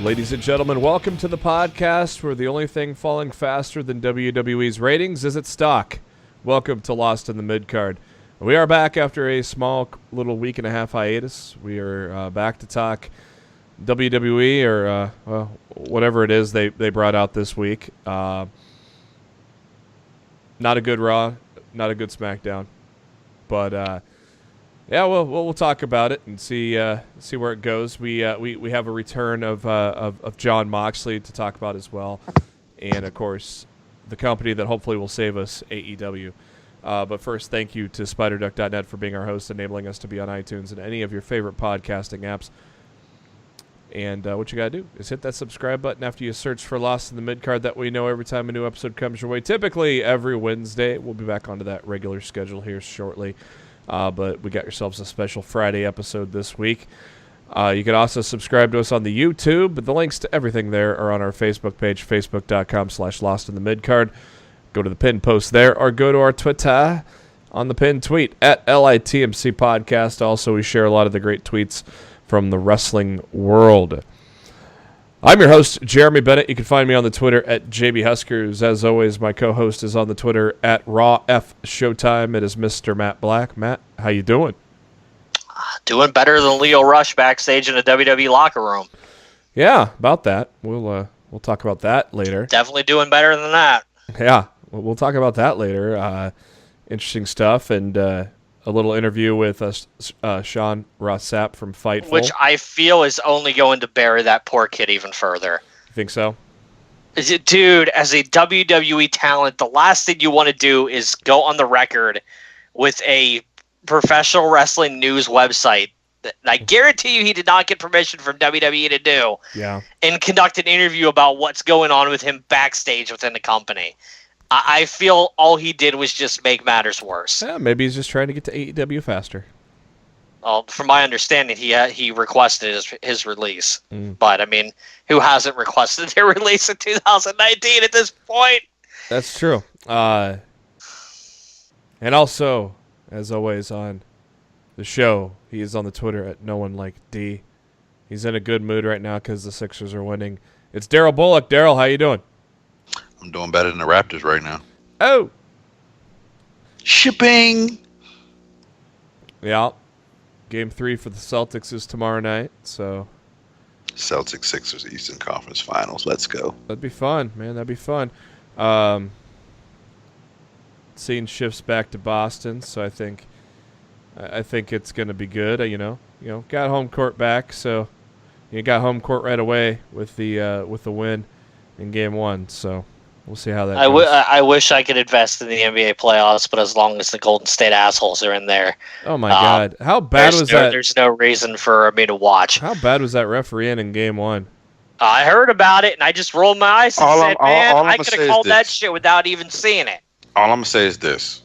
Ladies and gentlemen, welcome to the podcast where the only thing falling faster than WWE's ratings is its stock. Welcome to Lost in the Midcard. We are back after a small little week and a half hiatus. We are back to talk WWE or whatever it is they brought out this week. Not a good Raw, not a good SmackDown, but yeah, we'll talk about it and see where it goes. We have a return of John Moxley to talk about as well, and of course the company that hopefully will save us, AEW. But first, thank you to SpiderDuck.net for being our host, enabling us to be on iTunes and any of your favorite podcasting apps. And what you gotta do is hit that subscribe button after you search for Lost in the Midcard. That way you know every time a new episode comes your way. Typically every Wednesday. We'll be back onto that regular schedule here shortly. But we got yourselves a special Friday episode this week. You can also subscribe to us on the YouTube, but the links to everything there are on our Facebook page, facebook.com/lostinthemidcard. Go to the pinned post there, or go to our Twitter on the pinned tweet at LITMC Podcast. Also, we share a lot of the great tweets from the wrestling world. I'm your host, Jeremy Bennett. You can find me on the Twitter at JBHuskers. As always, my co-host is on the Twitter at RawFShowtime. It is Mr. Matt Black. Matt, how you doing? Doing better than Leo Rush backstage in a WWE locker room. Yeah, about that. We'll talk about that later. Definitely doing better than that. Yeah, we'll talk about that later. Interesting stuff, and a little interview with Sean Ross Sapp from Fightful. Which I feel is only going to bury that poor kid even further. You think so? Dude, as a WWE talent, the last thing you want to do is go on the record with a professional wrestling news website that I guarantee you he did not get permission from WWE to do. Yeah. And conduct an interview about what's going on with him backstage within the company. I feel all he did was just make matters worse. Yeah, maybe he's just trying to get to AEW faster. Well, from my understanding, he requested his release. But, I mean, who hasn't requested their release in 2019 at this point? That's true. And also, as always on the show, he is on the Twitter at NoOneLikeD. He's in a good mood right now because the Sixers are winning. It's Darryl Bullock. Darryl, how you doing? I'm doing better than the Raptors right now. Oh. Shipping. Yeah. Game 3 for the Celtics is tomorrow night, so. Celtics Sixers Eastern Conference Finals. Let's go. That'd be fun, man. That'd be fun. Scene shifts back to Boston, so I think it's going to be good. You know, got home court back, so you got home court right away with the win in Game 1, so. We'll see how that goes. I wish I could invest in the NBA playoffs, but as long as the Golden State assholes are in there. Oh, my God. How bad was that? There's no reason for me to watch. How bad was that referee in Game 1? I heard about it, and I just rolled my eyes and said, I could have called that shit without even seeing it. All I'm going to say is this.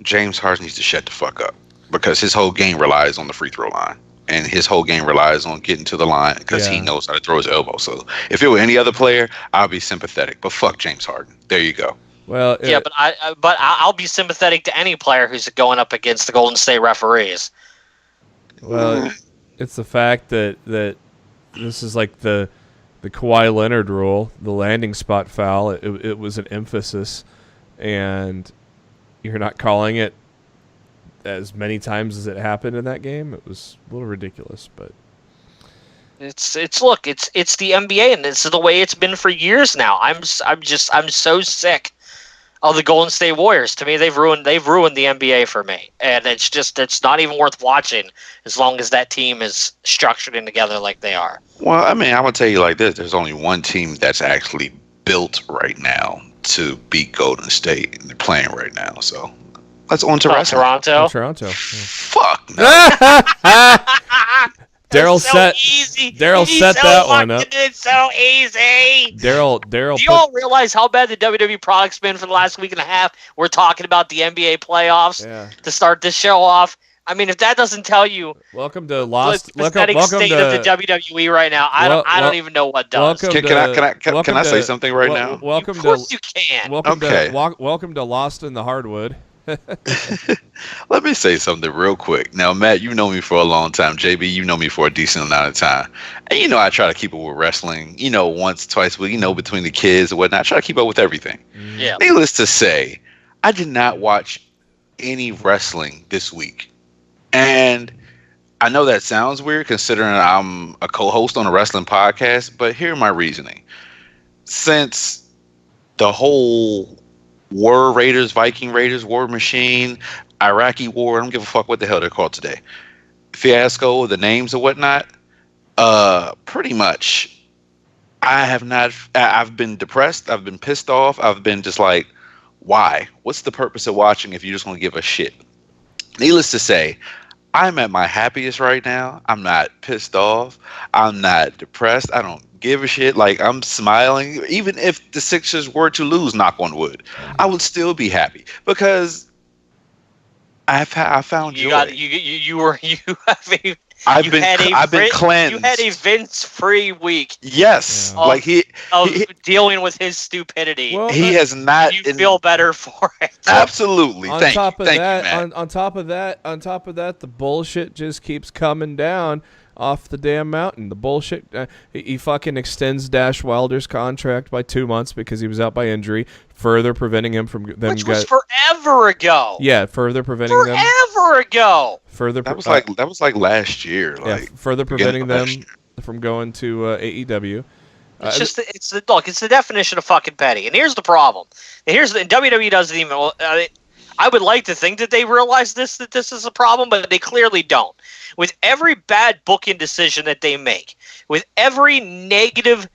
James Harden needs to shut the fuck up because his whole game relies on the free throw line. And his whole game relies on getting to the line because he knows how to throw his elbow. So if it were any other player, I'd be sympathetic. But fuck James Harden. There you go. Well, yeah, but I'll be sympathetic to any player who's going up against the Golden State referees. Well, it's the fact that this is like the Kawhi Leonard rule, the landing spot foul. It was an emphasis, and you're not calling it as many times as it happened in that game. It was a little ridiculous, but it's the NBA, and this is the way it's been for years now. I'm so sick of the Golden State Warriors. To me, they've ruined the NBA for me, and it's not even worth watching as long as that team is structured and together like they are. Well, I mean, I'm gonna tell you like this: there's only one team that's actually built right now to beat Golden State, and they're playing right now. So. Let's on to wrestling. Toronto. Toronto. Yeah. Fuck no. Daryl so set easy. Daryl He's set so that one up. It's so easy. Daryl Do you all realize how bad the WWE product's been for the last week and a half? We're talking about the NBA playoffs to start this show off. I mean, if that doesn't tell you, welcome to Lost. the pathetic state of the WWE right now, I don't even know what does. Can I say something right now? Of course you can. Welcome to Lost in the Hardwood. Let me say something real quick. Now, Matt, you know me for a long time. JB, you know me for a decent amount of time. And I try to keep up with wrestling, once, twice a week, between the kids and whatnot. I try to keep up with everything. Yeah. Needless to say, I did not watch any wrestling this week. And I know that sounds weird considering I'm a co-host on a wrestling podcast, but here's my reasoning. Since the whole War Raiders, Viking Raiders, War Machine, Iraqi War, I don't give a fuck what the hell they're called today, fiasco, the names or whatnot, pretty much I've been depressed, I've been pissed off, I've been just like, why? What's the purpose of watching if you just want to give a shit? Needless to say, I'm at my happiest right now. I'm not pissed off. I'm not depressed. I don't give a shit. Like, I'm smiling. Even if the Sixers were to lose, knock on wood, I would still be happy because I found joy. I've been cleansed. You had a Vince-free week. Yes, of dealing with his stupidity. Well, he has not. You feel better for it. Absolutely. On top of that, the bullshit just keeps coming down off the damn mountain. The bullshit. He fucking extends Dash Wilder's contract by 2 months because he was out by injury, further preventing him from them. Which was forever ago. Yeah, further preventing them. Forever ago. That was like last year. Further preventing them from going to AEW. It's the definition of fucking petty. And here's the problem. And WWE doesn't even. I would like to think that they realize that this is a problem, but they clearly don't. With every bad booking decision that they make, with every negative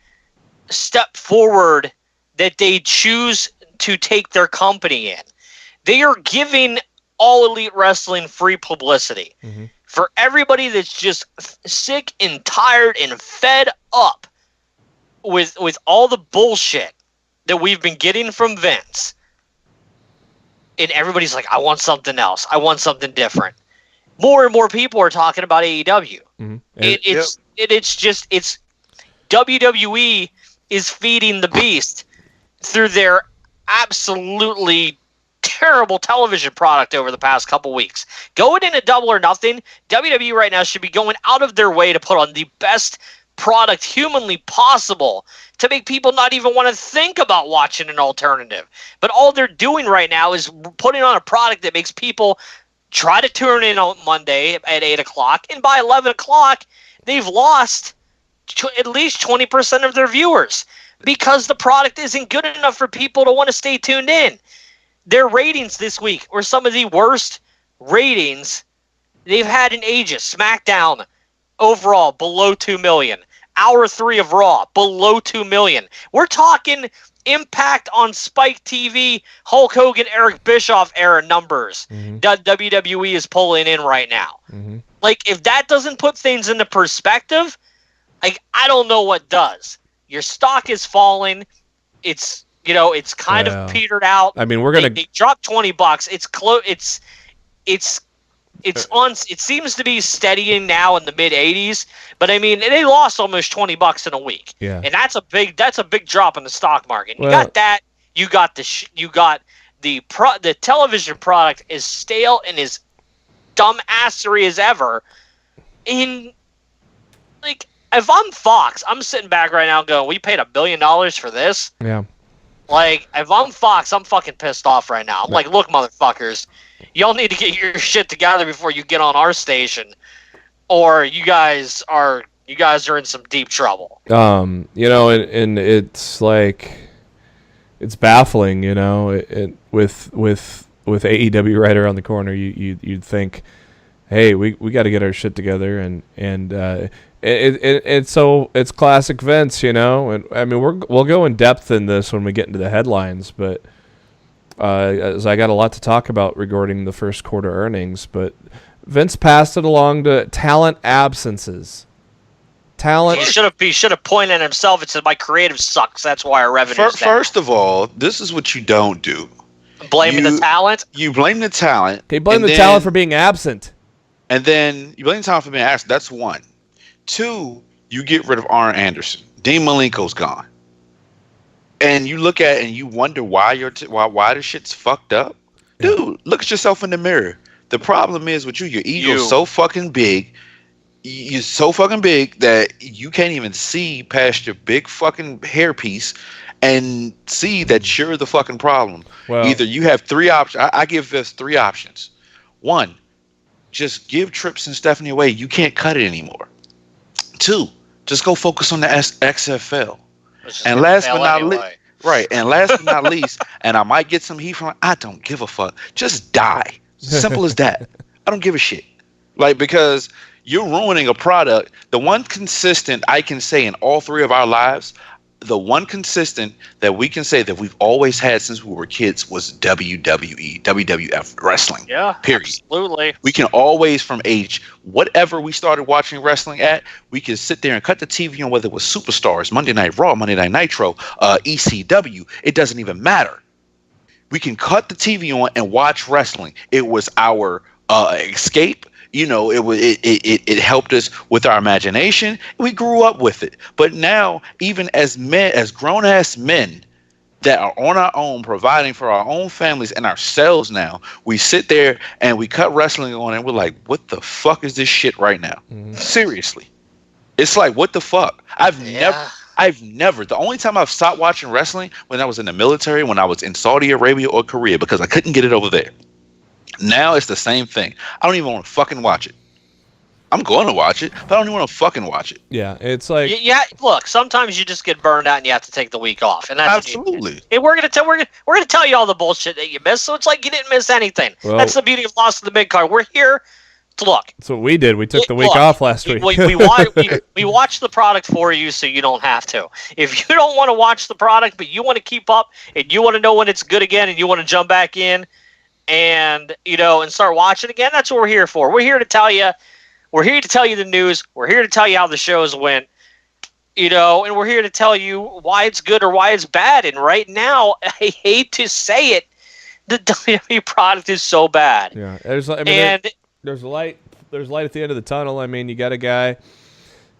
step forward that they choose to take their company in, they are giving All Elite Wrestling free publicity. Mm-hmm. For everybody that's just sick and tired and fed up with all the bullshit that we've been getting from Vince. And everybody's like, I want something else. I want something different. More and more people are talking about AEW. Mm-hmm. It's WWE is feeding the beast through their absolutely terrible television product over the past couple weeks. Going into Double or Nothing, WWE right now should be going out of their way to put on the best product humanly possible to make people not even want to think about watching an alternative. But all they're doing right now is putting on a product that makes people try to tune in on Monday at 8 o'clock, and by 11 o'clock, they've lost at least 20% of their viewers because the product isn't good enough for people to want to stay tuned in. Their ratings this week were some of the worst ratings they've had in ages. SmackDown, overall, below 2 million. Hour 3 of Raw, below 2 million. We're talking Impact on Spike TV, Hulk Hogan, Eric Bischoff era numbers that WWE is pulling in right now. Mm-hmm. Like, if that doesn't put things into perspective, like, I don't know what does. Your stock is falling. It's, it's kind of petered out. I mean, they dropped $20. It's close. It seems to be steadying now in the mid 80s, but I mean they lost almost $20 in a week. Yeah. And that's a big drop in the stock market. You got that. You got the television product is stale and as dumbassery as ever. In like, if I'm Fox, I'm sitting back right now going, we paid $1 billion for this. Yeah. Like, if I'm Fox, I'm fucking pissed off right now. I'm like, look, motherfuckers, y'all need to get your shit together before you get on our station, or you guys are in some deep trouble. And it's like, it's baffling, with AEW right around the corner, you'd think, hey, we got to get our shit together, and it's classic Vince, and I mean we'll go in depth in this when we get into the headlines, but as I got a lot to talk about regarding the first quarter earnings, but Vince passed it along to talent absences. talent. He should have pointed at himself and said, "My creative sucks. That's why our revenue." First of all, this is what you don't do. Blaming the talent. You blame the talent. They blame the talent for being absent. And then you blame the talent for being absent. That's one. Two, you get rid of Arn Anderson. Dean Malenko's gone. And you look at it and you wonder why why the shit's fucked up. Dude, look at yourself in the mirror. The problem is with you, your ego's so fucking big. You're so fucking big that you can't even see past your big fucking hairpiece and see that you're the fucking problem. Well, either you have three options. I give this three options. One, just give Trips and Stephanie away. You can't cut it anymore. Two, just go focus on the XFL. And last but not least, right? And last but not least, and I might get some heat from. I don't give a fuck. Just die. Simple as that. I don't give a shit. Like, because you're ruining a product. The one consistent I can say in all three of our lives, the one consistent that we can say that we've always had since we were kids was WWE, WWF wrestling. Yeah, period. Absolutely. We can always, from age whatever we started watching wrestling at, we can sit there and cut the TV on, whether it was Superstars, Monday Night Raw, Monday Night Nitro, ECW. It doesn't even matter. We can cut the TV on and watch wrestling. It was our escape. You know, it helped us with our imagination. We grew up with it. But now, even as men, as grown ass men that are on our own, providing for our own families and ourselves now, we sit there and we cut wrestling on and we're like, what the fuck is this shit right now? Mm-hmm. Seriously. It's like, what the fuck? I've never, the only time I've stopped watching wrestling when I was in the military, when I was in Saudi Arabia or Korea, because I couldn't get it over there. Now it's the same thing. I don't even want to fucking watch it. I'm going to watch it, but I don't even want to fucking watch it. Yeah, it's like look, sometimes you just get burned out and you have to take the week off, and that's absolutely. And we're gonna tell you all the bullshit that you missed. So it's like you didn't miss anything. Well, that's the beauty of Lost in the Midcard. We're here to look. That's what we did. We took the week off last week. we watched the product for you, so you don't have to. If you don't want to watch the product, but you want to keep up and you want to know when it's good again, and you want to jump back in. And and start watching again. That's what we're here for. We're here to tell you. We're here to tell you the news. We're here to tell you how the shows went. And we're here to tell you why it's good or why it's bad. And right now, I hate to say it, the WWE product is so bad. Yeah, there's a light. There's light at the end of the tunnel. I mean, you got a guy.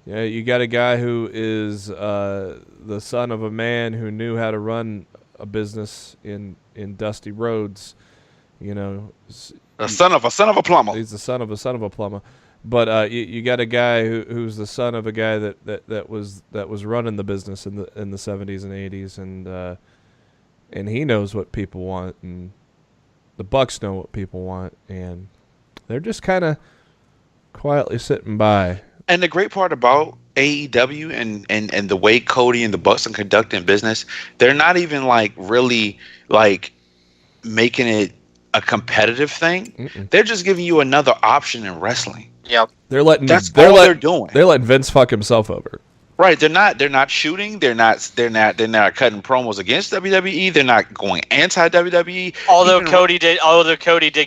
Yeah, you got a guy who is the son of a man who knew how to run a business in dusty roads. A son of a plumber. He's the son of a plumber, but you got a guy who's the son of a guy that was running the business in the 70s and 80s, and he knows what people want, and the Bucks know what people want, and they're just kind of quietly sitting by. And the great part about AEW and the way Cody and the Bucks are conducting business, they're not even really making it a competitive thing. Mm-mm. They're just giving you another option in wrestling. Yep. They're letting they're doing. They're letting Vince fuck himself over. Right. They're not shooting. They're not cutting promos against WWE. They're not going anti WWE. Although Cody did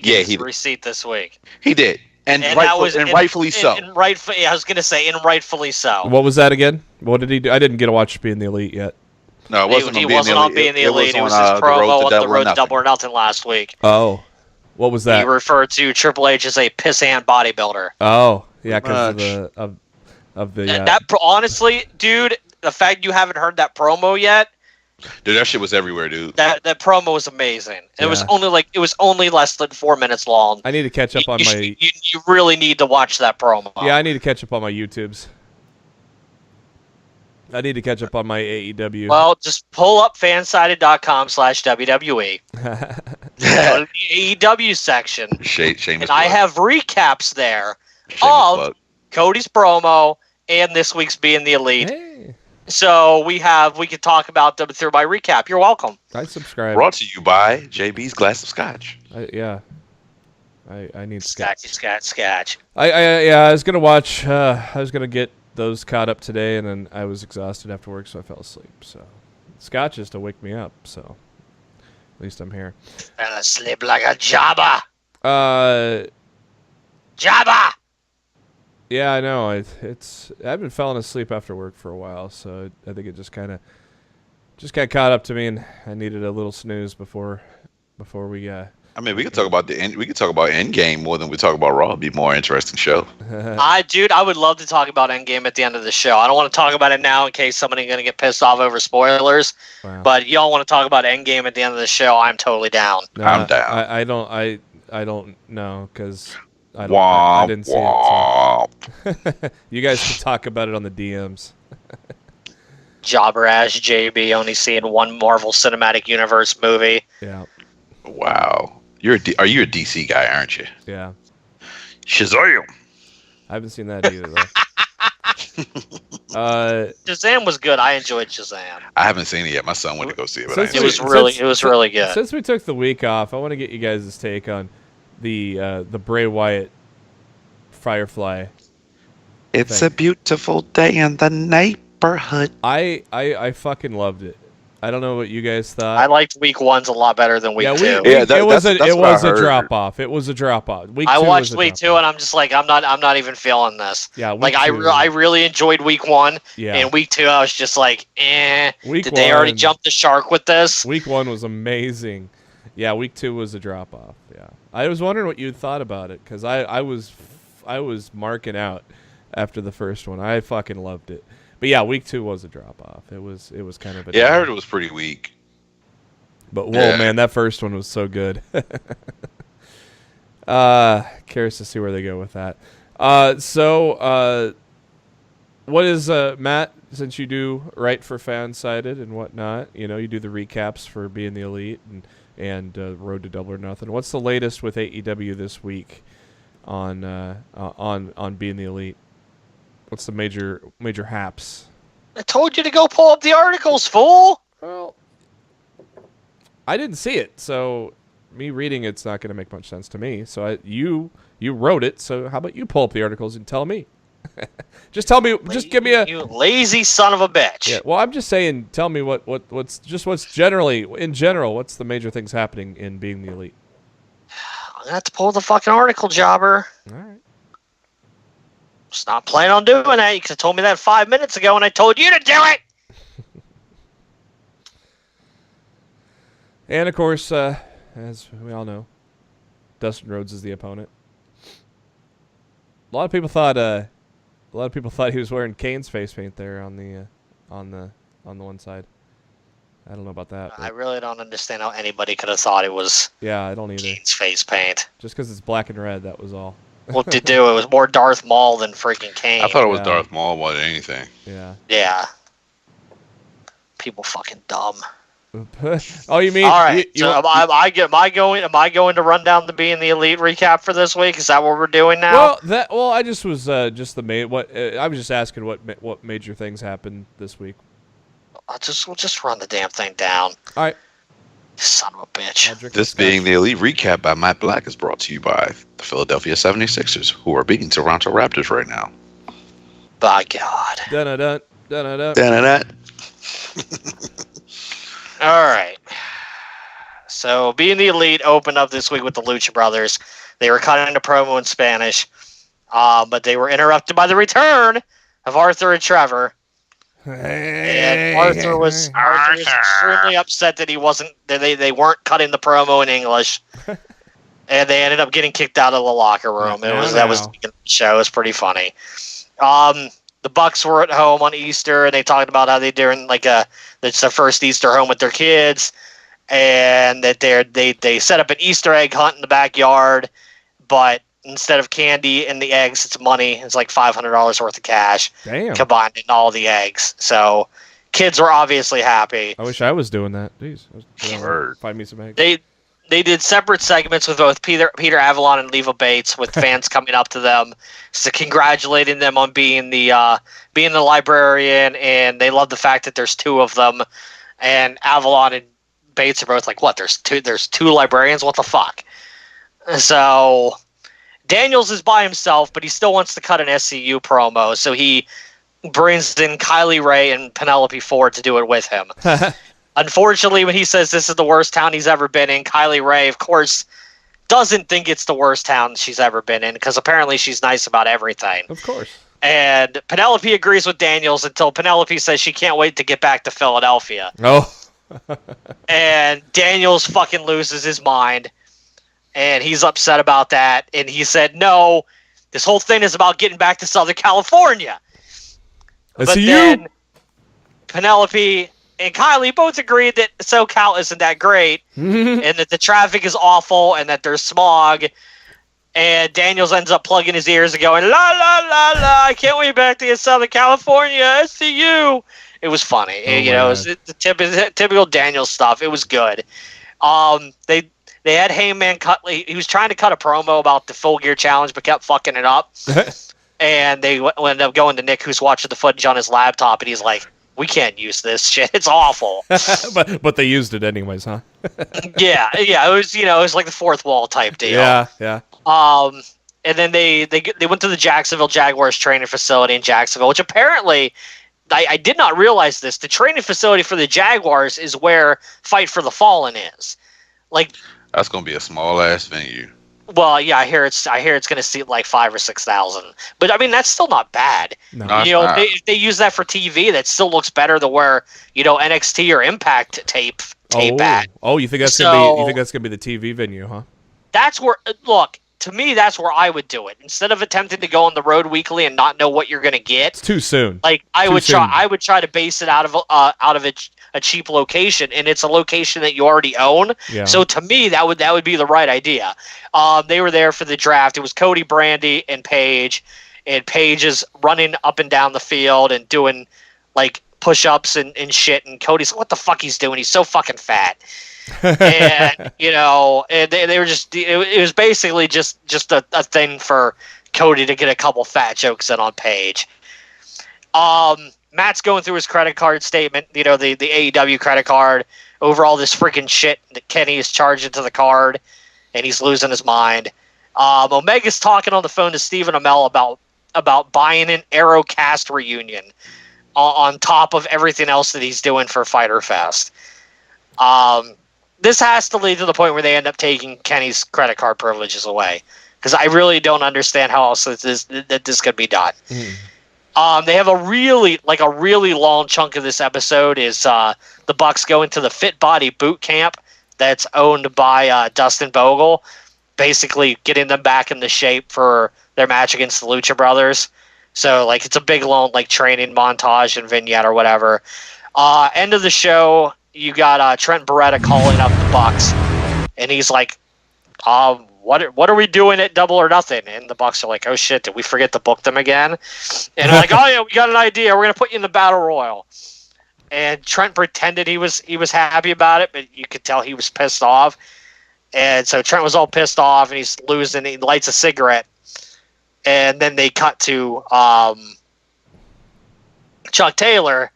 get his receipt this week. He did. And rightfully so. I was going to say, and rightfully so. What was that again? What did he do? I didn't get to watch Being the Elite yet. No, he wasn't on Being the Elite. It was his promo on the Road to Double or Nothing last week. Oh, what was that? He referred to Triple H as a pissant bodybuilder. Oh, yeah, because of the. Honestly, dude, the fact you haven't heard that promo yet. Dude, that shit was everywhere, dude. That promo was amazing. Yeah. It was only less than 4 minutes long. I need to catch up on my. You really need to watch that promo. Yeah, I need to catch up on my YouTubes. I need to catch up on my AEW. Well, just pull up fansided.com/WWE. The AEW section. Shameless and I have recaps there of Cody's promo and this week's Being the Elite. Hey. So we could talk about them through my recap. You're welcome. I subscribe. Brought to you by JB's Glass of Scotch. I need scotch. I was gonna watch. I was gonna get those caught up today, and then I was exhausted after work, so I fell asleep. So, scotch is to wake me up. So, at least I'm here. Fell asleep like a Jabba. Jabba. Yeah, I know. I've been falling asleep after work for a while, so I think it just kind of caught up to me, and I needed a little snooze before we. I mean, we could talk about we could talk about Endgame more than we talk about Raw. It'd be a more interesting show. I would love to talk about Endgame at the end of the show. I don't want to talk about it now in case somebody's going to get pissed off over spoilers. Wow. But y'all want to talk about Endgame at the end of the show, I'm totally down. No, I'm down. I don't know because I didn't see it. So. You guys can talk about it on the DMs. Jobber ass JB only seeing one Marvel Cinematic Universe movie. Yeah. Wow. Are you a DC guy, aren't you? Yeah. Shazam! I haven't seen that either, though. Shazam was good. I enjoyed Shazam. I haven't seen it yet. My son went to go see it, but It was really good. Since we took the week off, I want to get you guys' take on the Bray Wyatt Firefly. It's thing. a beautiful day in the neighborhood. I fucking loved it. I don't know what you guys thought. I liked week one's a lot better than week two. It was a drop off. It was a drop off. I watched week two and I'm just like I'm not even feeling this. Yeah, I really enjoyed week one. Yeah. And week two I was just like, did Week they already one- jump the shark with this? Week one was amazing. Yeah, week two was a drop off. Yeah, I was wondering what you thought about it because I was marking out after the first one. I fucking loved it. But yeah, week two was a drop off. It was kind of a I heard it was pretty weak. But man, that first one was so good. Curious to see where they go with that. So what is Matt? Since you do write for Fansided and whatnot, you do the recaps for Being the Elite and Road to Double or Nothing. What's the latest with AEW this week on Being the Elite? What's the major haps? I told you to go pull up the articles, fool. Well, I didn't see it, so me reading it's not going to make much sense to me. So you wrote it, so how about you pull up the articles and tell me? Just tell me. Just give me a. You lazy son of a bitch. Yeah. Well, I'm just saying. Tell me what's generally in general. What's the major things happening in Being the Elite? I'm gonna have to pull the fucking article, Jobber. All right. Just not planning on doing that. You could have told me that 5 minutes ago, and I told you to do it. And of course, as we all know, Dustin Rhodes is the opponent. A lot of people thought he was wearing Kane's face paint there on the one side. I don't know about that. I really don't understand how anybody could have thought it was Yeah, I don't either. Kane's face paint. Just because it's black and red, that was all. What to do? It was more Darth Maul than freaking Kane. I thought it was Yeah. Darth Maul more than anything. Yeah. Yeah. People fucking dumb. Oh, you mean? All right. You, So am I going to run down the Being the Elite recap for this week? Is that what we're doing now? Well, I just was just the main. I was just asking what major things happened this week. We'll just run the damn thing down. All right. Son of a bitch. I'll drink This scotch. being the Elite recap by Matt Black is brought to you by the Philadelphia 76ers, who are beating Toronto Raptors right now. By God. Dun-dun-dun, dun-dun-dun. Da-da-da. All right. So, Being the Elite opened up this week with the Lucha Brothers. They were cutting a promo in Spanish, but they were interrupted by the return of Arthur and Trevor. And Arthur was extremely upset that he wasn't. They weren't cutting the promo in English, and they ended up getting kicked out of the locker room. That was the show. It was pretty funny. The Bucks were at home on Easter, and they talked about how they're doing it's their first Easter home with their kids, and that they set up an Easter egg hunt in the backyard, but instead of candy and the eggs, it's money. It's like $500 worth of cash. Damn. Combined in all the eggs. So kids were obviously happy. I wish I was doing that. Jeez. Word. Find me some eggs. They did separate segments with both Peter Avalon and Leva Bates, with fans coming up to them, so congratulating them on being the librarian, and they love the fact that there's two of them. And Avalon and Bates are both like, "What? There's two librarians? What the fuck?" So Daniels is by himself, but he still wants to cut an SCU promo, so he brings in Kylie Ray and Penelope Ford to do it with him. Unfortunately, when he says this is the worst town he's ever been in, Kylie Ray, of course, doesn't think it's the worst town she's ever been in because apparently she's nice about everything. Of course. And Penelope agrees with Daniels until Penelope says she can't wait to get back to Philadelphia. Oh. And Daniels fucking loses his mind. And he's upset about that. And he said, no, this whole thing is about getting back to Southern California. But then Penelope and Kylie both agreed that SoCal isn't that great. And that the traffic is awful and that there's smog. And Daniels ends up plugging his ears and going, la, la, la, la, I can't wait back to Southern California. SCU. It was funny. It was the typical Daniels stuff. It was good. They had Heyman cut. He was trying to cut a promo about the Full Gear Challenge, but kept fucking it up. And they ended up going to Nick, who's watching the footage on his laptop, and he's like, "We can't use this shit. It's awful." but they used it anyways, huh? yeah. It was like the fourth wall type deal. Yeah. And then they went to the Jacksonville Jaguars training facility in Jacksonville, which apparently. I did not realize this. The training facility for the Jaguars is where Fight for the Fallen is. Like, that's gonna be a small ass venue. Well, yeah, I hear it's going to seat like 5,000 or 6,000. But I mean, that's still not bad. No, if they use that for TV, that still looks better than where NXT or Impact tape at. Oh, you think that's gonna be the TV venue, huh? That's where look. To me, that's where I would do it. Instead of attempting to go on the road weekly and not know what you're going to get. It's too soon. Like I would try to base it out of a cheap location, and it's a location that you already own. Yeah. So to me, that would be the right idea. They were there for the draft. It was Cody, Brandy, and Paige is running up and down the field and doing like push-ups and shit. And Cody's like, what the fuck he's doing? He's so fucking fat. And and they were just it was basically just a thing for Cody to get a couple fat jokes in on Paige. Matt's going through his credit card statement, the AEW credit card, over all this freaking shit that Kenny is charging to the card, and he's losing his mind. Omega's talking on the phone to Stephen Amell about buying an Aerocast reunion on top of everything else that he's doing for Fyter Fest. This has to lead to the point where they end up taking Kenny's credit card privileges away, because I really don't understand how else this could be done. They have a really long chunk of this episode is the Bucks going to the Fit Body boot camp that's owned by Dustin Bogle, basically getting them back into shape for their match against the Lucha Brothers. So it's a big long training montage and vignette or whatever. End of the show. You got Trent Beretta calling up the Bucks, and he's like, what are we doing at Double or Nothing? And the Bucks are like, oh shit, did we forget to book them again? And they're like, oh yeah, we got an idea. We're going to put you in the Battle Royal. And Trent pretended he was happy about it, but you could tell he was pissed off. And so Trent was all pissed off, and he's losing. He lights a cigarette. And then they cut to Chuck Taylor,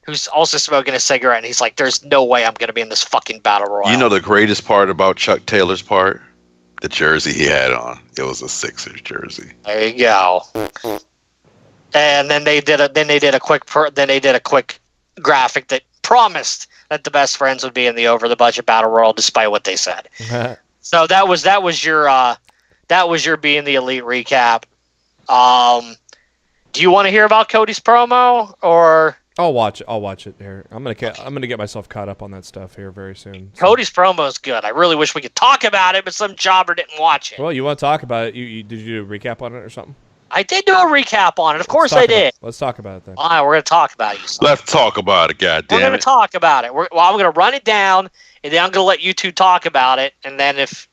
who's also smoking a cigarette, and he's like, there's no way I'm going to be in this fucking Battle Royal. You know the greatest part about Chuck Taylor's part? The jersey he had on. It was a Sixers jersey. There you go. And then they did a quick graphic that promised that the best friends would be in the over the budget Battle Royal, despite what they said. So that was your being the elite recap. Do you want to hear about Cody's promo, or? I'll watch it here. I'm gonna get myself caught up on that stuff here very soon. So. Cody's promo is good. I really wish we could talk about it, but some jobber didn't watch it. Well, you want to talk about it? Did you do a recap on it or something? I did do a recap on it. Of course I did. Let's talk about it then. All right, we're gonna talk about it. Let's talk about it, goddammit. We're gonna talk about it. I'm gonna run it down, and then I'm gonna let you two talk about it, and then if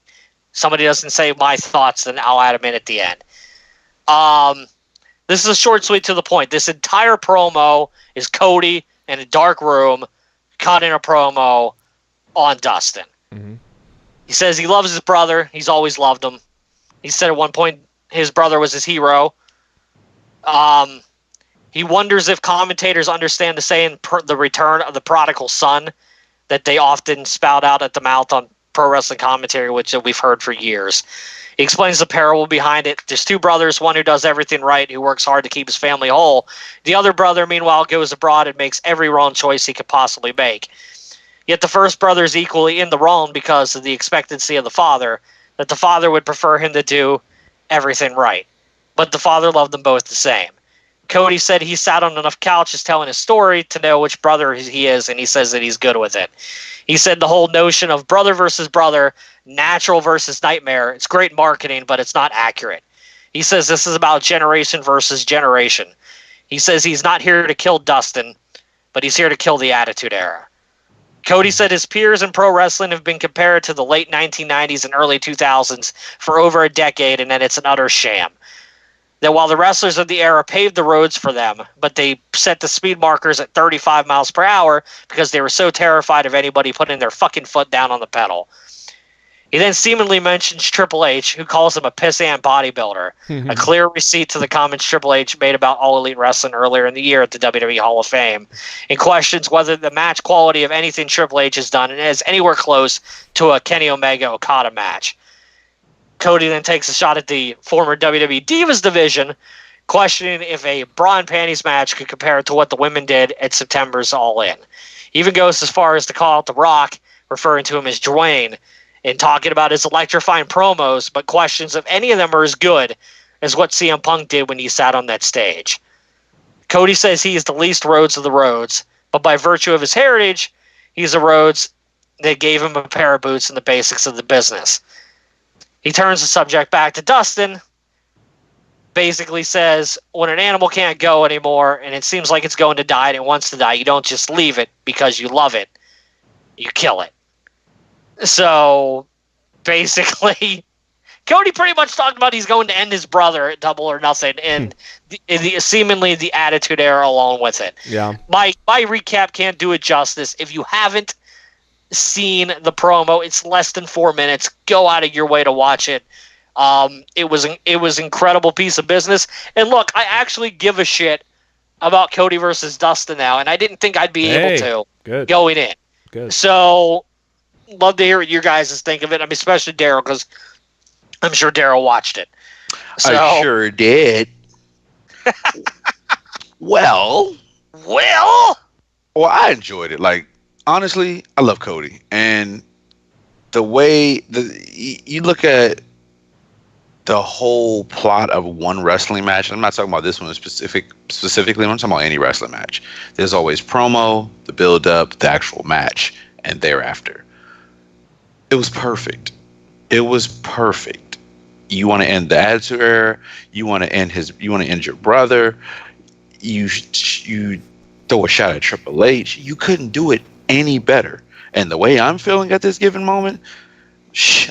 somebody doesn't say my thoughts, then I'll add them in at the end. This is a short, sweet, to the point. This entire promo is Cody in a dark room cutting a promo on Dustin. Mm-hmm. He says he loves his brother. He's always loved him. He said at one point his brother was his hero. He wonders if commentators understand the saying, the return of the prodigal son, that they often spout out at the mouth on pro wrestling commentary, which we've heard for years. He explains the parable behind it. There's two brothers, one who does everything right, who works hard to keep his family whole. The other brother, meanwhile, goes abroad and makes every wrong choice he could possibly make. Yet the first brother is equally in the wrong because of the expectancy of the father. that the father would prefer him to do everything right. But the father loved them both the same. Cody said he sat on enough couches telling his story to know which brother he is, and he says that he's good with it. He said the whole notion of brother versus brother, natural versus nightmare, it's great marketing, but it's not accurate. He says this is about generation versus generation. He says he's not here to kill Dustin, but he's here to kill the Attitude Era. Cody said his peers in pro wrestling have been compared to the late 1990s and early 2000s for over a decade, and that it's an utter sham. That while the wrestlers of the era paved the roads for them, but they set the speed markers at 35 miles per hour because they were so terrified of anybody putting their fucking foot down on the pedal. He then seemingly mentions Triple H, who calls him a pissant bodybuilder, a clear receipt to the comments Triple H made about All Elite Wrestling earlier in the year at the WWE Hall of Fame, and questions whether the match quality of anything Triple H has done is anywhere close to a Kenny Omega-Okada match. Cody then takes a shot at the former WWE Divas division, questioning if a bra and panties match could compare to what the women did at September's All In. He even goes as far as to call out The Rock, referring to him as Dwayne, and talking about his electrifying promos, but questions if any of them are as good as what CM Punk did when he sat on that stage. Cody says he is the least Rhodes of the Rhodes, but by virtue of his heritage, he's a Rhodes that gave him a pair of boots and the basics of the business. He turns the subject back to Dustin, basically says, when an animal can't go anymore and it seems like it's going to die and it wants to die, you don't just leave it because you love it. You kill it. So, basically, Cody pretty much talked about he's going to end his brother at Double or Nothing, and seemingly the Attitude Era along with it. Yeah. My recap can't do it justice. If you haven't seen the promo, it's less than 4 minutes. Go out of your way to watch it. It was incredible piece of business. And look, I actually give a shit about Cody versus Dustin now, and I didn't think I'd be able to going in. Good. So, love to hear what you guys think of it. I mean, especially Darryl, because I'm sure Darryl watched it. So, I sure did. Well, I enjoyed it. Like, honestly, I love Cody, and the way you look at the whole plot of one wrestling match. I'm not talking about this one specifically. I'm talking about any wrestling match. There's always promo, the build up, the actual match, and thereafter. It was perfect. It was perfect. You want to end the Attitude Era. You want to end your brother. You throw a shot at Triple H. You couldn't do it any better. And the way I'm feeling at this given moment,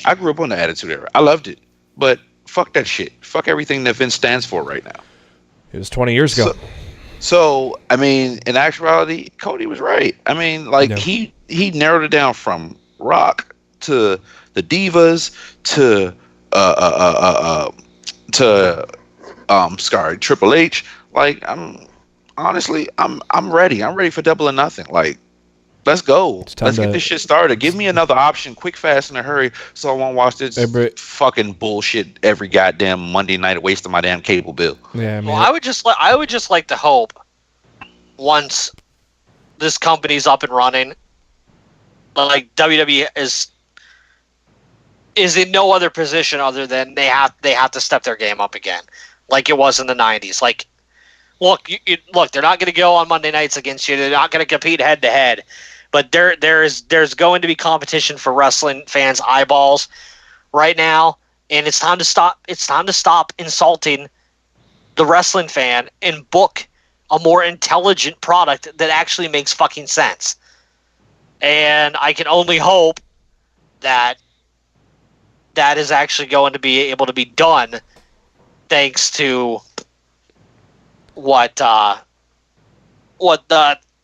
I grew up on the Attitude Era. I loved it. But fuck that shit. Fuck everything that Vince stands for right now. It was 20 years ago. So I mean, in actuality, Cody was right. I mean, like, he narrowed it down from Rock to the Divas to Triple H. Like, I'm ready. I'm ready for Double or Nothing. Like, let's go. Let's get this shit started. Give me another option, quick, fast, in a hurry, so I won't watch this fucking bullshit every goddamn Monday night, wasting my damn cable bill. Yeah, well, I would just like to hope once this company's up and running, like WWE is in no other position other than they have to step their game up again, like it was in the 90s. Like, look, they're not going to go on Monday nights against you. They're not going to compete head to head, but there's going to be competition for wrestling fans' eyeballs right now, and it's time to stop. It's time to stop insulting the wrestling fan and book a more intelligent product that actually makes fucking sense. And I can only hope that is actually going to be able to be done thanks to what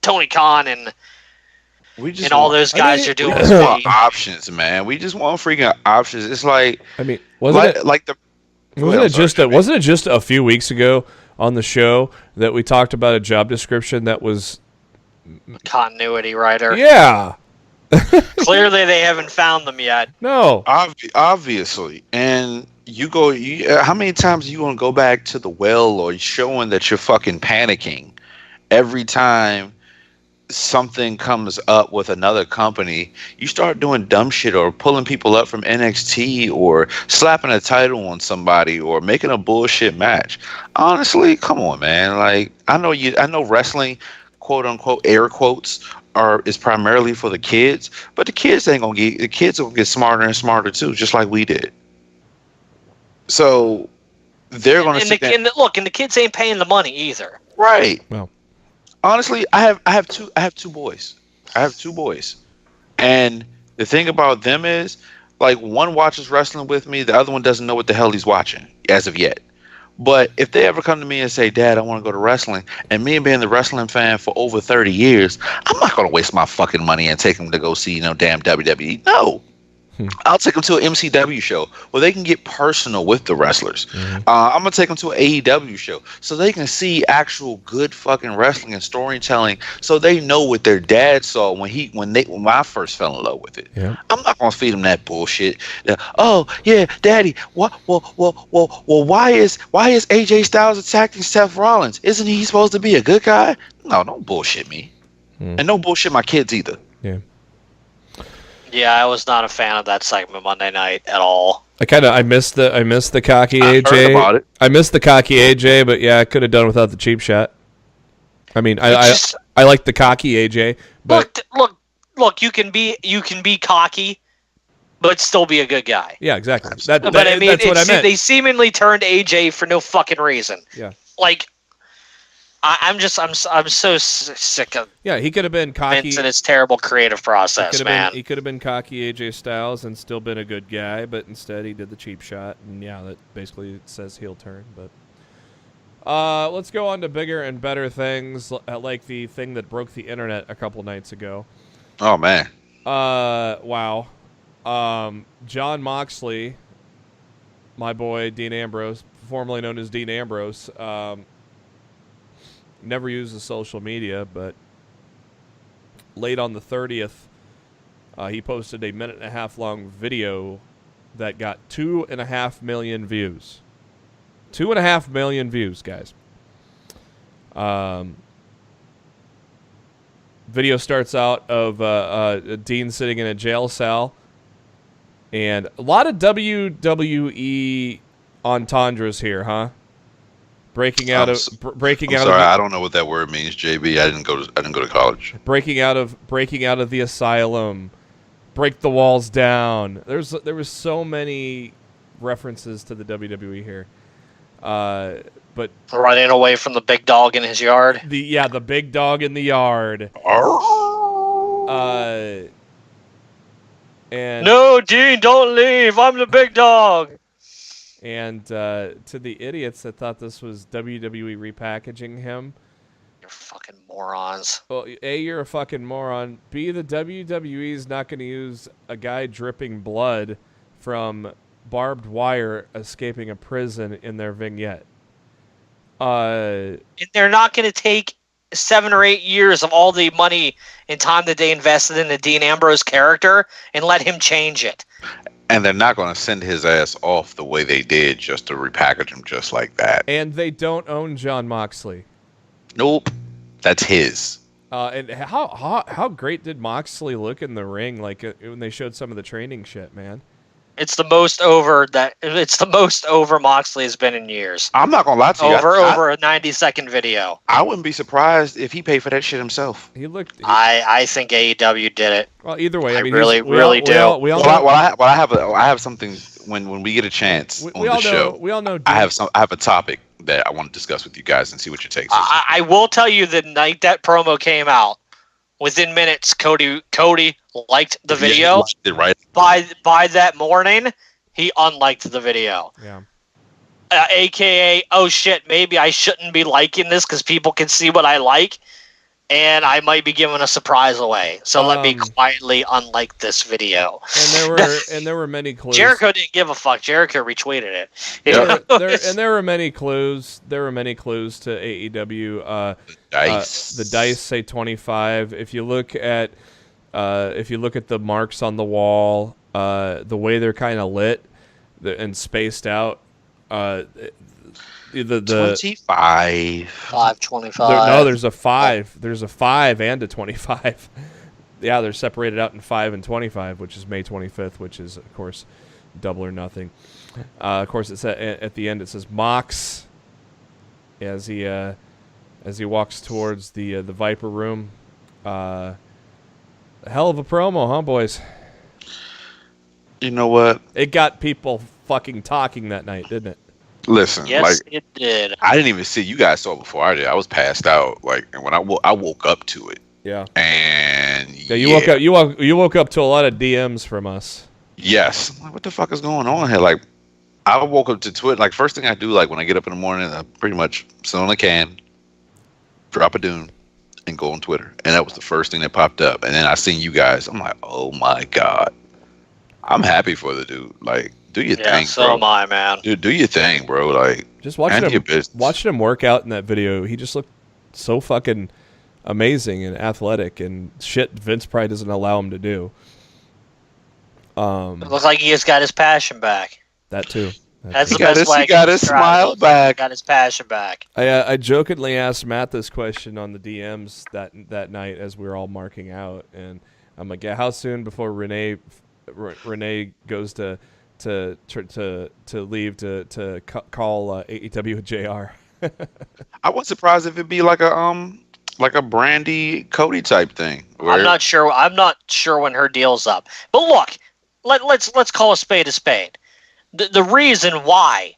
Tony Khan and all those guys are doing. We just want options, man. We just want freaking options. It's like, I mean, wasn't it just a few weeks ago on the show that we talked about a job description that was continuity writer? Yeah. Clearly, they haven't found them yet. No, obviously. And how many times are you gonna go back to the well or showing that you're fucking panicking every time something comes up with another company, you start doing dumb shit or pulling people up from NXT or slapping a title on somebody or making a bullshit match. Honestly, come on, man. Like, I know wrestling, quote unquote, air quotes, is primarily for the kids, but the kids are gonna get smarter and smarter too, just like we did. So they're gonna and the kids ain't paying the money either. Right. Well, honestly, I have two boys. And the thing about them is, like, one watches wrestling with me, the other one doesn't know what the hell he's watching as of yet. But if they ever come to me and say, Dad, I want to go to wrestling, and me being the wrestling fan for over 30 years, I'm not going to waste my fucking money and take them to go see, damn WWE. No. I'll take them to an MCW show where they can get personal with the wrestlers. I'm gonna take them to an AEW show so they can see actual good fucking wrestling and storytelling, so they know what their dad saw when I first fell in love with it. Yeah. I'm not gonna feed them that bullshit. Oh yeah, Daddy. What? Well, why is AJ Styles attacking Seth Rollins? Isn't he supposed to be a good guy? No, don't bullshit me, and don't bullshit my kids either. Yeah. Yeah, I was not a fan of that segment Monday night at all. I missed the cocky AJ. Heard about it. I missed the cocky AJ, but yeah, I could have done without the cheap shot. I mean, I like the cocky AJ, but look, you can be cocky, but still be a good guy. Yeah, exactly. That's what I meant. They seemingly turned AJ for no fucking reason. Yeah. Like, I'm so sick of. Yeah, he could have been cocky. Vince and his terrible creative process, man. He could have been cocky AJ Styles and still been a good guy, but instead he did the cheap shot, and yeah, that basically says heel turn. But let's go on to bigger and better things, like the thing that broke the internet a couple nights ago. Oh man. Wow. Jon Moxley, my boy Dean Ambrose, formerly known as Dean Ambrose. Never uses social media, but late on the 30th, he posted a 1.5-minute long video that got 2.5 million views. 2.5 million views, guys. Video starts out of Dean sitting in a jail cell, and a lot of WWE entendres here, huh? Breaking out of. I don't know what that word means, JB. I didn't go to college. Breaking out of the asylum, break the walls down. There was so many references to the WWE here, but running away from the big dog in his yard. The big dog in the yard. And no, Dean, don't leave. I'm the big dog. And to the idiots that thought this was WWE repackaging him, you're fucking morons. Well, A, you're a fucking moron. B, the WWE's not going to use a guy dripping blood from barbed wire escaping a prison in their vignette. And they're not going to take 7 or 8 years of all the money and time that they invested in the Dean Ambrose character and let him change it. And they're not going to send his ass off the way they did just to repackage him just like that. And they don't own Jon Moxley. Nope. That's his. And how great did Moxley look in the ring, like when they showed some of the training shit, man? It's the most over Moxley has been in years. I'm not going to lie to you. Over a 90-second video. I wouldn't be surprised if he paid for that shit himself. I think AEW did it. Well, either way, I really do. I have something when we get a chance on the show. We all know. I have a topic that I want to discuss with you guys and see what your takes are. I will tell you, the night that promo came out, within minutes, Cody liked the video. He liked it, right? By that morning, he unliked the video. Yeah. AKA, oh shit, maybe I shouldn't be liking this because people can see what I like, and I might be giving a surprise away. So let me quietly unlike this video. And there were many clues. Jericho didn't give a fuck. Jericho retweeted it. Yeah. There were many clues. There were many clues to AEW. The dice say 25. If you look at the marks on the wall, the way they're kind of lit and spaced out, the 25. 525. no, there's a 5. There's a 5 and a 25. Yeah, they're separated out in 5 and 25, which is May 25th, which is of course Double or Nothing. Of course, it's at the end. It says Mox as he walks towards the Viper room. A hell of a promo, huh, boys? You know what? It got people fucking talking that night, didn't it? Listen, Yes, it did. I didn't even see you guys saw it before I did. I was passed out. And when I woke up to it. Yeah. And you woke up. You woke up to a lot of DMs from us. Yes. I'm like, what the fuck is going on here? I woke up to Twitter. First thing I do, when I get up in the morning, I pretty much sit on a can, drop a dune, and go on Twitter. And that was the first thing that popped up. And then I seen you guys. I'm like, oh my God. I'm happy for the dude. Do your thing, so bro. am I, man. Dude, do your thing, bro. Just watching him work out in that video, he just looked so fucking amazing and athletic and shit Vince probably doesn't allow him to do. It looks like he just got his passion back. That too. That's the best way. He got his smile back. Got his passion back. I jokingly asked Matt this question on the DMs that night as we were all marking out, and I'm like, yeah, how soon before Renee goes to leave to call AEW with JR? I wasn't surprised if it'd be like a Brandy Cody type thing. I'm not sure. I'm not sure when her deal's up. But look, let's call a spade a spade. The reason why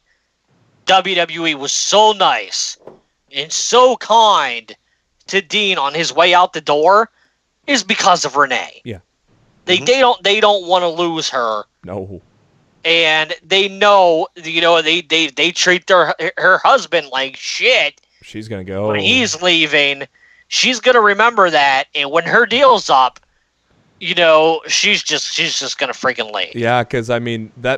WWE was so nice and so kind to Dean on his way out the door is because of Renee. Yeah. They don't want to lose her. No. And they know, they treat her husband like shit. She's gonna go. When he's leaving, she's gonna remember that, and when her deal's up, she's just gonna freaking leave. Yeah, because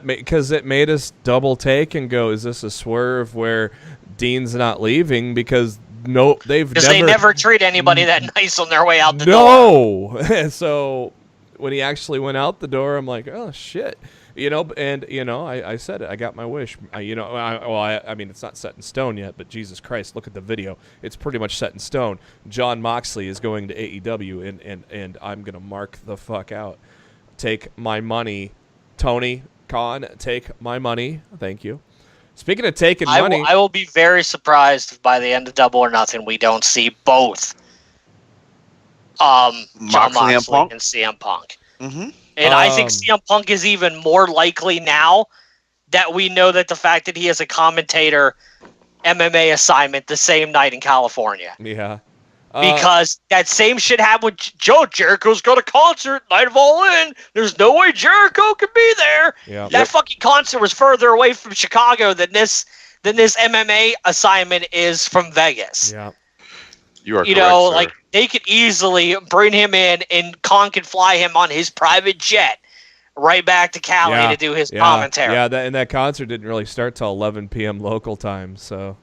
because it made us double take and go, is this a swerve where Dean's not leaving? Because they never treat anybody that nice on their way out the door. No. So when he actually went out the door, I'm like, oh shit. I said it. I got my wish. It's not set in stone yet, but Jesus Christ, look at the video. It's pretty much set in stone. Jon Moxley is going to AEW, and I'm going to mark the fuck out. Take my money. Tony Khan, take my money. Thank you. Speaking of taking money. I will be very surprised if by the end of Double or Nothing we don't see both Jon Moxley and CM Punk. Mm-hmm. And I think CM Punk is even more likely now that we know that the fact that he has a commentator MMA assignment the same night in California. Yeah. Because that same shit happened with Joe. Jericho's got a concert, Night of All In. There's no way Jericho could be there. Yeah. That fucking concert was further away from Chicago than this MMA assignment is from Vegas. Yeah. You are correct, sir. They could easily bring him in and Khan could fly him on his private jet right back to Cali to do his commentary. Yeah, that concert didn't really start till 11 p.m. local time, so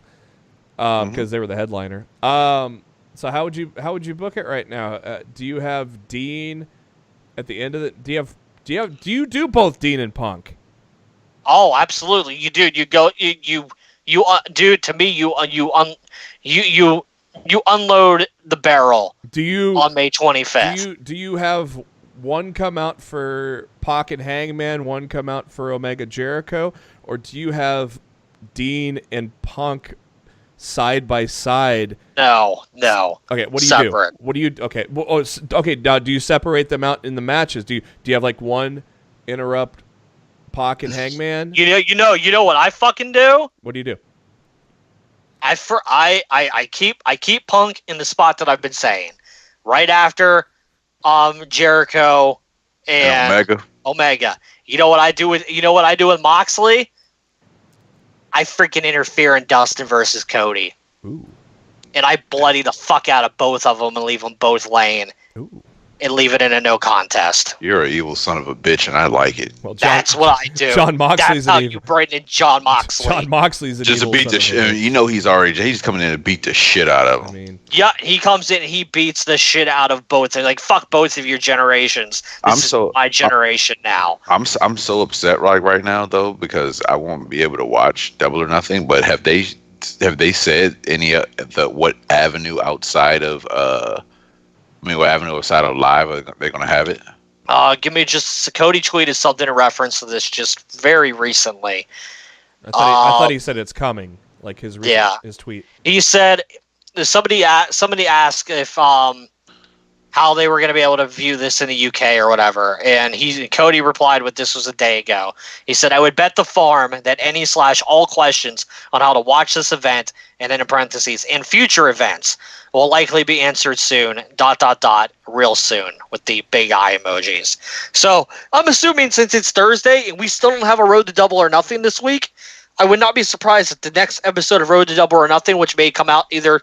because they were the headliner. So how would you book it right now? Do you have Dean at the end of it? Do you do both Dean and Punk? Oh, absolutely. You do. You go. You dude. To me, you unload the barrel. Do you on May 25th? Do you have one come out for Pac and Hangman, one come out for Omega Jericho, or do you have Dean and Punk side by side? No. Okay, what do you Separate. do? What do you? Okay, well, okay. Now, do you separate them out in the matches? Do you have like one interrupt Pac and Hangman? You know what I fucking do? What do you do? I keep Punk in the spot that I've been saying, right after Jericho and Omega. You know what I do with Moxley? I freaking interfere in Dustin versus Cody. Ooh. And I bloody the fuck out of both of them and leave them both laying. Ooh. And leave it in a no contest. You're an evil son of a bitch, and I like it. Well, that's what I do. Jon Moxley's That's how you bring in Jon Moxley. Jon Moxley's just to beat the shit. He's coming in to beat the shit out of him. Yeah, he comes in and he beats the shit out of both. They're like, fuck both of your generations. This is my generation now. I'm so upset right now though, because I won't be able to watch Double or Nothing. But have they have they said any what avenue outside of what avenue outside of live are they going to have it? Give me just Cody tweeted something in reference to this just very recently. I thought he said it's coming, like his tweet. He said somebody asked if how they were going to be able to view this in the UK or whatever, and Cody replied with this was a day ago. He said, "I would bet the farm that any/all questions on how to watch this event, and then in parentheses, and future events will likely be answered soon, ... real soon," with the big eye emojis. So I'm assuming since it's Thursday and we still don't have a Road to Double or Nothing this week, I would not be surprised if the next episode of Road to Double or Nothing, which may come out either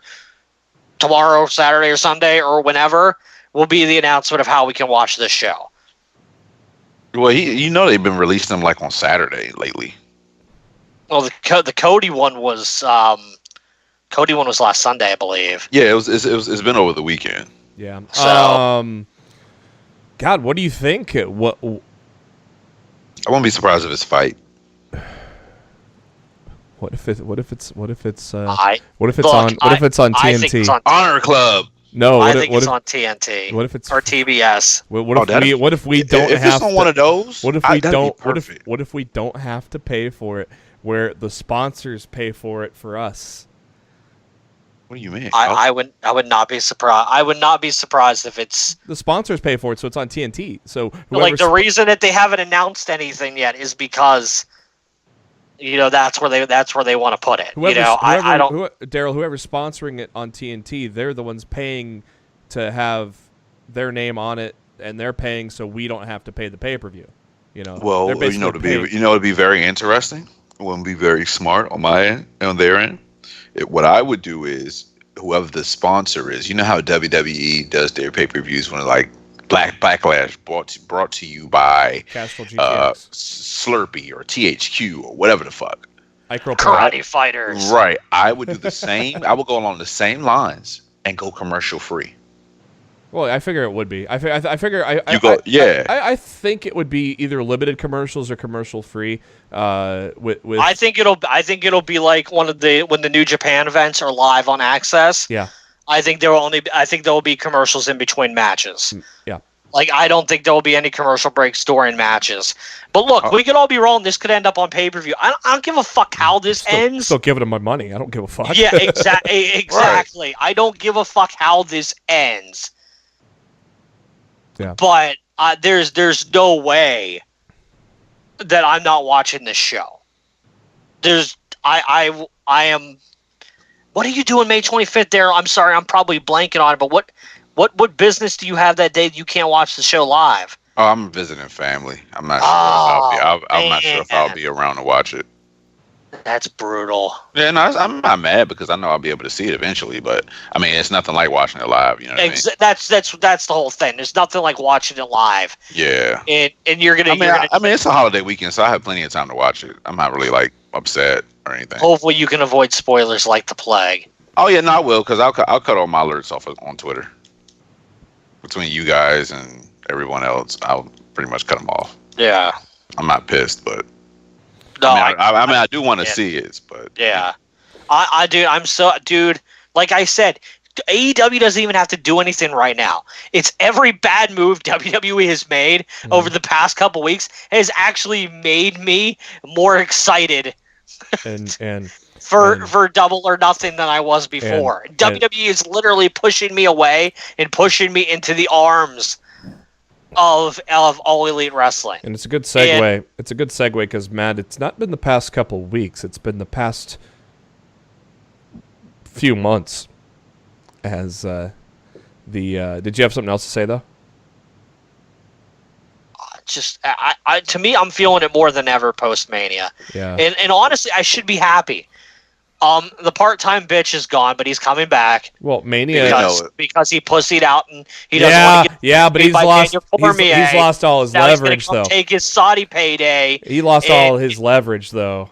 tomorrow, Saturday, or Sunday, or whenever, will be the announcement of how we can watch this show. Well, they've been releasing them like on Saturday lately. Well, the Cody one was last Sunday, I believe. Yeah, it's been over the weekend. Yeah. So, God, what do you think? I won't be surprised if it's fight. What if it's on I think TNT? it's on Honor Club. No, I think it's on TNT. What if it's or TBS? What if we don't if have it's on one of those? What if we don't? What if we don't have to pay for it? Where the sponsors pay for it for us? What do you mean? I would not be surprised. I would not be surprised if it's the sponsors pay for it, so it's on TNT. So like the reason that they haven't announced anything yet is because that's where they want to put it. I don't. Darryl, whoever's sponsoring it on TNT, they're the ones paying to have their name on it, and they're paying so we don't have to pay the pay-per-view. Well, to be very interesting. It wouldn't be very smart on my end, on their end. What I would do is whoever the sponsor is. You know how WWE does their pay-per-views when like Black Backlash brought to you by Slurpee or THQ or whatever the fuck. Karate Fighters. Right. I would do the same. I would go along the same lines and go commercial free. Well, I figure it would be. I think it would be either limited commercials or commercial free. With I think it'll be like when the New Japan events are live on Access. Yeah. I think there will be commercials in between matches. Yeah. Like, I don't think there will be any commercial breaks during matches. But look, we could all be wrong. This could end up on pay-per-view. I don't give a fuck how this ends. Still giving them my money. I don't give a fuck. Yeah, exactly. Right. I don't give a fuck how this ends. Yeah. But there's no way that I'm not watching this show. I am. What are you doing May 25th, Darryl? I'm sorry, I'm probably blanking on it, but what business do you have that day that you can't watch the show live? Oh, I'm visiting family. I'm not sure. I'm not sure if I'll be around to watch it. That's brutal. Yeah, no, I'm not mad because I know I'll be able to see it eventually. But I mean, it's nothing like watching it live. You know what I mean? That's the whole thing. There's nothing like watching it live. Yeah. And you're gonna. I mean, it's a holiday weekend, so I have plenty of time to watch it. I'm not really like upset or anything. Hopefully, you can avoid spoilers like the plague. Oh yeah, no, I will because I'll cut all my alerts off on Twitter. Between you guys and everyone else, I'll pretty much cut them off. Yeah. I'm not pissed, but. No, I do want to see it, but yeah, I do. Dude. Like I said, AEW doesn't even have to do anything right now. It's every bad move WWE has made over the past couple weeks has actually made me more excited for Double or Nothing than I was before. WWE is literally pushing me away and pushing me into the arms of All Elite Wrestling. And it's a good segue. It's a good segue because, Matt, it's not been the past couple weeks. It's been the past few months. As did you have something else to say, though? To me, I'm feeling it more than ever post-Mania. Yeah. And honestly, I should be happy. The part-time bitch is gone, but he's coming back. Well, Mania because he pussied out and he doesn't want to get but he's lost all his leverage though. Take his Saudi payday. He lost all his leverage though.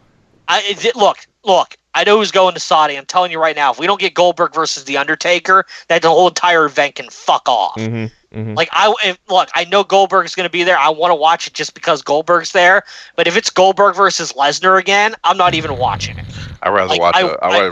Look. I know who's going to Saudi. I'm telling you right now, if we don't get Goldberg versus The Undertaker, that the whole entire event can fuck off. Mm-hmm. Mhm. Like look, I know Goldberg's going to be there. I want to watch it just because Goldberg's there. But if it's Goldberg versus Lesnar again, I'm not even watching it. I'd rather Like,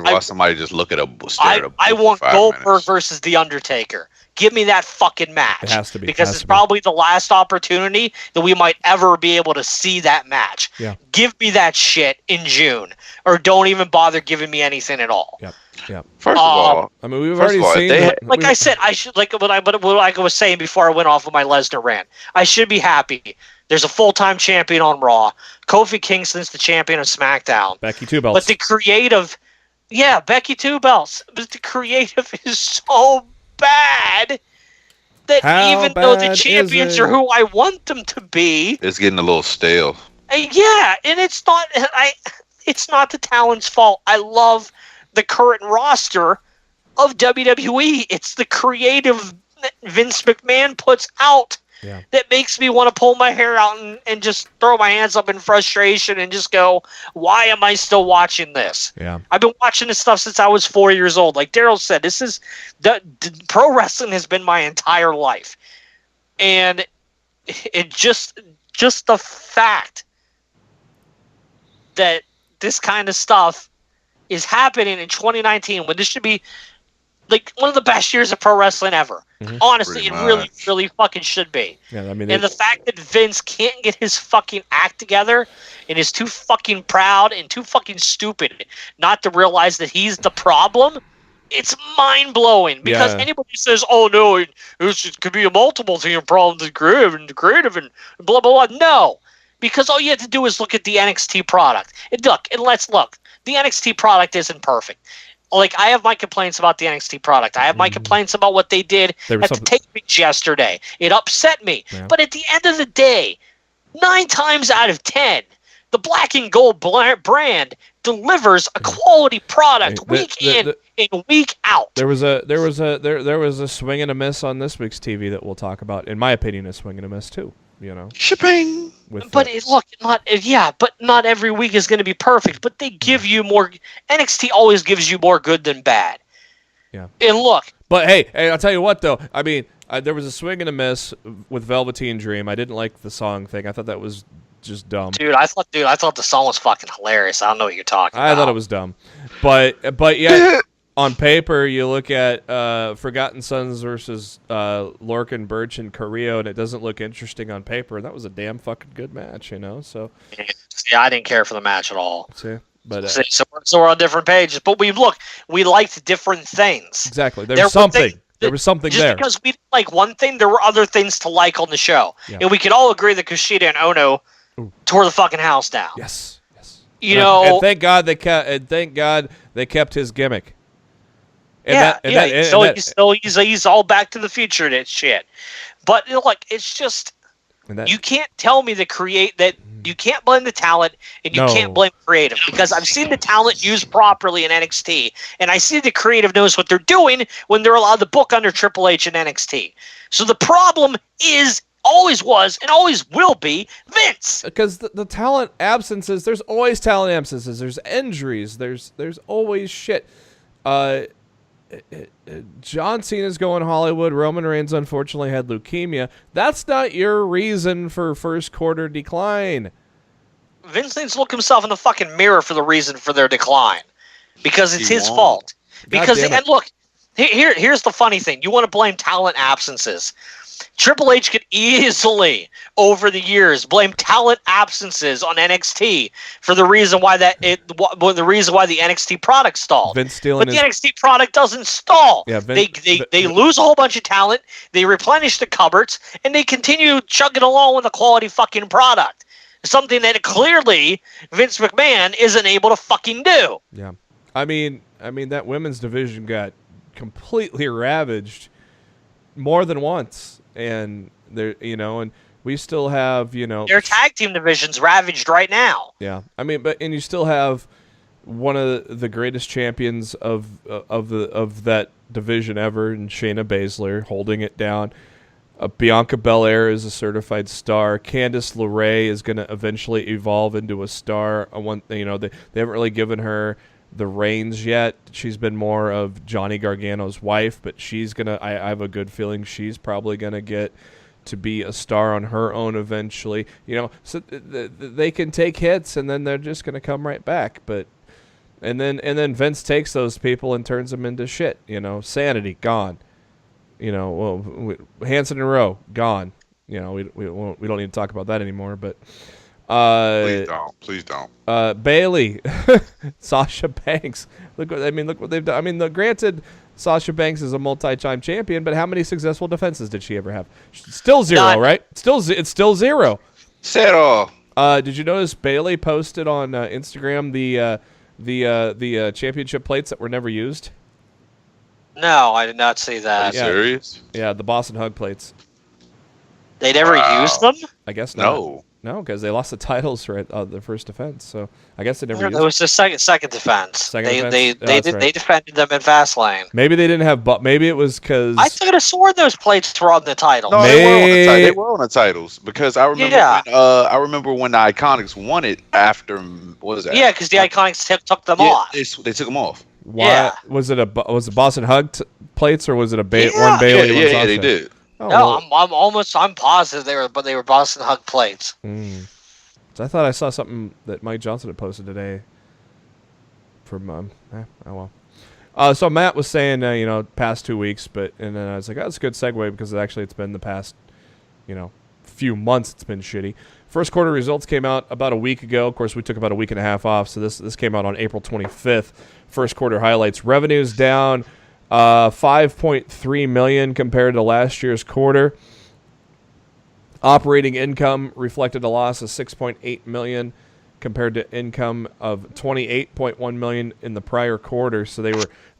watch somebody just stare at a I book want for 5 Goldberg minutes. versus The Undertaker. Give me that fucking match. It has to be. Because Has it's to be. probably the last opportunity that we might ever be able to see that match. Yeah. Give me that shit in June. Or don't even bother giving me anything at all. Yep. Yep. First of all, I mean, we've First already of all, seen. they had- Like I said, I should what I was saying before I went off of my Lesnar rant. I should be happy. There's a full-time champion on Raw. Kofi Kingston's the champion of SmackDown. Becky 2 belts. But the creative, Becky 2 belts. But the creative is so bad that How even though the bad is champions it? are who I want them to be, it's getting a little stale. and it's not. It's not the talent's fault. I love the current roster of WWE. It's the creative that Vince McMahon puts out Yeah. that makes me want to pull my hair out and just throw my hands up in frustration and just go, why am I still watching this? Yeah. I've been watching this stuff since I was 4 years old. Like Darryl said, this is pro wrestling has been my entire life. And it just the fact that this kind of stuff is happening in 2019 when this should be like one of the best years of pro wrestling ever. Mhm. Honestly, Pretty it really, much. really fucking should be. Yeah. I mean, And the fact that Vince can't get his fucking act together and is too fucking proud and too fucking stupid not to realize that he's the problem, it's mind-blowing. Because Yeah. anybody says, oh, no, it could be a multiple thing problem, the creative and blah, blah, blah. No. Because all you have to do is look at the NXT product. And let's look. The NXT product isn't perfect. Like, I have my complaints about the NXT product. I have my complaints about what they did There at was the tapings yesterday. It upset me. Yeah. But at the end of the day, 9 times out of 10, the black and gold brand delivers a quality product Hey, week in and week out. There was a swing and a miss on this week's TV that we'll talk about. In my opinion, a swing and a miss too. You know, Shipping. with But not every week is going to be perfect. But they give you more. NXT always gives you more good than bad. Yeah. And look, But hey, I'll tell you what though. I mean, there was a swing and a miss with Velveteen Dream. I didn't like the song thing. I thought that was just dumb. dude, I thought the song was fucking hilarious. I don't know what you're talking about. I thought it was dumb. But yeah, on paper you look at Forgotten Sons versus Lorcan, Birch, and Carrillo, and it doesn't look interesting on paper. That was a damn fucking good match, you know. So Yeah, I didn't care for the match at all. see, but So we're on different pages. But we liked different things. exactly, there There was were something. things- There was something Just there. because we didn't like one thing, there were other things to like on the show. Yeah. And we could all agree that Kushida and Ono Ooh. tore the fucking house down. Yes. You And- know, and thank God they kept his gimmick. And he's all Back to the Future and it's shit. But look, it's just you can't tell me that you can't blame the talent and you No. can't blame creative, because I've seen the talent used properly in NXT, and I see the creative knows what they're doing when they're allowed to book under Triple H and NXT. So the problem always was and always will be Vince. because the talent absences, there's always talent absences. There's injuries. There's always shit. John Cena's going Hollywood. Roman Reigns unfortunately had leukemia. That's not your reason for first quarter decline. Vince needs to look himself in the fucking mirror for the reason for their decline, because it's He his won't. fault. God Because damn it. and look, here's the funny thing: you want to blame talent absences. Triple H could easily, over the years, blame talent absences on NXT for the reason why the NXT product stalled. Vince stealing But the his NXT product doesn't stall. Yeah, They lose a whole bunch of talent, they replenish the cupboards, and they continue chugging along with a quality fucking product. Something that clearly Vince McMahon isn't able to fucking do. Yeah, I mean that women's division got completely ravaged more than once, and and we still have Their tag team division's ravaged right now. Yeah, I mean, and you still have one of the greatest champions of that division ever, and Shayna Baszler holding it down. Bianca Belair is a certified star. Candice LeRae is going to eventually evolve into a star. They haven't really given her the reins yet. She's been more of Johnny Gargano's wife, but she's gonna. I have a good feeling she's probably gonna get to be a star on her own eventually. So they can take hits and then they're just gonna come right back. But and then Vince takes those people and turns them into shit. Sanity gone. Hanson and Rowe gone. We don't need to talk about that anymore. But please don't. Bailey, Sasha Banks. Look what they've done. Granted, Sasha Banks is a multi-time champion, but how many successful defenses did she ever have? Still zero, None. right? It's still zero. Zero. Did you notice Bailey posted on Instagram the championship plates that were never used? No, I did not see that. Are you serious? Yeah, the Boston Hug plates. They never used them? I guess not. No, because they lost the titles for their first defense. So I guess they never used It was the second defense. They defended them in Fastlane. Maybe they didn't have, but maybe it was because I could have sworn those plates were on the title. No, they were on the titles because I remember when the Iconics won it after what was that? Yeah, because the Iconics took them off. They took them off. Why Yeah. was it Boston Hug plates or was it one Bailey? Yeah, one Sasha? they did. Oh, No, I'm positive they were Boston Hug plates. So I thought I saw something that Mike Johnson had posted today. From oh well. So Matt was saying past 2 weeks, and then I was like, that's a good segue because it's been the past few months it's been shitty. First quarter results came out about a week ago. Of course, we took about a week and a half off, so this came out on April 25th. First quarter highlights: revenues down 5.3 million compared to last year's quarter. Operating income reflected a loss of 6.8 million compared to income of 28.1 million in the prior quarter. So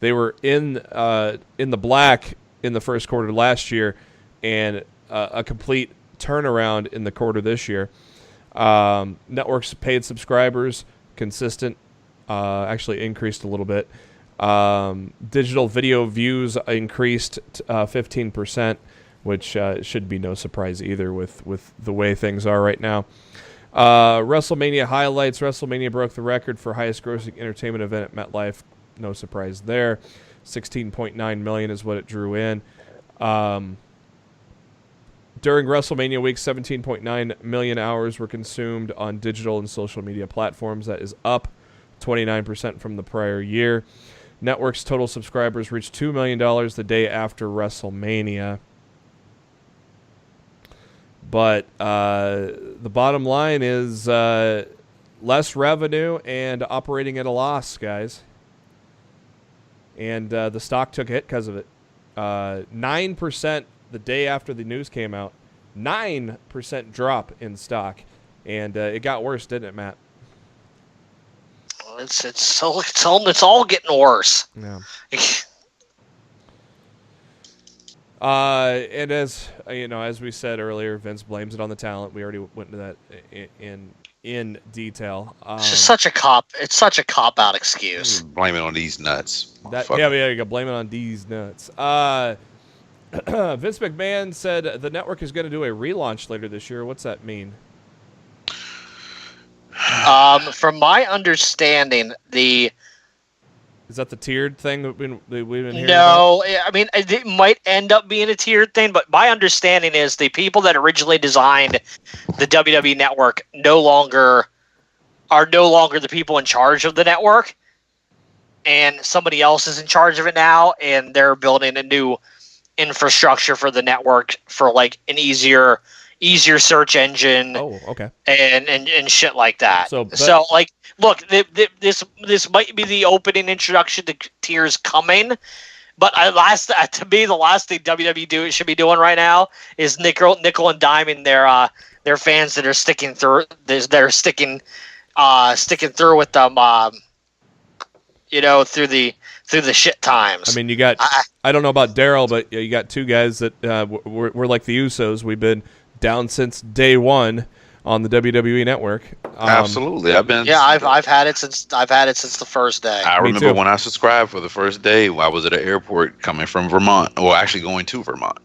they were in the black in the first quarter last year, and a complete turnaround in the quarter this year. Network's paid subscribers consistent, actually increased a little bit. Digital video views increased 15%, which should be no surprise either with the way things are right now. WrestleMania highlights. WrestleMania broke the record for highest grossing entertainment event at MetLife. No surprise there. 16.9 million is what it drew in. During WrestleMania week, 17.9 million hours were consumed on digital and social media platforms. That is up 29% from the prior year. Network's total subscribers reached $2 million the day after WrestleMania. But the bottom line is less revenue and operating at a loss, guys. And the stock took a hit because of it. 9% the day after the news came out. 9% drop in stock. And it got worse, didn't it, Matt? It's all getting worse. Yeah. And as we said earlier, Vince blames it on the talent. We already went into that in detail. It's just such a cop. It's such a cop out excuse. Blame it on these nuts. You got blame it on these nuts. Vince McMahon said the network is going to do a relaunch later this year. What's that mean? From my understanding, is that the tiered thing that we've been hearing? No, about? I mean it might end up being a tiered thing, but my understanding is the people that originally designed the WWE network are no longer the people in charge of the network, and somebody else is in charge of it now, and they're building a new infrastructure for the network for like an easier search engine. Oh, okay. And shit like that. So like, look, this might be the opening introduction to tiers coming, but to me, the last thing WWE should be doing right now is nickel and diming their fans that are sticking through. They're sticking through with them. Through the shit times. I mean, you got. I don't know about Darryl, but you got two guys that we're like the Usos. We've been down since day one on the WWE network. Absolutely, I've had it since the first day. I remember when I subscribed for the first day. I was at an airport coming from Vermont, or actually going to Vermont.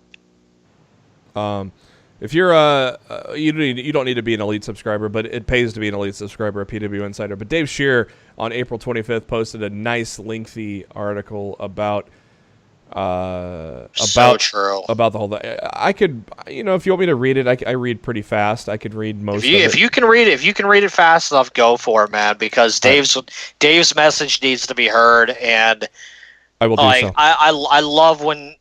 If you're you don't need to be an elite subscriber, but it pays to be an elite subscriber at PW Insider. But Dave Scheer on April 25th posted a nice lengthy article about so true. About the whole thing. I could, if you want me to read it, I read pretty fast. I could read most of it. If you can read it fast enough, go for it, man, because Dave's message needs to be heard, and I will do so. I love when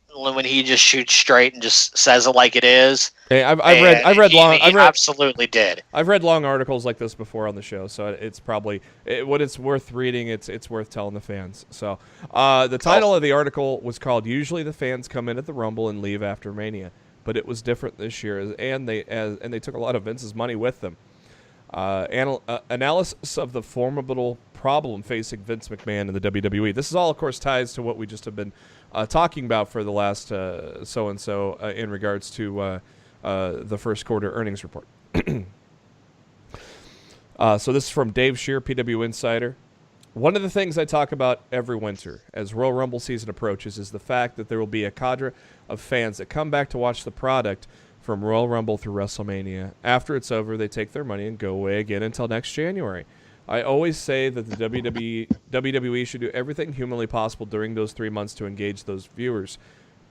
he just shoots straight and just says it like it is. Hey, He absolutely did. I've read long articles like this before on the show, so it's probably when it's worth reading. It's worth telling the fans. So the title of the article was called "Usually the fans come in at the Rumble and leave after Mania, but it was different this year, and they took a lot of Vince's money with them." Analysis of the formidable problem facing Vince McMahon and the WWE. This is all, of course, ties to what we just have been talking about for the last so-and-so in regards to the first quarter earnings report. So this is from Dave Scheer, PW Insider. One of the things I talk about every winter as Royal Rumble season approaches is the fact that there will be a cadre of fans that come back to watch the product from Royal Rumble through WrestleMania. After it's over, they take their money and go away again until next January. I always say that the WWE should do everything humanly possible during those 3 months to engage those viewers,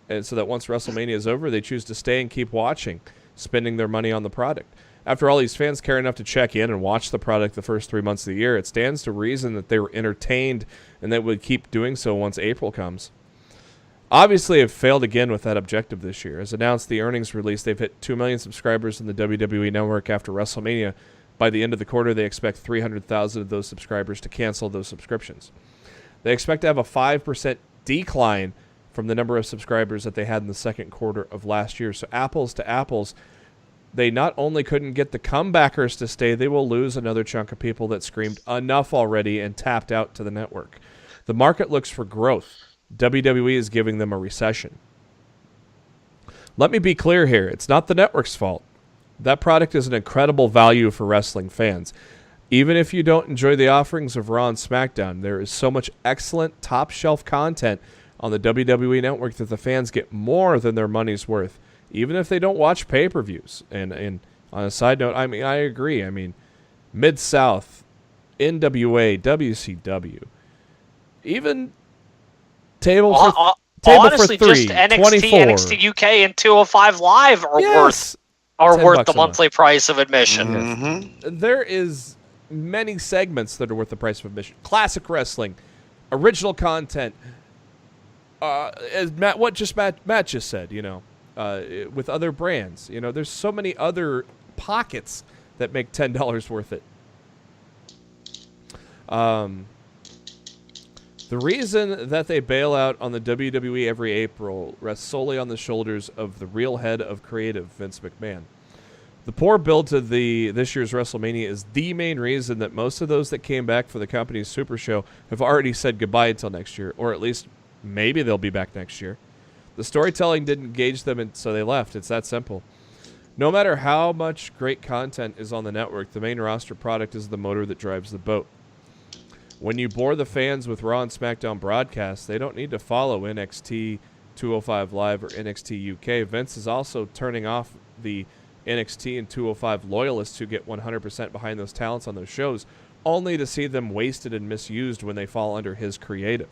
and so that once WrestleMania is over, they choose to stay and keep watching, spending their money on the product. After all, these fans care enough to check in and watch the product the first 3 months of the year. It stands to reason that they were entertained and they would keep doing so once April comes. Obviously, have failed again with that objective this year. As announced the earnings release, they've hit 2 million subscribers in the WWE Network after WrestleMania. By the end of the quarter, they expect 300,000 of those subscribers to cancel those subscriptions. They expect to have a 5% decline from the number of subscribers that they had in the second quarter of last year. So apples to apples, they not only couldn't get the comebackers to stay, they will lose another chunk of people that screamed enough already and tapped out to the network. The market looks for growth. WWE is giving them a recession. Let me be clear here. It's not the network's fault. That product is an incredible value for wrestling fans. Even if you don't enjoy the offerings of Raw and SmackDown, there is so much excellent top-shelf content on the WWE Network that the fans get more than their money's worth, even if they don't watch pay-per-views. And on a side note, I agree. Mid-South, NWA, WCW, even Table for honestly, three, just NXT, 24. NXT UK, and 205 Live are worth the monthly price of admission. Mm-hmm. There is many segments that are worth the price of admission. Classic wrestling, original content, as Matt just said, with other brands. There's so many other pockets that make $10 worth it. The reason that they bail out on the WWE every April rests solely on the shoulders of the real head of creative, Vince McMahon. The poor build to this year's WrestleMania is the main reason that most of those that came back for the company's Super Show have already said goodbye until next year, or at least maybe they'll be back next year. The storytelling didn't engage them, and so they left. It's that simple. No matter how much great content is on the network, the main roster product is the motor that drives the boat. When you bore the fans with Raw and SmackDown broadcasts, they don't need to follow NXT 205 Live or NXT UK. Vince is also turning off the NXT and 205 loyalists who get 100% behind those talents on those shows, only to see them wasted and misused when they fall under his creative.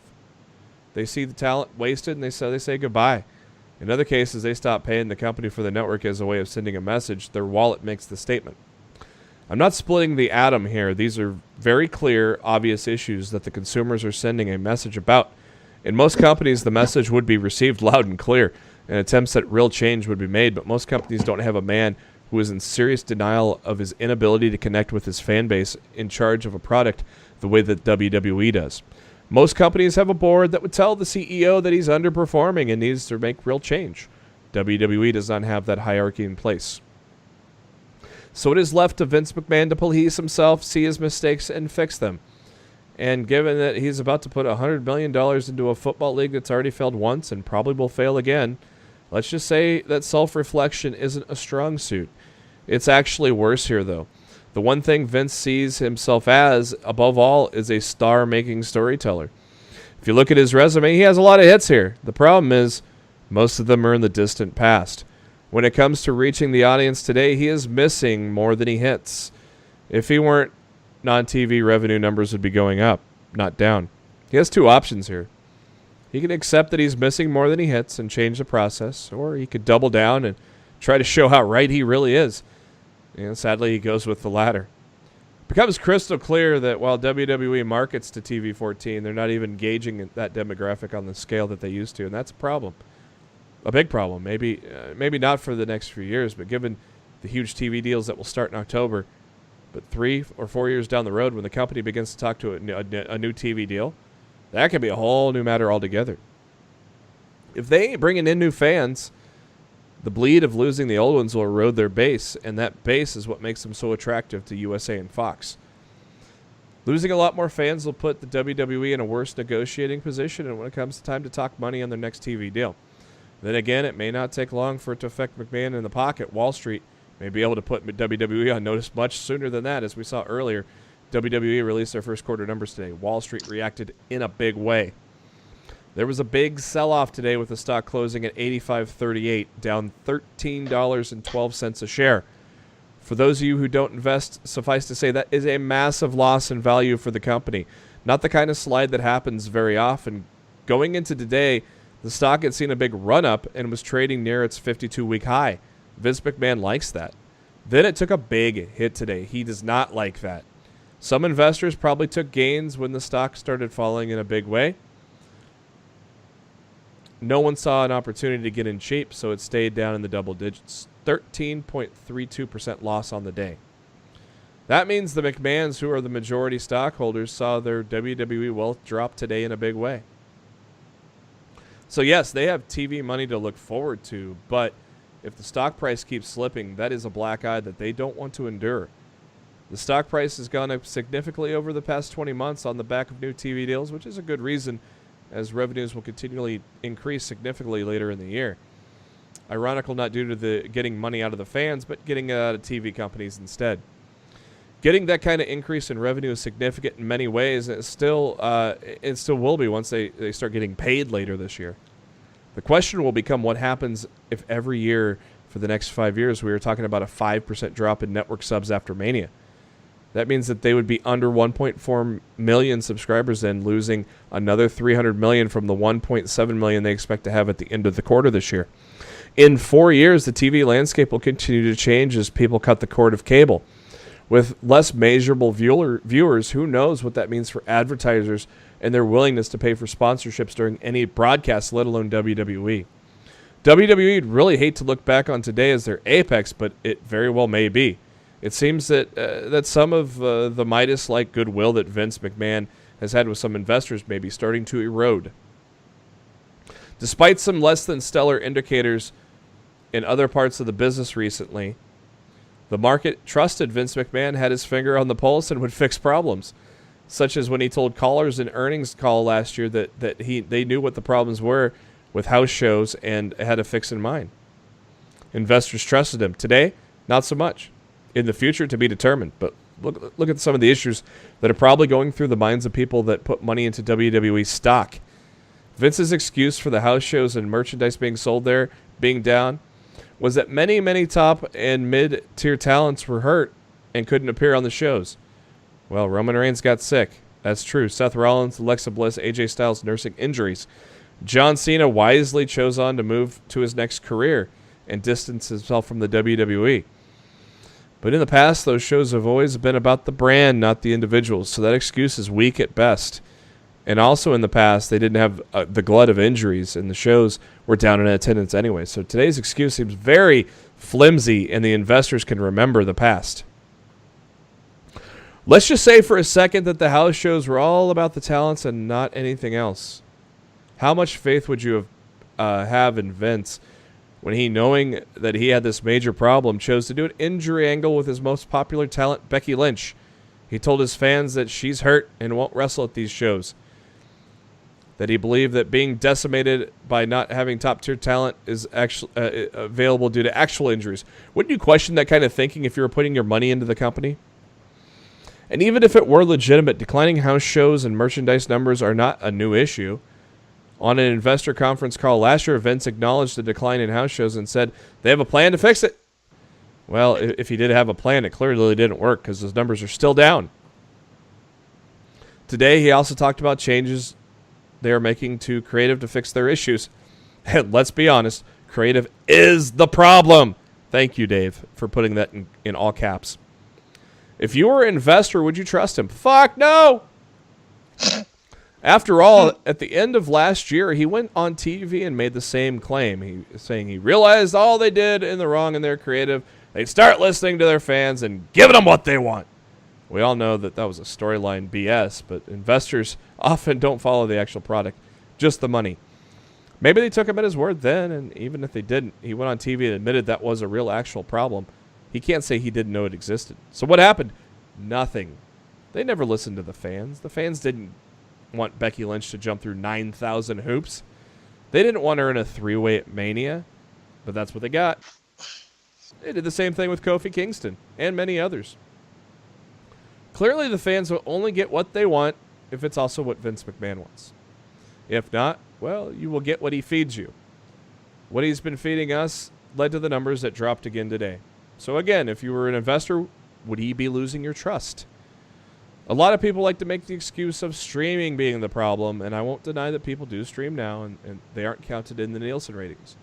They see the talent wasted and they say goodbye. In other cases, they stop paying the company for the network as a way of sending a message. Their wallet makes the statement. I'm not splitting the atom here. These are very clear, obvious issues that the consumers are sending a message about. In most companies, the message would be received loud and clear, and attempts at real change would be made, but most companies don't have a man who is in serious denial of his inability to connect with his fan base in charge of a product the way that WWE does. Most companies have a board that would tell the CEO that he's underperforming and needs to make real change. WWE does not have that hierarchy in place. So it is left to Vince McMahon to police himself, see his mistakes, and fix them. And given that he's about to put $100 million into a football league that's already failed once and probably will fail again, let's just say that self-reflection isn't a strong suit. It's actually worse here, though. The one thing Vince sees himself as, above all, is a star-making storyteller. If you look at his resume, he has a lot of hits here. The problem is, most of them are in the distant past. When it comes to reaching the audience today, he is missing more than he hits. If he weren't, non-TV revenue numbers would be going up, not down. He has two options here. He can accept that he's missing more than he hits and change the process, or he could double down and try to show how right he really is. And sadly, he goes with the latter. It becomes crystal clear that while WWE markets to TV 14, they're not even engaging that demographic on the scale that they used to, and that's a problem. A big problem. Maybe not for the next few years, but given the huge TV deals that will start in October, but 3 or 4 years down the road when the company begins to talk to a new TV deal, that could be a whole new matter altogether. If they ain't bringing in new fans, the bleed of losing the old ones will erode their base, and that base is what makes them so attractive to USA and Fox. Losing a lot more fans will put the WWE in a worse negotiating position, and when it comes time to talk money on their next TV deal. Then again, it may not take long for it to affect McMahon in the pocket. Wall Street may be able to put WWE on notice much sooner than that. As we saw earlier, WWE released their first quarter numbers today. Wall Street reacted in a big way. There was a big sell-off today with the stock closing at $85.38, down $13.12 a share. For those of you who don't invest, suffice to say that is a massive loss in value for the company. Not the kind of slide that happens very often. Going into today, the stock had seen a big run-up and was trading near its 52-week high. Vince McMahon likes that. Then it took a big hit today. He does not like that. Some investors probably took gains when the stock started falling in a big way. No one saw an opportunity to get in cheap, so it stayed down in the double digits. 13.32% loss on the day. That means the McMahons, who are the majority stockholders, saw their WWE wealth drop today in a big way. So yes, they have TV money to look forward to, but if the stock price keeps slipping, that is a black eye that they don't want to endure. The stock price has gone up significantly over the past 20 months on the back of new TV deals, which is a good reason, as revenues will continually increase significantly later in the year. Ironical, not due to the getting money out of the fans, but getting it out of TV companies instead. Getting that kind of increase in revenue is significant in many ways, and it still will be once they start getting paid later this year. The question will become what happens if every year for the next 5 years we are talking about a 5% drop in network subs after Mania. That means that they would be under 1.4 million subscribers then, losing another 300 million from the 1.7 million they expect to have at the end of the quarter this year. In 4 years, the TV landscape will continue to change as people cut the cord of cable. With less measurable viewers, who knows what that means for advertisers and their willingness to pay for sponsorships during any broadcast, let alone WWE. WWE would really hate to look back on today as their apex, but it very well may be. It seems that some of the Midas-like goodwill that Vince McMahon has had with some investors may be starting to erode. Despite some less than stellar indicators in other parts of the business recently, the market trusted Vince McMahon had his finger on the pulse and would fix problems, such as when he told callers in earnings call last year that they knew what the problems were with house shows and had a fix in mind. Investors trusted him. Today, not so much. In the future, to be determined. But look at some of the issues that are probably going through the minds of people that put money into WWE stock. Vince's excuse for the house shows and merchandise being sold there being down was that many, many top and mid-tier talents were hurt and couldn't appear on the shows. Well, Roman Reigns got sick. That's true. Seth Rollins, Alexa Bliss, AJ Styles nursing injuries. John Cena wisely chose on to move to his next career and distance himself from the WWE. But in the past, those shows have always been about the brand, not the individuals, so that excuse is weak at best. And also in the past, they didn't have the glut of injuries, and the shows were down in attendance anyway. So today's excuse seems very flimsy, and the investors can remember the past. Let's just say for a second that the house shows were all about the talents and not anything else. How much faith would you have in Vince when he, knowing that he had this major problem, chose to do an injury angle with his most popular talent, Becky Lynch? He told his fans that she's hurt and won't wrestle at these shows. That he believed that being decimated by not having top-tier talent is actually available due to actual injuries. Wouldn't you question that kind of thinking if you were putting your money into the company? And even if it were legitimate, declining house shows and merchandise numbers are not a new issue. On an investor conference call last year, Vince acknowledged the decline in house shows and said they have a plan to fix it. Well, if he did have a plan, it clearly didn't work because those numbers are still down. Today, he also talked about changes they are making to creative to fix their issues. And let's be honest, creative is the problem. Thank you, Dave, for putting that in all caps. If you were an investor, would you trust him? Fuck no! After all, at the end of last year, he went on TV and made the same claim. Saying he realized all they did in the wrong in their creative. They'd start listening to their fans and giving them what they want. We all know that was a storyline BS, but investors often don't follow the actual product, just the money. Maybe they took him at his word then, and even if they didn't, he went on TV and admitted that was a real actual problem. He can't say he didn't know it existed. So what happened? Nothing. They never listened to the fans. The fans didn't want Becky Lynch to jump through 9,000 hoops. They didn't want her in a three-way at Mania, but that's what they got. They did the same thing with Kofi Kingston and many others. Clearly, the fans will only get what they want if it's also what Vince McMahon wants. If not, well, you will get what he feeds you. What he's been feeding us led to the numbers that dropped again today. So again, if you were an investor, would he be losing your trust? A lot of people like to make the excuse of streaming being the problem, and I won't deny that people do stream now, and they aren't counted in the Nielsen ratings.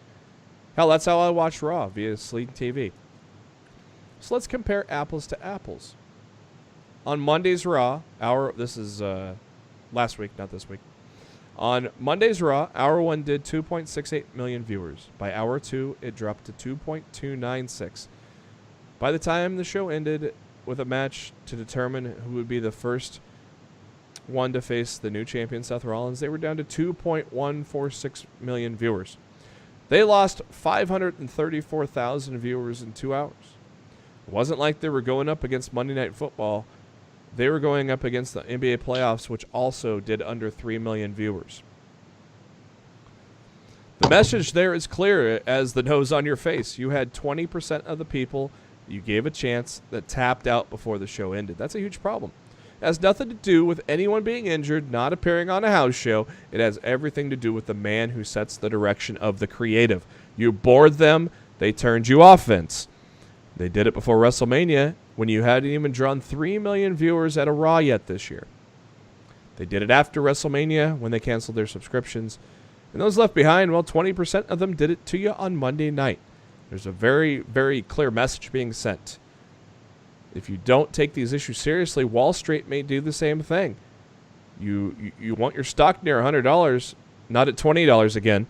Hell, that's how I watch Raw, via Sling TV. So let's compare apples to apples. On Monday's Raw, this is last week, not this week. On Monday's Raw, Hour 1 did 2.68 million viewers. By Hour 2, it dropped to 2.296. By the time the show ended with a match to determine who would be the first one to face the new champion, Seth Rollins, they were down to 2.146 million viewers. They lost 534,000 viewers in 2 hours. It wasn't like they were going up against Monday Night Football. They were going up against the NBA playoffs, which also did under 3 million viewers. The message there is clear as the nose on your face. You had 20% of the people you gave a chance that tapped out before the show ended. That's a huge problem. It has nothing to do with anyone being injured, not appearing on a house show. It has everything to do with the man who sets the direction of the creative. You bored them, they turned you off, Vince. They did it before WrestleMania when you hadn't even drawn 3 million viewers at a Raw yet this year. They did it after WrestleMania when they canceled their subscriptions. And those left behind, well, 20% of them did it to you on Monday night. There's a very, very clear message being sent. If you don't take these issues seriously, Wall Street may do the same thing. You want your stock near $100, not at $20 again.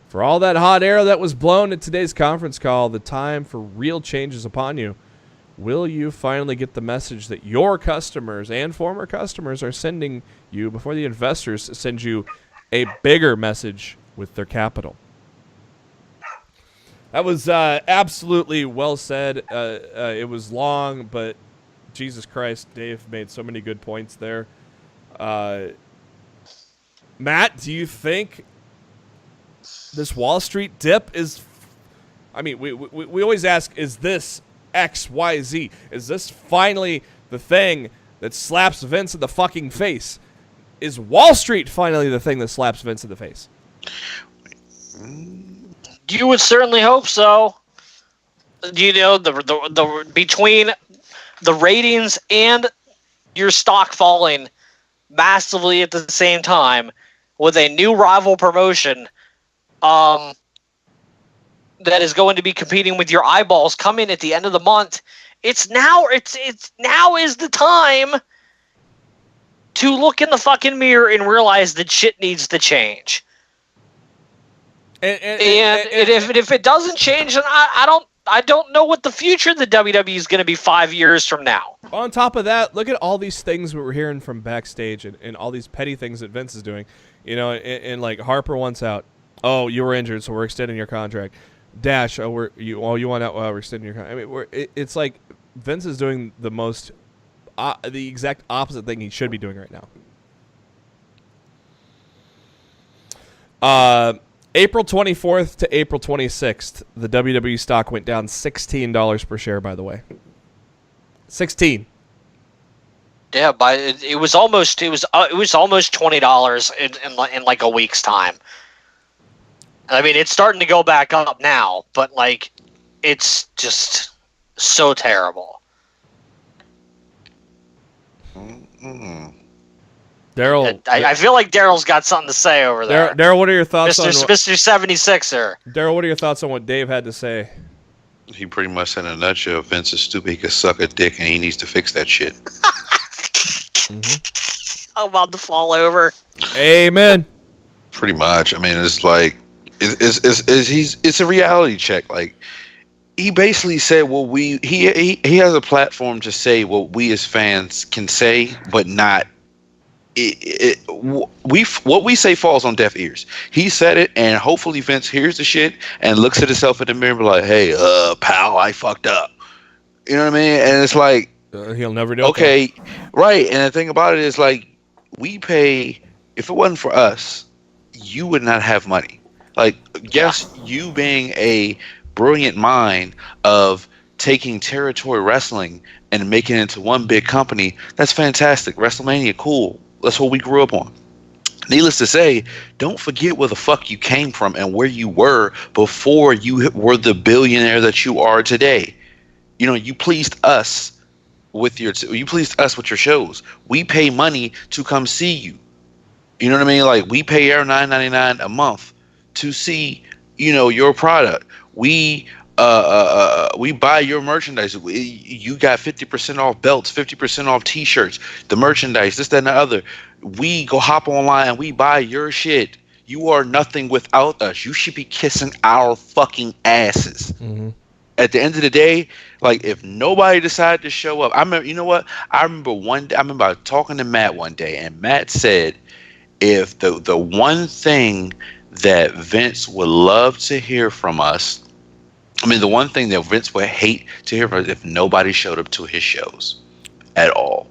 For all that hot air that was blown at today's conference call, the time for real change is upon you. Will you finally get the message that your customers and former customers are sending you before the investors send you a bigger message with their capital? That was absolutely well said. It was long, but Jesus Christ, Dave made so many good points there. Matt, do you think this Wall Street dip is... I mean, we always ask, is this X, Y, Z? Is this finally the thing that slaps Vince in the fucking face? Is Wall Street finally the thing that slaps Vince in the face? You would certainly hope so. You know, the between the ratings and your stock falling massively at the same time with a new rival promotion that is going to be competing with your eyeballs coming at the end of the month. It's now is the time to look in the fucking mirror and realize that shit needs to change. And if it doesn't change, then I don't know what the future of the WWE is going to be 5 years from now. On top of that, look at all these things we were hearing from backstage and all these petty things that Vince is doing. You know, and like Harper wants out. Oh, you were injured, so we're extending your contract. Dash, you want out? Well, we're extending your contract. I mean, it's like Vince is doing the exact opposite thing he should be doing right now. April 24th to April 26th, the WWE stock went down $16 per share, by the way. 16. Yeah, but it was almost $20 in like a week's time. I mean, it's starting to go back up now, but like, it's just so terrible. Darryl, I feel like Darryl's got something to say over there. Darryl, what are your thoughts on Mr. 76er? Darryl, what are your thoughts on what Dave had to say? He pretty much said in a nutshell, Vince is stupid. He could suck a dick, and he needs to fix that shit. I'm about to fall over. Amen. Pretty much. I mean, it's like it's a reality check. Like, he basically said, well, he has a platform to say what we as fans can say, but not. What we say falls on deaf ears. He said it, and hopefully Vince hears the shit and looks at himself in the mirror and be like, "Hey, pal, I fucked up." You know what I mean? And it's like, he'll never do. Okay, right. And the thing about it is, like, we pay. If it wasn't for us, you would not have money. Like, guess you being a brilliant mind of taking territory wrestling and making it into one big company. That's fantastic. WrestleMania, cool. That's what we grew up on. Needless to say, don't forget where the fuck you came from and where you were before you were the billionaire that you are today. You know, you pleased us with your shows. We pay money to come see you. You know what I mean? Like, we pay our $9.99 a month to see, you know, your product. We buy your merchandise. You got 50% off belts, 50% off T-shirts, the merchandise, this, that, and the other. We go hop online and we buy your shit. You are nothing without us. You should be kissing our fucking asses. Mm-hmm. At the end of the day, like, if nobody decided to show up, I remember, you know what? I remember talking to Matt one day, and Matt said, if the one thing that Vince would love to hear from us, I mean, the one thing that Vince would hate to hear from us, if nobody showed up to his shows at all.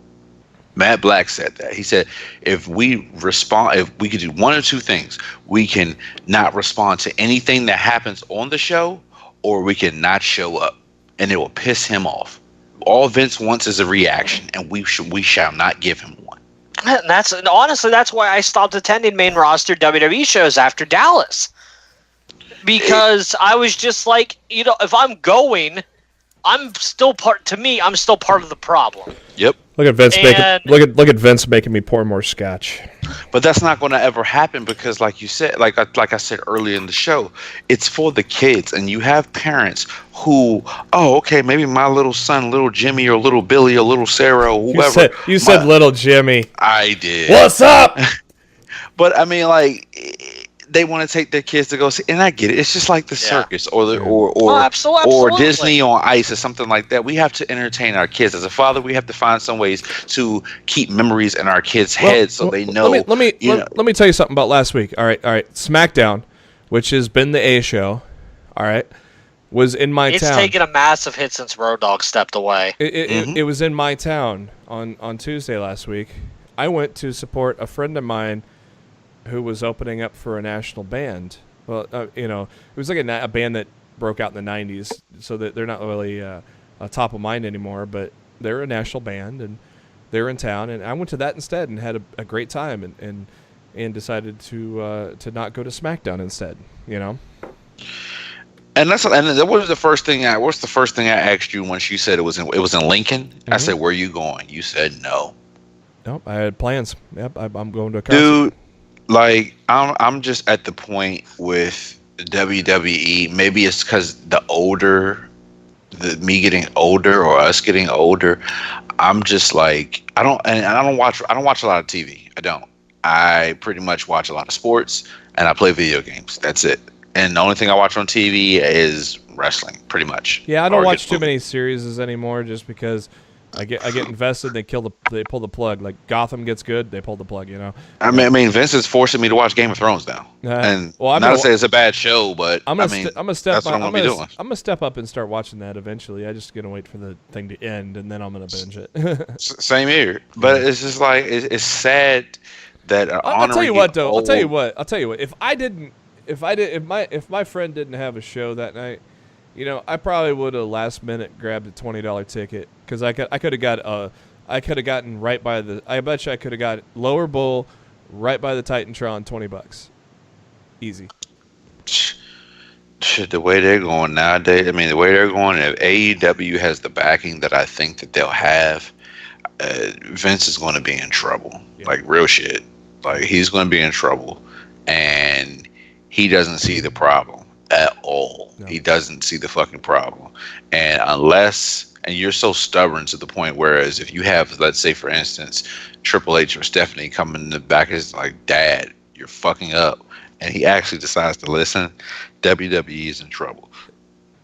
Matt Black said that. He said, if we could do one or two things, we can not respond to anything that happens on the show, or we can not show up, and it will piss him off. All Vince wants is a reaction, and we shall not give him one. And honestly, that's why I stopped attending main roster WWE shows after Dallas. Because I was just like, you know, if I'm going, I'm still part of the problem. Yep. Look at Vince look at Vince making me pour more scotch. But that's not going to ever happen because, like you said, like I said earlier in the show, it's for the kids, and you have parents who, maybe my little son, little Jimmy, or little Billy, or little Sarah, or whoever. You said little Jimmy. I did. What's up? But I mean, like, they want to take their kids to go see, and I get it. It's just like the circus or Disney on Ice or something like that. We have to entertain our kids. As a father, we have to find some ways to keep memories in our kids' heads so they know. Let me tell you something about last week. All right. SmackDown, which has been the A show, all right, was in my town. It's taken a massive hit since Road Dogg stepped away. It was in my town on Tuesday last week. I went to support a friend of mine who was opening up for a national band. Well, it was like a band that broke out in the 90s, so that they're not really top of mind anymore, but they're a national band, and they're in town, and I went to that instead and had a great time, and decided to not go to SmackDown instead, you know? And that was the first thing I asked you once you said it was in Lincoln? Mm-hmm. I said, where are you going? You said no. Nope, I had plans. Yep, I'm going to a concert. Dude, like, I'm just at the point with WWE. Maybe it's because me getting older or us getting older. I'm just like, I don't watch a lot of TV. I don't. I pretty much watch a lot of sports and I play video games. That's it. And the only thing I watch on TV is wrestling, pretty much. Yeah, I don't watch too many series anymore just because I get invested. They pull the plug. Like, Gotham gets good, they pull the plug. You know. I mean, Vince is forcing me to watch Game of Thrones now, and not to say it's a bad show, but I'm gonna step up and start watching that eventually. I just gonna wait for the thing to end, and then I'm gonna binge it. Same here, but it's just like it's sad that I'll tell you what, though. I'll tell you what. If my friend didn't have a show that night, you know, I probably would have last minute grabbed a $20 ticket because I could have got I could have gotten right by the. I bet you I could have got lower bowl, right by the Titantron, $20, easy. Shit, the way they're going nowadays, I mean, the way they're going, if AEW has the backing that I think that they'll have, Vince is going to be in trouble. Yeah. Like, real shit. Like, he's going to be in trouble. And he doesn't see the problem at all. No. He doesn't see the fucking problem. And and you're so stubborn to the point, whereas if you have, let's say, for instance, Triple H or Stephanie coming in the back, is like, Dad, you're fucking up. And he actually decides to listen, WWE is in trouble.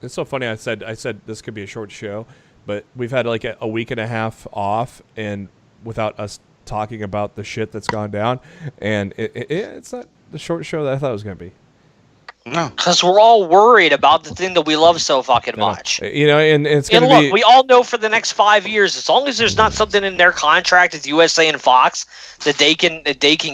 It's so funny. I said this could be a short show, but we've had like a week and a half off, and without us talking about the shit that's gone down, and it's not the short show that I thought it was going to be. No, because we're all worried about the thing that we love so fucking much. You know, and it's going to be. Look, we all know for the next 5 years, as long as there's not something in their contract with USA and Fox that they can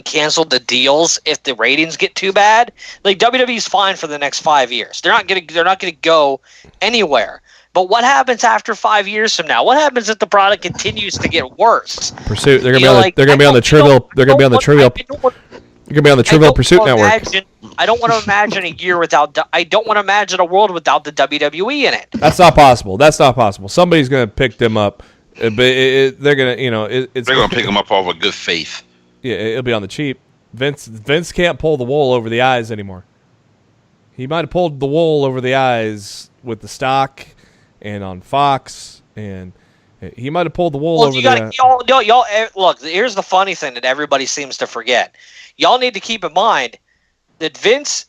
cancel the deals if the ratings get too bad. Like WWE's fine for the next 5 years. They're not gonna go anywhere. But what happens after 5 years from now? What happens if the product continues to get worse? Pursuit. They're gonna be on the Trivial. They're gonna be on the Trivial. You're gonna be on the Trivial Pursuit Network. I don't want to imagine a year without. I don't want to imagine a world without the WWE in it. That's not possible. Somebody's gonna pick them up, but they're gonna, they're gonna pick them up off of good faith. Yeah, it'll be on the cheap. Vince can't pull the wool over the eyes anymore. He might have pulled the wool over the eyes with the stock and on Fox, and he might have pulled the wool over the eyes. Y'all, look, here's the funny thing that everybody seems to forget. Y'all need to keep in mind that Vince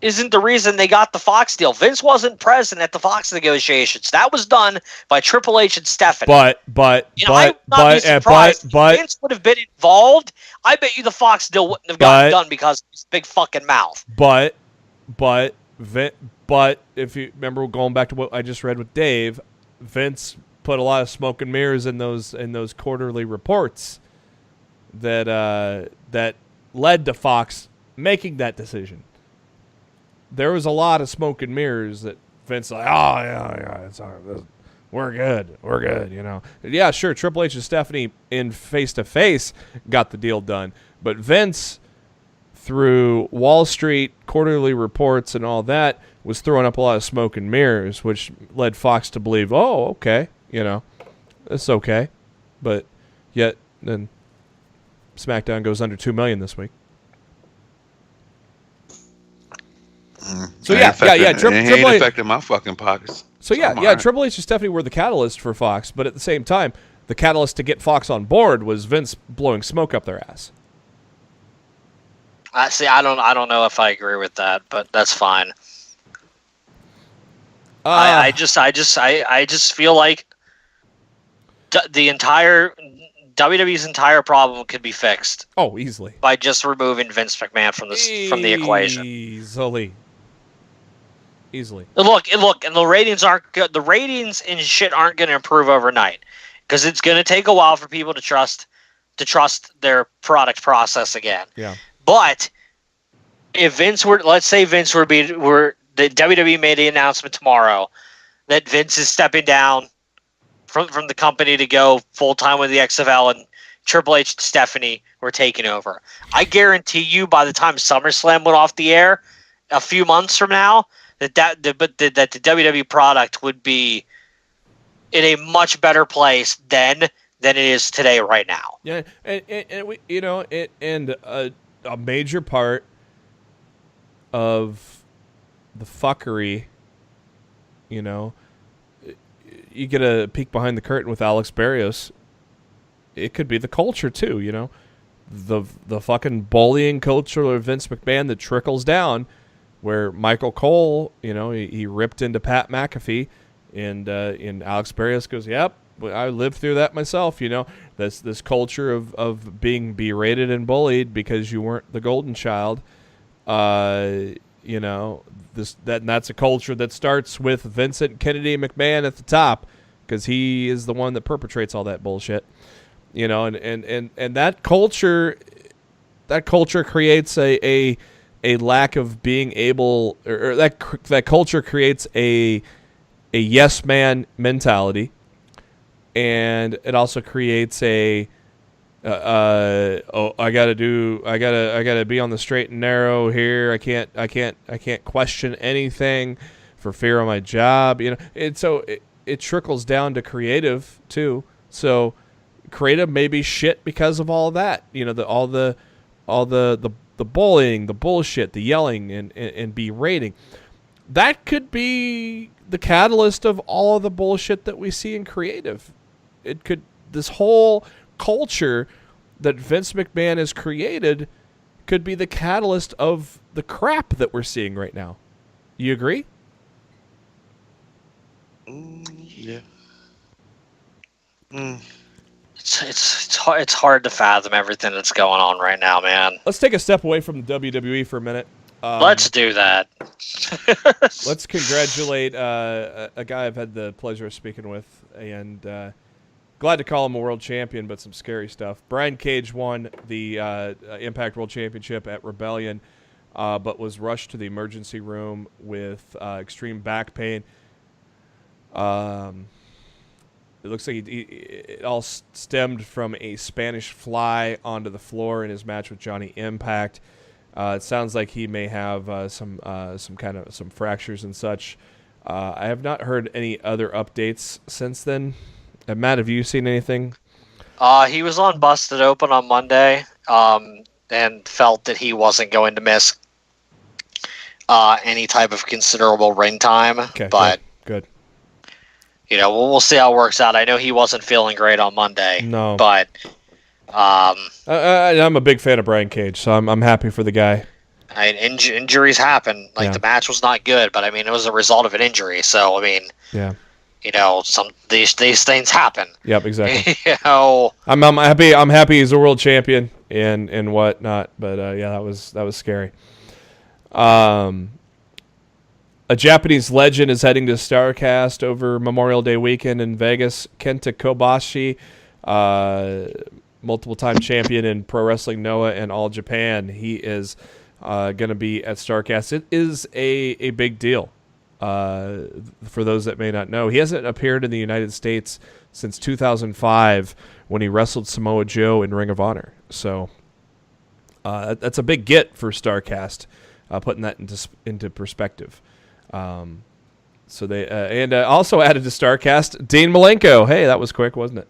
isn't the reason they got the Fox deal. Vince wasn't present at the Fox negotiations. That was done by Triple H and Stephanie. But Vince would have been involved. I bet you the Fox deal wouldn't have gotten done because of his big fucking mouth. But if you remember, going back to what I just read with Dave, Vince put a lot of smoke and mirrors in those quarterly reports that led to Fox making that decision. There was a lot of smoke and mirrors that Vince like, oh yeah, it's all right. We're good, Yeah, sure, Triple H and Stephanie in face-to-face got the deal done, but Vince, through Wall Street quarterly reports and all that, was throwing up a lot of smoke and mirrors, which led Fox to believe, oh, okay, it's okay. But yet then SmackDown goes under 2 million this week. So Triple H affected my fucking pockets. So Triple H and Stephanie were the catalyst for Fox, but at the same time, the catalyst to get Fox on board was Vince blowing smoke up their ass. I don't know if I agree with that, but that's fine. I just feel like the entire WWE's entire problem could be fixed. Oh, easily, by just removing Vince McMahon from the equation. Easily. Look, and the ratings aren't good. The ratings and shit aren't going to improve overnight because it's going to take a while for people to trust their product process again. Yeah. But if let's say Vince the WWE made the announcement tomorrow that Vince is stepping down from the company to go full time with the XFL, and Triple H and Stephanie were taking over. I guarantee you, by the time SummerSlam went off the air a few months from now, that the WWE product would be in a much better place than it is today right now. Yeah, and we, a major part of the fuckery, you get a peek behind the curtain with Alex Barrios. It could be the culture too, the fucking bullying culture of Vince McMahon that trickles down, where Michael Cole, he ripped into Pat McAfee, and Alex Barrios goes, "Yep, I lived through that myself." This culture of being berated and bullied because you weren't the golden child. That's a culture that starts with Vincent Kennedy McMahon at the top, because he is the one that perpetrates all that bullshit. And that culture creates a lack of being able, or that culture creates a yes man mentality, and it also creates a I gotta be on the straight and narrow here. I can't question anything for fear of my job. And so it trickles down to creative too. So creative may be shit because of all that. All the bullying, the bullshit, the yelling, and berating. That could be the catalyst of all of the bullshit that we see in creative. This whole culture that Vince McMahon has created could be the catalyst of the crap that we're seeing right now. You agree? Yeah. It's hard to fathom everything that's going on right now, man. Let's take a step away from the WWE for a minute. Let's do that. Let's congratulate a guy I've had the pleasure of speaking with, and glad to call him a world champion, but some scary stuff. Brian Cage won the Impact World Championship at Rebellion, but was rushed to the emergency room with extreme back pain. It looks like it all stemmed from a Spanish fly onto the floor in his match with Johnny Impact. It sounds like he may have some fractures and such. I have not heard any other updates since then. Matt, have you seen anything? He was on Busted Open on Monday, and felt that he wasn't going to miss any type of considerable ring time. Okay, but good. We'll see how it works out. I know he wasn't feeling great on Monday. No, but I'm a big fan of Brian Cage, so I'm happy for the guy. Injuries happen. The match was not good, but it was a result of an injury. So yeah. Some these things happen. Yep, exactly. I'm happy. I'm happy he's a world champion and whatnot. But yeah, that was scary. A Japanese legend is heading to StarCast over Memorial Day weekend in Vegas. Kenta Kobashi, multiple-time champion in Pro Wrestling Noah and All Japan. He is going to be at StarCast. It is a big deal. For those that may not know, he hasn't appeared in the United States since 2005 when he wrestled Samoa Joe in Ring of Honor. So that's a big get for StarCast, putting that into perspective. So they and also added to StarCast Dean Malenko. Hey, that was quick, wasn't it?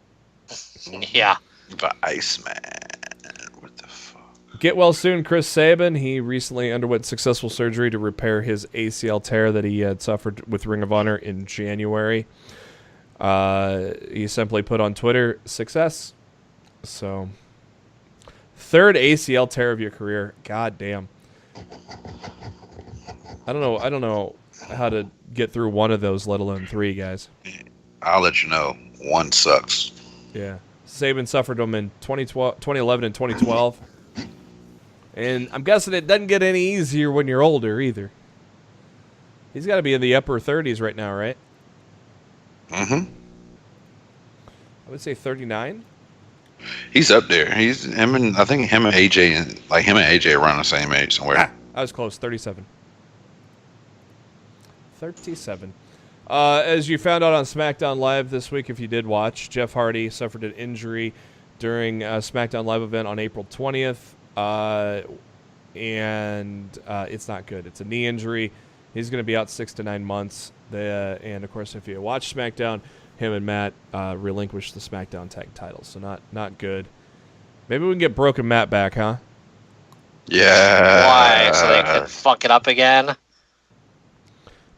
Yeah. The Iceman. What the fuck? Get well soon, Chris Sabin. He recently underwent successful surgery to repair his ACL tear that he had suffered with Ring of Honor in January. He simply put on Twitter, success. So, third ACL tear of your career. God damn. I don't know how to get through one of those, let alone three, guys. I'll let you know. One sucks. Yeah. Saban suffered them in 2011 and 2012. And I'm guessing it doesn't get any easier when you're older either. He's got to be in the upper 30s right now, right? Mm-hmm. I would say 39. He's up there. I think him and AJ are around the same age somewhere. I was close. 37. 37. As you found out on SmackDown Live this week, if you did watch, Jeff Hardy suffered an injury during a SmackDown Live event on April 20th. And it's not good. It's a knee injury. He's going to be out 6 to 9 months. And, of course, if you watch SmackDown, him and Matt relinquished the SmackDown tag titles. So not good. Maybe we can get Broken Matt back, huh? Yeah. Why? So they can fuck it up again?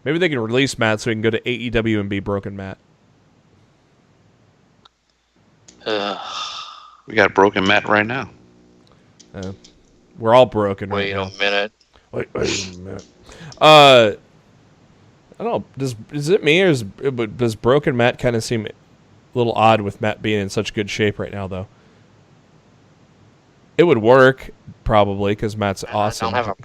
Maybe they can release Matt so he can go to AEW and be Broken Matt. We got Broken Matt right now. We're all broken right now. Wait a minute. Wait a minute. I don't know. Is it me or does Broken Matt kind of seem a little odd with Matt being in such good shape right now, though? It would work probably because Matt's awesome. I don't have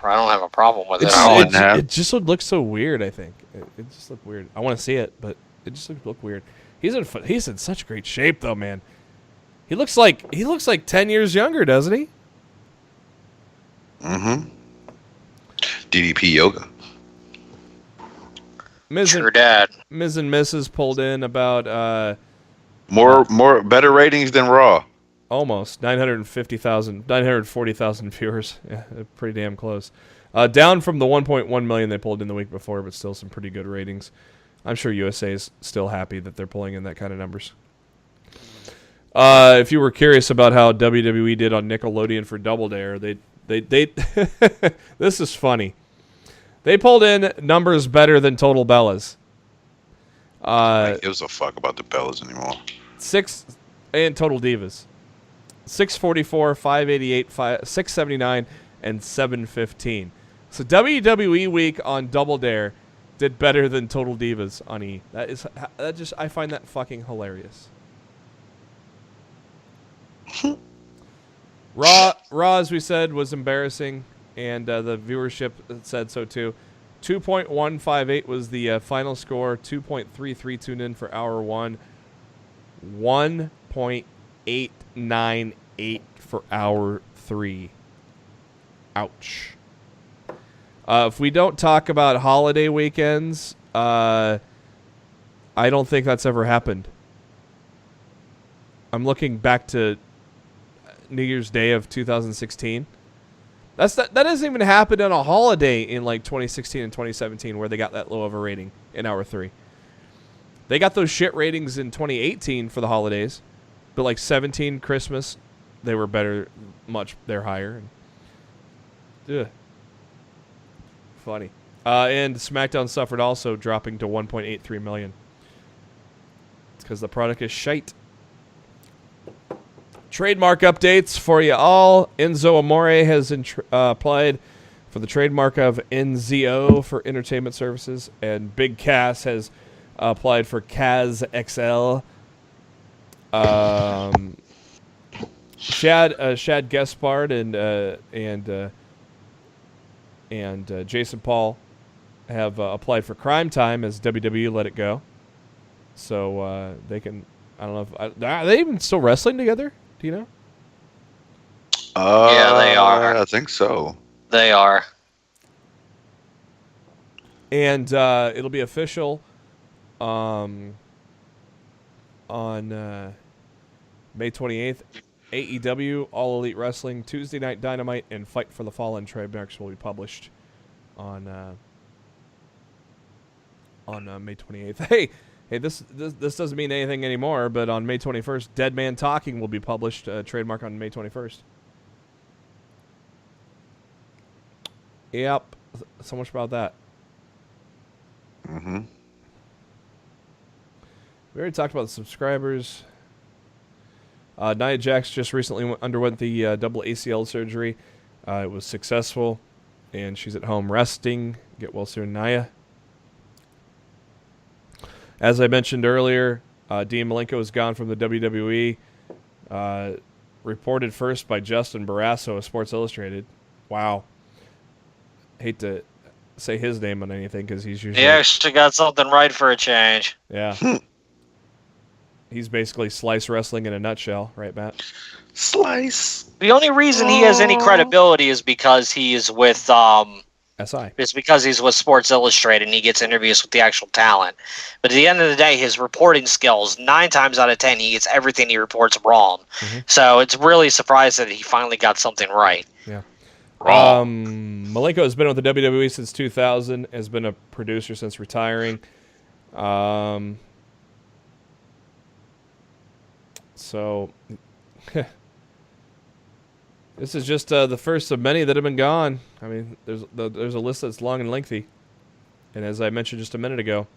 a problem with it. It just would look so weird. I think it just looked weird. I want to see it, but it just look weird. He's in such great shape though, man. He looks like 10 years younger, doesn't he? Mm-hmm. DDP yoga. Sure, Dad. Ms. and Mrs. pulled in about Better ratings than Raw. Almost 940,000 viewers. Yeah, pretty damn close. Down from the 1.1 million they pulled in the week before, but still some pretty good ratings. I'm sure USA is still happy that they're pulling in that kind of numbers. If you were curious about how WWE did on Nickelodeon for Double Dare, they this is funny. They pulled in numbers better than Total Bellas. It gives a fuck about the Bellas anymore. 6 and Total Divas. 644, 588, 679, and 715. So WWE Week on Double Dare did better than Total Divas on E. I find that fucking hilarious. Raw, as we said, was embarrassing, and the viewership said so too. 2.158 was the final score. 2.33 tuned in for hour 1. 1.898 for hour 3. Ouch. If we don't talk about holiday weekends, I don't think that's ever happened. I'm looking back to New Year's Day of 2016. That doesn't even happen on a holiday in like 2016 and 2017 where they got that low of a rating in hour 3. They got those shit ratings in 2018 for the holidays, but like 17 Christmas, they were better, they're higher. Ugh. Funny. And SmackDown suffered also, dropping to 1.83 million. It's because the product is shite. Trademark updates for you all. Enzo Amore has applied for the trademark of NZO for entertainment services, and Big Cass has applied for Kaz XL. Shad Gaspard and Jason Paul have applied for Crime Time as WWE let it go. So they can. I don't know if are they even still wrestling together? Do you know? Yeah, they are. I think so. They are. And it'll be official on May 28th. AEW, All Elite Wrestling, Tuesday Night Dynamite, and Fight for the Fallen trademarks will be published on May 28th. Hey, this doesn't mean anything anymore, but on May 21st, Dead Man Talking will be published, trademark on May 21st. Yep, so much about that. Mm-hmm. We already talked about the subscribers. Nia Jax just recently underwent the double ACL surgery. It was successful, and she's at home resting. Get well soon, Nia. As I mentioned earlier, Dean Malenko is gone from the WWE. Reported first by Justin Barrasso of Sports Illustrated. Wow. Hate to say his name on anything because he's usually... He actually got something right for a change. Yeah. He's basically Slice Wrestling in a nutshell, right, Matt? Slice. The only reason he has any credibility is because he is with SI. It's because he's with Sports Illustrated and he gets interviews with the actual talent. But at the end of the day, his reporting skills, 9 times out of 10, he gets everything he reports wrong. Mm-hmm. So it's really surprising that he finally got something right. Yeah. Malenko has been with the WWE since 2000, has been a producer since retiring. So this is just the first of many that have been gone. I mean, there's a list that's long and lengthy. And as I mentioned just a minute ago,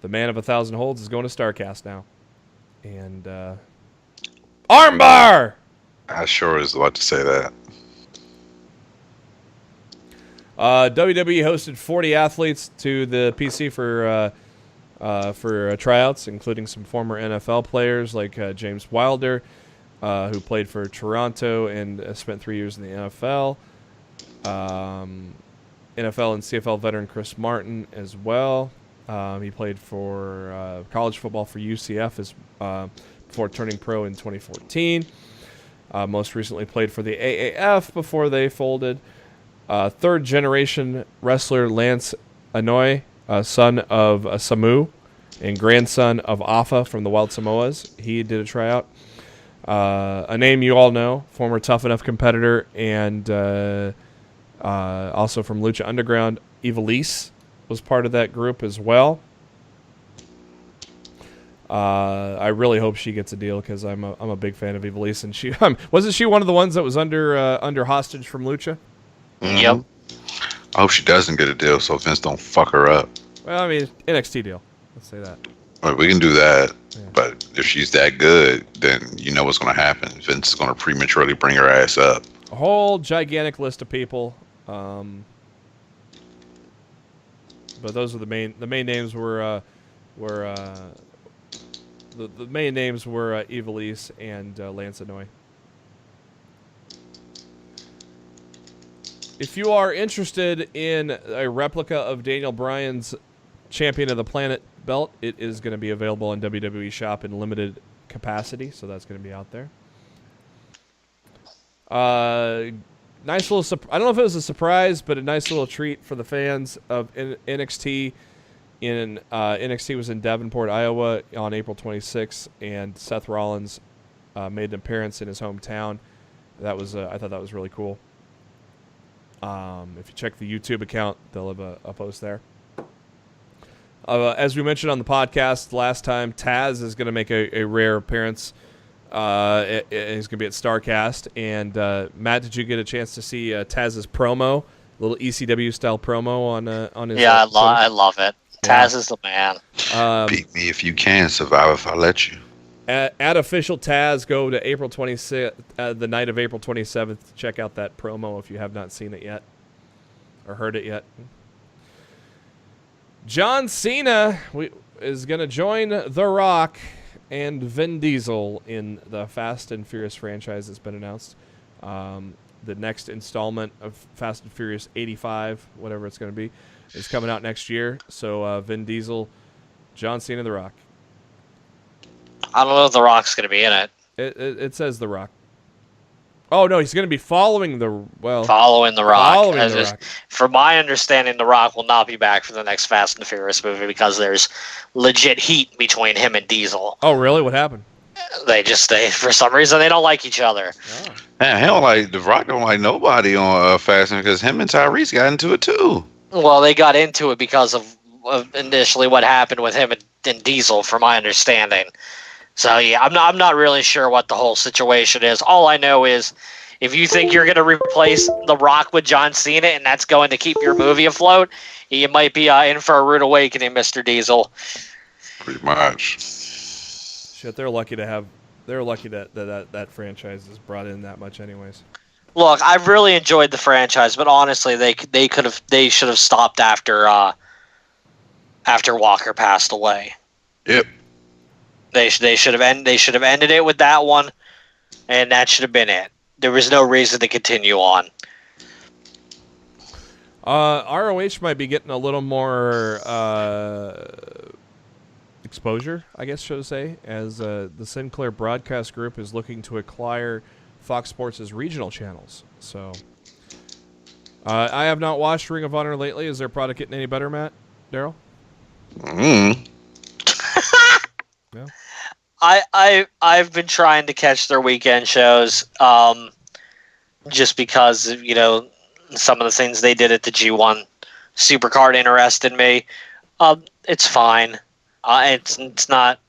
the man of 1,000 holds is going to StarCast now. And armbar! I sure was about to say that. WWE hosted 40 athletes to the PC for tryouts, including some former NFL players like James Wilder, who played for Toronto and spent 3 years in the NFL. NFL and CFL veteran Chris Martin as well. He played for college football for UCF before turning pro in 2014. Most recently played for the AAF before they folded. Third-generation wrestler Lance Anoa'i, son of Samu, and grandson of Afa from the Wild Samoas. He did a tryout. A name you all know, former Tough Enough competitor, and also from Lucha Underground, Ivelisse was part of that group as well. I really hope she gets a deal because I'm a big fan of Ivelisse, and she wasn't she one of the ones that was under hostage from Lucha? Mm-hmm. Yep. I hope she doesn't get a deal so Vince don't fuck her up. Well, I mean, NXT deal. Let's say that. Well, we can do that, Yeah. but if she's that good, then you know what's going to happen. Vince is going to prematurely bring her ass up. A whole gigantic list of people. But those are the main names were the main names were Ivelisse and Lance Anoy. If you are interested in a replica of Daniel Bryan's Champion of the Planet belt, it is going to be available on WWE Shop in limited capacity, so that's going to be out there. Nice little I don't know if it was a surprise, but a nice little treat for the fans of NXT. NXT was in Davenport, Iowa on April 26th, and Seth Rollins made an appearance in his hometown. That was I thought that was really cool. If you check the YouTube account, they'll have a post there. As we mentioned on the podcast last time, Taz is going to make a rare appearance. He's going to be at StarCast. And Matt, did you get a chance to see Taz's promo, little ECW style promo on his? Yeah, I love it. Taz is the man. Beat me if you can, survive if I let you. At official Taz, go to April 26th, the night of April 27th. Check out that promo if you have not seen it yet or heard it yet. John Cena is going to join The Rock and Vin Diesel in the Fast and Furious franchise that's been announced. The next installment of Fast and Furious 85, whatever it's going to be, is coming out next year. So Vin Diesel, John Cena, The Rock. I don't know if The Rock's going to be in it. It says The Rock. Oh, no, he's going to be following The Rock. Following The Rock. Rock. From my understanding, The Rock will not be back for the next Fast and Furious movie because there's legit heat between him and Diesel. Oh, really? What happened? For some reason, they don't like each other. Oh. Man, The Rock don't like nobody on Fast and because him and Tyrese got into it too. Well, they got into it because of initially what happened with him and Diesel, from my understanding. So yeah, I'm not really sure what the whole situation is. All I know is, if you think you're going to replace The Rock with John Cena and that's going to keep your movie afloat, you might be in for a rude awakening, Mr. Diesel. Pretty much. Shit, they're lucky that franchise is brought in that much, anyways. Look, I've really enjoyed the franchise, but honestly, they should have stopped after Walker passed away. Yep. They should have ended it with that one, and that should have been it. There was no reason to continue on. ROH might be getting a little more exposure, I guess, should I say, as the Sinclair Broadcast Group is looking to acquire Fox Sports' regional channels. So, I have not watched Ring of Honor lately. Is their product getting any better, Matt? Darryl? No. I've been trying to catch their weekend shows, just because some of the things they did at the G1 Supercard interested me. It's fine. It's not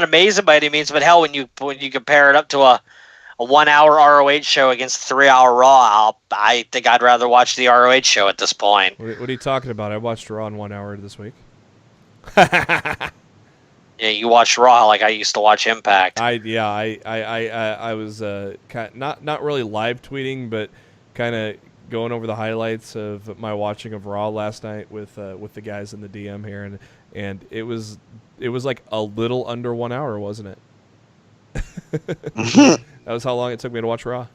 amazing by any means, but hell, when you compare it up to a 1 hour ROH show against a 3 hour Raw, I think I'd rather watch the ROH show at this point. What are you talking about? I watched Raw in 1 hour this week. Yeah, you watch Raw like I used to watch Impact. I was not really live tweeting, but kind of going over the highlights of my watching of Raw last night with the guys in the DM here, and it was like a little under 1 hour, wasn't it? That was how long it took me to watch Raw.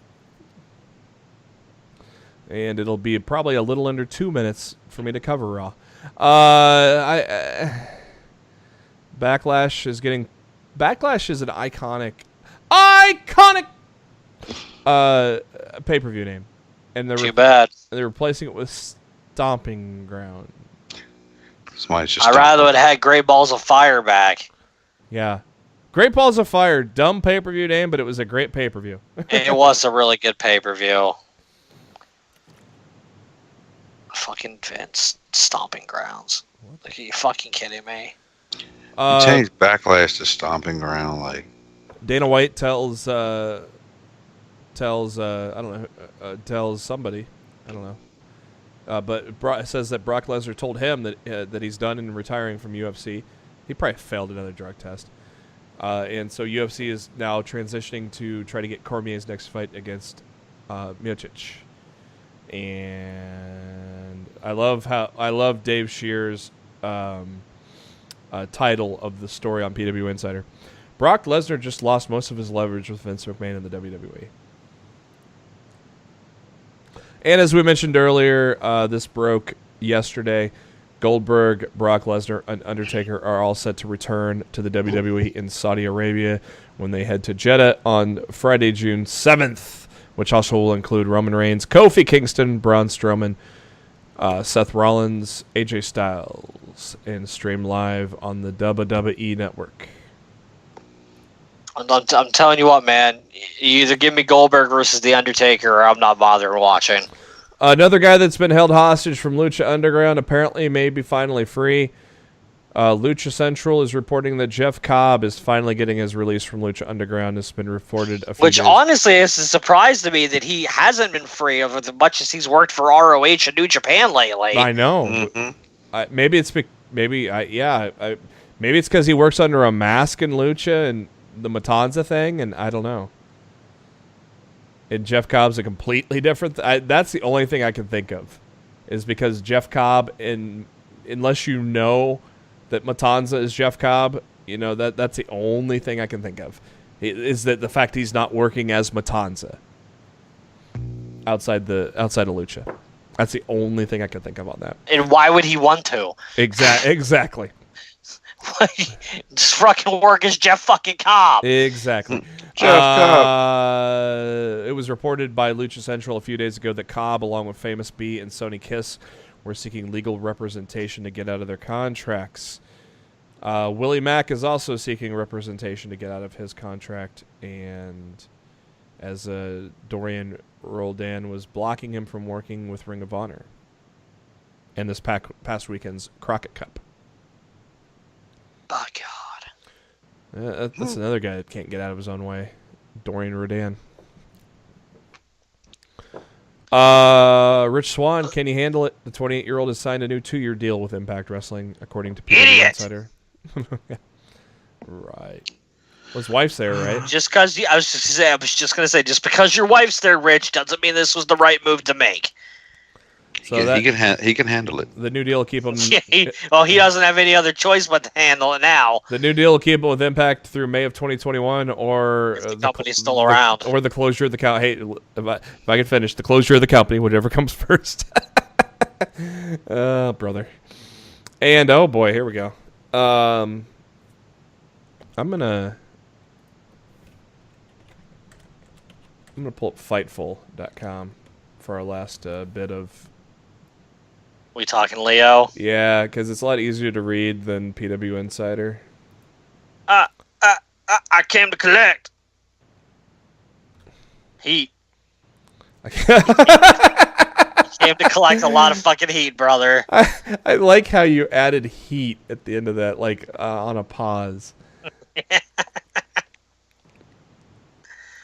And it'll be probably a little under 2 minutes for me to cover Raw. Backlash is an iconic pay-per-view name, and Too bad. they're replacing it with Stomping Ground. Somebody's just. I'd rather it had Great Balls of Fire back. Yeah. Great Balls of Fire, dumb pay-per-view name, but it was a great pay-per-view. It was a really good pay-per-view. Fucking Vince Stomping Grounds. Like, are you fucking kidding me? You changed Backlash to Stomping Ground, like. Dana White tells I don't know, tells somebody, I don't know, but says that Brock Lesnar told him that he's done and retiring from UFC. He probably failed another drug test. And so UFC is now transitioning to try to get Cormier's next fight against Miocic. And I love Dave Scheer's title of the story on PW Insider. Brock Lesnar just lost most of his leverage with Vince McMahon in the WWE. And as we mentioned earlier, this broke yesterday. Goldberg, Brock Lesnar, and Undertaker are all set to return to the WWE in Saudi Arabia when they head to Jeddah on Friday, June 7th, which also will include Roman Reigns, Kofi Kingston, Braun Strowman, Seth Rollins, AJ Styles, and stream live on the WWE Network. I'm telling you what, man. You either give me Goldberg versus The Undertaker or I'm not bothering watching. Another guy that's been held hostage from Lucha Underground apparently may be finally free. Lucha Central is reporting that Jeff Cobb is finally getting his release from Lucha Underground. It's been reported a few Which days. honestly is a surprise to me that he hasn't been free of as much as he's worked for ROH and New Japan lately. I know. Mm-hmm. Maybe it's because he works under a mask in Lucha and the Matanza thing, and I don't know. And Jeff Cobb's a completely different. That's the only thing I can think of, is because Jeff Cobb, unless you know that Matanza is Jeff Cobb, that's the only thing I can think of, is that the fact he's not working as Matanza outside of Lucha. That's the only thing I can think of on that. And why would he want to? Exactly. Just fucking work as Jeff fucking Cobb. Exactly. Jeff Cobb. It was reported by Lucha Central a few days ago that Cobb, along with Famous B and Sonny Kiss, were seeking legal representation to get out of their contracts. Willie Mack is also seeking representation to get out of his contract, and as Dorian Roldan was blocking him from working with Ring of Honor and this past weekend's Crockett Cup. Oh, God. That's another guy that can't get out of his own way. Dorian Rodan. Rich Swann, can you handle it? The 28-year-old has signed a new 2-year deal with Impact Wrestling, according to PW Insider. Right. Well, his wife's there, right? Just because just because your wife's there, Rich, doesn't mean this was the right move to make. So he can handle it. The new deal will keep him. He doesn't have any other choice but to handle it now. The new deal will keep him with Impact through May of 2021, or if the company's still around, or the closure of the company. Hey, if I can finish, the closure of the company, whatever comes first. Brother. And oh boy, here we go. I'm gonna pull up Fightful.com for our last bit of. We talking Leo? Yeah, because it's a lot easier to read than PW Insider. I came to collect heat. Came to collect a lot of fucking heat, brother. I like how you added heat at the end of that, like on a pause.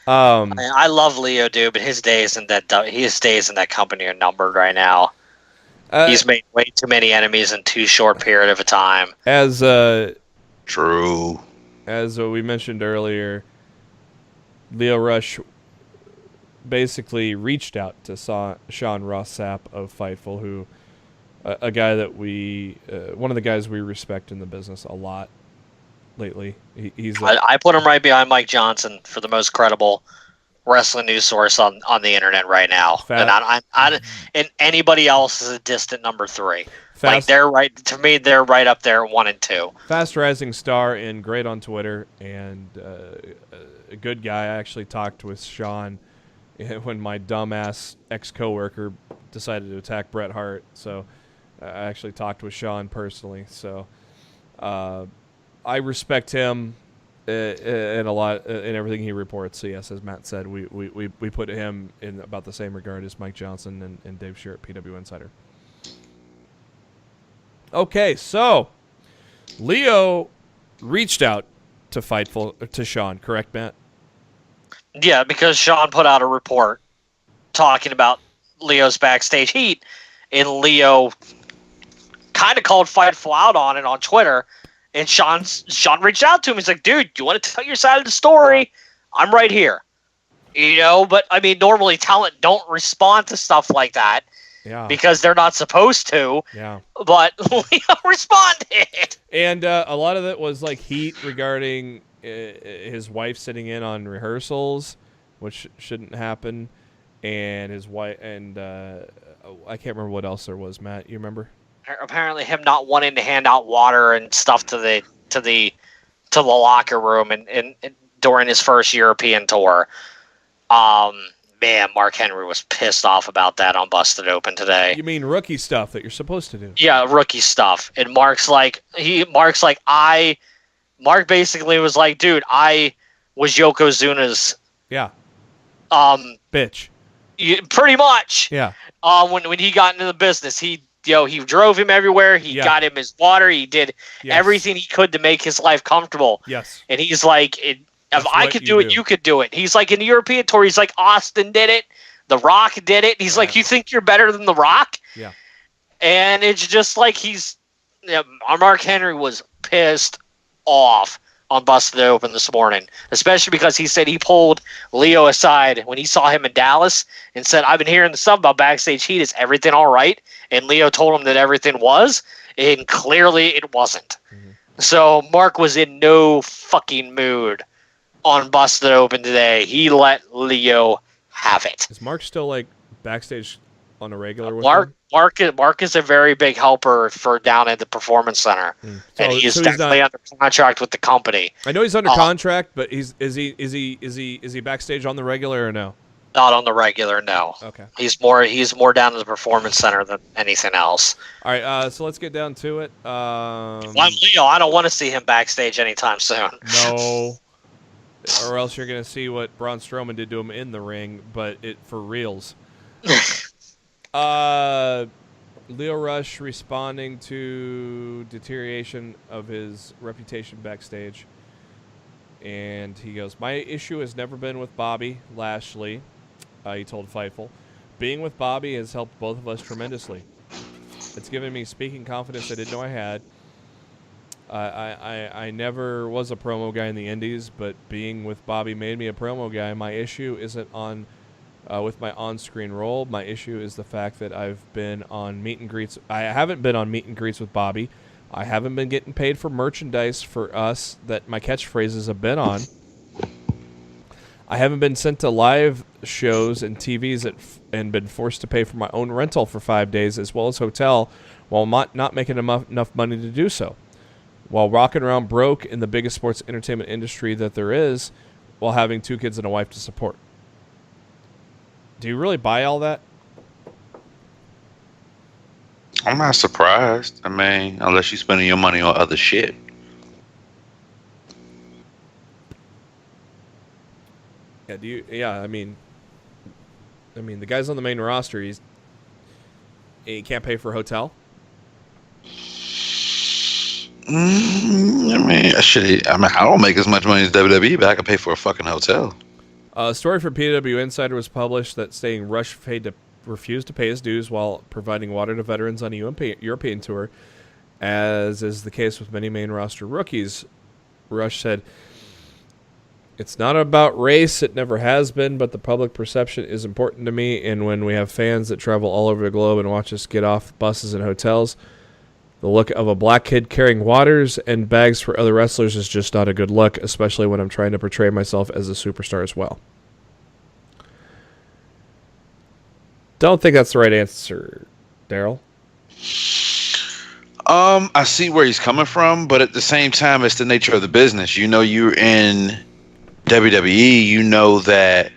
I love Leo, dude, but his days in that company are numbered right now. He's made way too many enemies in too short period of a time. As True. As we mentioned earlier, Leo Rush basically reached out to Sean Ross Sapp of Fightful, who a guy that one of the guys we respect in the business a lot lately. I put him right behind Mike Johnson for the most credible wrestling news source on the internet right now, and anybody else is a distant number 3. Like they're right to me. They're right up there, 1 and 2. Fast rising star and great on Twitter, and a good guy. I actually talked with Sean when my dumbass ex-coworker decided to attack Bret Hart. So I actually talked with Sean personally, so I respect him in a lot in everything he reports. So yes, as Matt said, we put him in about the same regard as Mike Johnson and Dave Shear at PW Insider. Okay, so Leo reached out to Fightful to Sean, correct, Matt? Yeah, because Sean put out a report talking about Leo's backstage heat, and Leo kind of called Fightful out on it on Twitter. And Sean reached out to him. He's like, dude, you want to tell your side of the story? I'm right here. You know, but I mean, normally talent don't respond to stuff like that. Yeah. Because they're not supposed to. Yeah. But Leo responded. And a lot of it was like heat regarding his wife sitting in on rehearsals, which shouldn't happen. And his wife, and I can't remember what else there was. Matt, you remember? Apparently, him not wanting to hand out water and stuff to the locker room and during his first European tour. Man, Mark Henry was pissed off about that on Busted Open today. You mean rookie stuff that you're supposed to do? Yeah, rookie stuff. And Mark basically was like, dude, I was Yokozuna's bitch. Pretty much. Yeah. When he got into the business, he drove him everywhere. He got him his water. He did everything he could to make his life comfortable. Yes. And he's like, if I could do it, you could do it. He's like, in the European tour, he's like, Austin did it. The Rock did it. He's like, you think you're better than The Rock? Yeah. And it's just like Mark Henry was pissed off on Busted Open this morning, especially because he said he pulled Leo aside when he saw him in Dallas and said, I've been hearing the stuff about backstage heat. Is everything all right? And Leo told him that everything was, and clearly it wasn't. Mm-hmm. So Mark was in no fucking mood on Busted Open today. He let Leo have it. Is Mark still like backstage on a regular with Mark him? Mark is a very big helper for down at the Performance Center, and he is definitely under contract with the company. I know he's under contract, but is he backstage on the regular or no? Not on the regular, no. Okay. He's more down at the Performance Center than anything else. All right, so let's get down to it. I'm Leo. I don't want to see him backstage anytime soon. No. Or else you're going to see what Braun Strowman did to him in the ring, but it for reals. Leo Rush responding to deterioration of his reputation backstage. And he goes, my issue has never been with Bobby Lashley, he told Fightful. Being with Bobby has helped both of us tremendously. It's given me speaking confidence I didn't know I had. I never was a promo guy in the indies, but being with Bobby made me a promo guy. My issue isn't with my on-screen role. My issue is the fact that I've been on meet and greets. I haven't been on meet and greets with Bobby. I haven't been getting paid for merchandise for us that my catchphrases have been on. I haven't been sent to live shows and TVs and been forced to pay for my own rental for 5 days as well as hotel while not making enough money to do so. While rocking around broke in the biggest sports entertainment industry that there is, while having 2 kids and a wife to support. Do you really buy all that? I'm not surprised. I mean, unless you're spending your money on other shit. Yeah, I mean, the guy's on the main roster. He can't pay for a hotel. I don't make as much money as WWE, but I can pay for a fucking hotel. A story from PW Insider was published that stating Rush refused to pay his dues while providing water to veterans on a European tour, as is the case with many main roster rookies. Rush said, it's not about race, it never has been, but the public perception is important to me, and when we have fans that travel all over the globe and watch us get off buses and hotels, the look of a black kid carrying waters and bags for other wrestlers is just not a good look, especially when I'm trying to portray myself as a superstar as well. Don't think that's the right answer, Darryl. I see where he's coming from, but at the same time, it's the nature of the business. You know, you're in WWE, you know that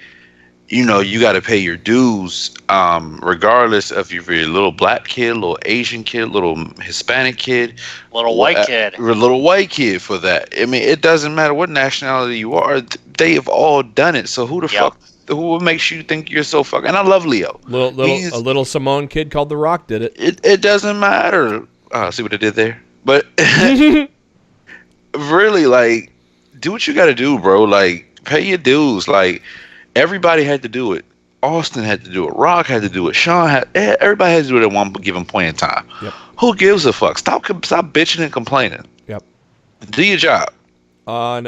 you know, you got to pay your dues, regardless of if you're a little black kid, little Asian kid, little Hispanic kid, Little white kid. or a little white kid for that. I mean, it doesn't matter what nationality you are. They have all done it. So who the Yep. fuck? Who makes you think you're so fucking? And I love Leo. A little Samoan kid called The Rock did it. It doesn't matter. See what I did there? But really, like, do what you got to do, bro. Like, pay your dues. Like, everybody had to do it. Austin had to do it. Rock had to do it. Sean had. Everybody had to do it at one given point in time. Yep. Who gives a fuck? Stop bitching and complaining. Yep. Do your job. On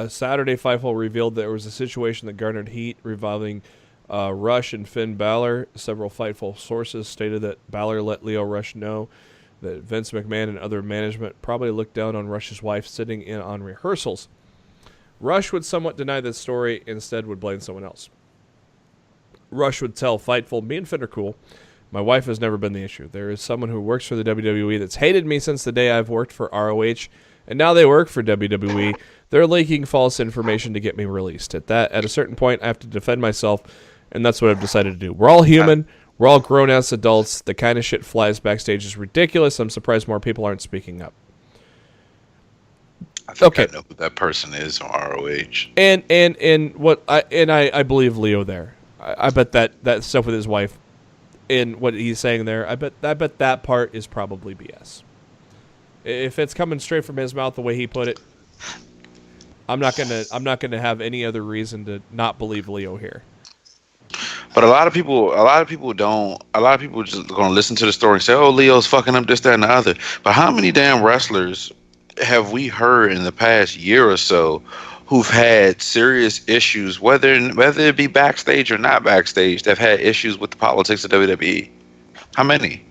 Saturday, Fightful revealed there was a situation that garnered heat revolving Rush and Finn Balor. Several Fightful sources stated that Balor let Lio Rush know that Vince McMahon and other management probably looked down on Rush's wife sitting in on rehearsals. Rush would somewhat deny this story, instead would blame someone else. Rush would tell Fightful, me and Finn are cool. My wife has never been the issue. There is someone who works for the WWE that's hated me since the day I've worked for ROH, and now they work for WWE. They're leaking false information to get me released. At a certain point, I have to defend myself, and that's what I've decided to do. We're all human. We're all grown-ass adults. The kind of shit flies backstage is ridiculous. I'm surprised more people aren't speaking up. I think I know who that person is on ROH. I believe Leo there. I bet that stuff with his wife and what he's saying there, I bet that part is probably BS. If it's coming straight from his mouth the way he put it, I'm not gonna have any other reason to not believe Leo here. But a lot of people just gonna listen to the story and say, "Oh, Leo's fucking up this, that, and the other." But how many damn wrestlers have we heard in the past year or so who've had serious issues, whether it be backstage or not backstage, that've had issues with the politics of WWE? How many?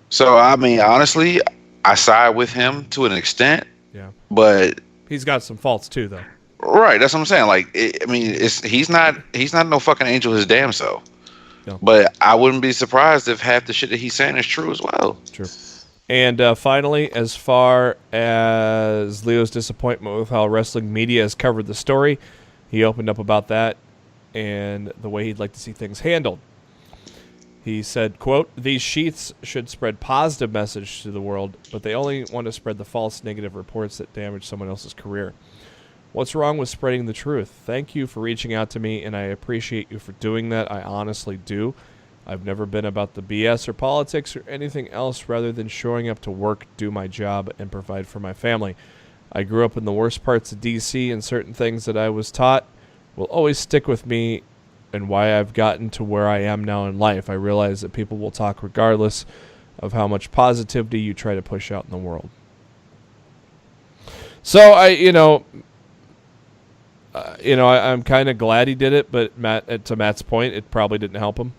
So I mean, honestly, I side with him to an extent. Yeah. But he's got some faults too, though. Right, that's what I'm saying. Like, he's not no fucking angel his damn self. No. But I wouldn't be surprised if half the shit that he's saying is true as well. True. And finally, as far as Leo's disappointment with how wrestling media has covered the story, he opened up about that and the way he'd like to see things handled. He said, quote, "These sheets should spread positive message to the world, but they only want to spread the false negative reports that damage someone else's career. What's wrong with spreading the truth? Thank you for reaching out to me, and I appreciate you for doing that. I honestly do. I've never been about the BS or politics or anything else rather than showing up to work, do my job, and provide for my family. I grew up in the worst parts of D.C., and certain things that I was taught will always stick with me and why I've gotten to where I am now in life. I realize that people will talk regardless of how much positivity you try to push out in the world." So I'm kind of glad he did it, but to Matt's point, it probably didn't help him.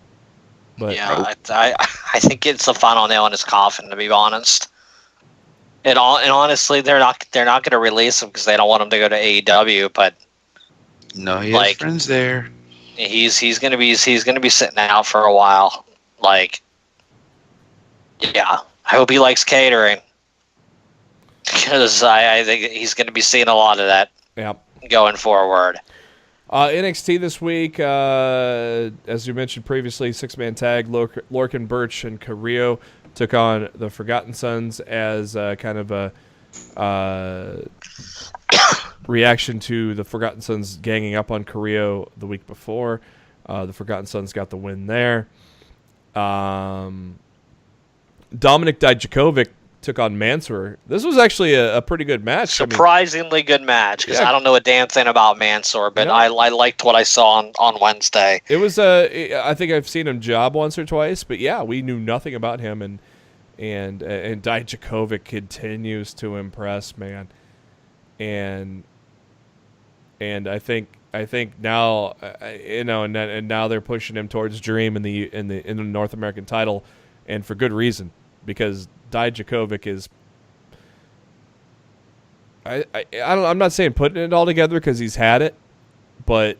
But yeah, I think it's the final nail in his coffin, to be honest. And honestly, they're not going to release him because they don't want him to go to AEW. But no, he has friends there. He's gonna be sitting out for a while. Like, yeah, I hope he likes catering because I think he's gonna be seeing a lot of that. Yeah. Going forward. NXT this week, as you mentioned previously, 6-man tag, Lorcan, Birch, and Carrillo took on the Forgotten Sons as kind of a reaction to the Forgotten Sons ganging up on Carrillo the week before. The Forgotten Sons got the win there. Dominik Dijakovic took on Mansoor. This was actually a pretty good match. Surprisingly good match, because I don't know a damn thing about Mansoor, but I liked what I saw on Wednesday. It was I think I've seen him job once or twice, but yeah, we knew nothing about him, and Dijakovic continues to impress, man. And I think now and now they're pushing him towards Dream in the North American title, and for good reason, because Dijakovic is I'm not saying putting it all together because he's had it, but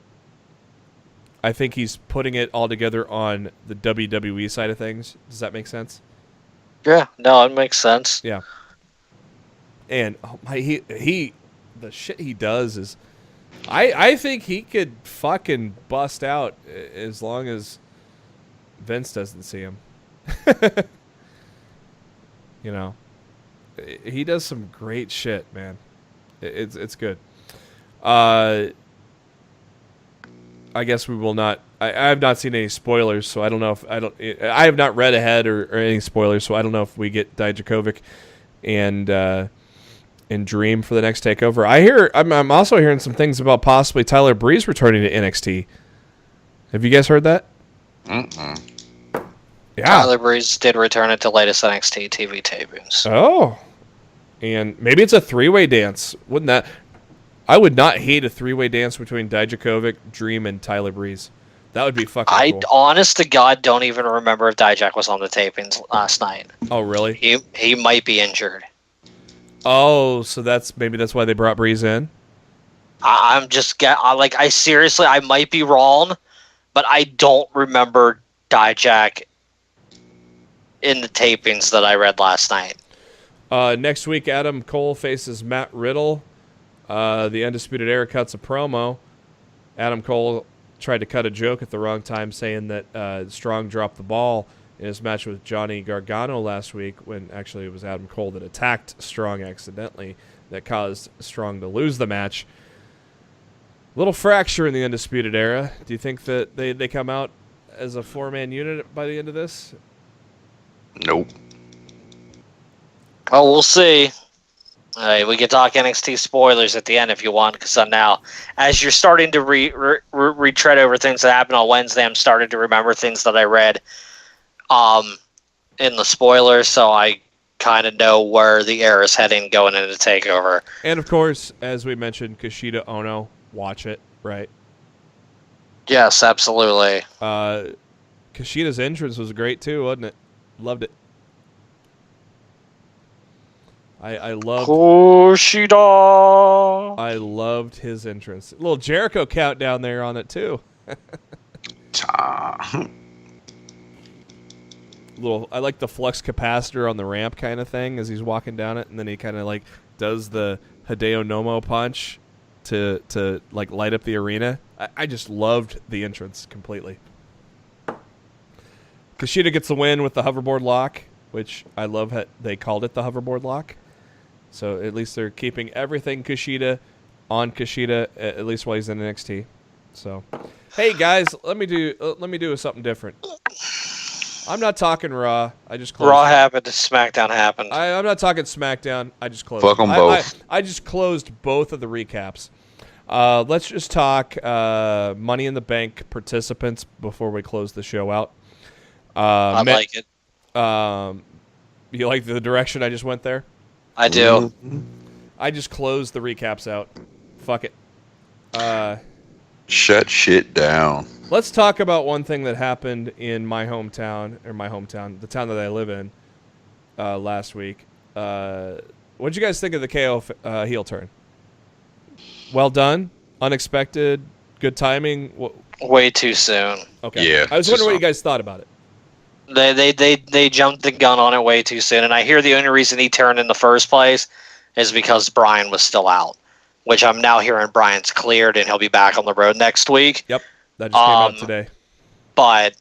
I think he's putting it all together on the WWE side of things. Does that make sense? Yeah, no, it makes sense. Yeah. And he the shit he does is I think he could fucking bust out as long as Vince doesn't see him. You know, he does some great shit, man. It's good. I guess we will not. I have not seen any spoilers, so I don't know if I have not read ahead or any spoilers, so I don't know if we get Dijakovic and Dream for the next takeover. I'm also hearing some things about possibly Tyler Breeze returning to NXT. Have you guys heard that? Mm-mm. Yeah. Tyler Breeze did return at the latest NXT TV tapings. Oh. And maybe it's a three-way dance. Wouldn't that? I would not hate a three-way dance between Dijakovic, Dream, and Tyler Breeze. That would be fucking cool. Honest to God, don't even remember if Dijak was on the tapings last night. Oh, really? He might be injured. Oh, so maybe that's why they brought Breeze in? I seriously, I might be wrong, but I don't remember Dijak in the tapings that I read last night. Next week, Adam Cole faces Matt Riddle. The Undisputed Era cuts a promo. Adam Cole tried to cut a joke at the wrong time, saying that Strong dropped the ball in his match with Johnny Gargano last week, when actually it was Adam Cole that attacked Strong accidentally that caused Strong to lose the match. Little fracture in the Undisputed Era. Do you think that they come out as a four-man unit by the end of this? Nope. Oh, we'll see. We can talk NXT spoilers at the end if you want, because now, as you're starting to retread over things that happened on Wednesday, I'm starting to remember things that I read in the spoilers, so I kind of know where the era is heading going into TakeOver. And, of course, as we mentioned, Kushida Ono, watch it, right? Yes, absolutely. Kushida's entrance was great, too, wasn't it? Loved it. I loved Kushida. I loved his entrance. A little Jericho countdown there on it too. I like the flux capacitor on the ramp kind of thing as he's walking down it, and then he kind of like does the Hideo Nomo punch to like light up the arena. I just loved the entrance completely. Kushida gets the win with the hoverboard lock, which I love how they called it the hoverboard lock. So at least they're keeping everything Kushida on Kushida, at least while he's in NXT. So, hey guys, let me do something different. I'm not talking Raw. I just closed. Raw happened. SmackDown happened. I'm not talking SmackDown. I just closed. Fuck them both. I just closed both of the recaps. Let's just talk Money in the Bank participants before we close the show out. I like it. You like the direction I just went there? I do. I just closed the recaps out. Fuck it. Shut shit down. Let's talk about one thing that happened in the town that I live in, last week. What did you guys think of the KO heel turn? Well done, unexpected, good timing. Way too soon. Okay. Yeah. I was wondering what you guys thought about it. They jumped the gun on it way too soon, and I hear the only reason he turned in the first place is because Brian was still out, which I'm now hearing Brian's cleared and he'll be back on the road next week. Yep, that just came out today. But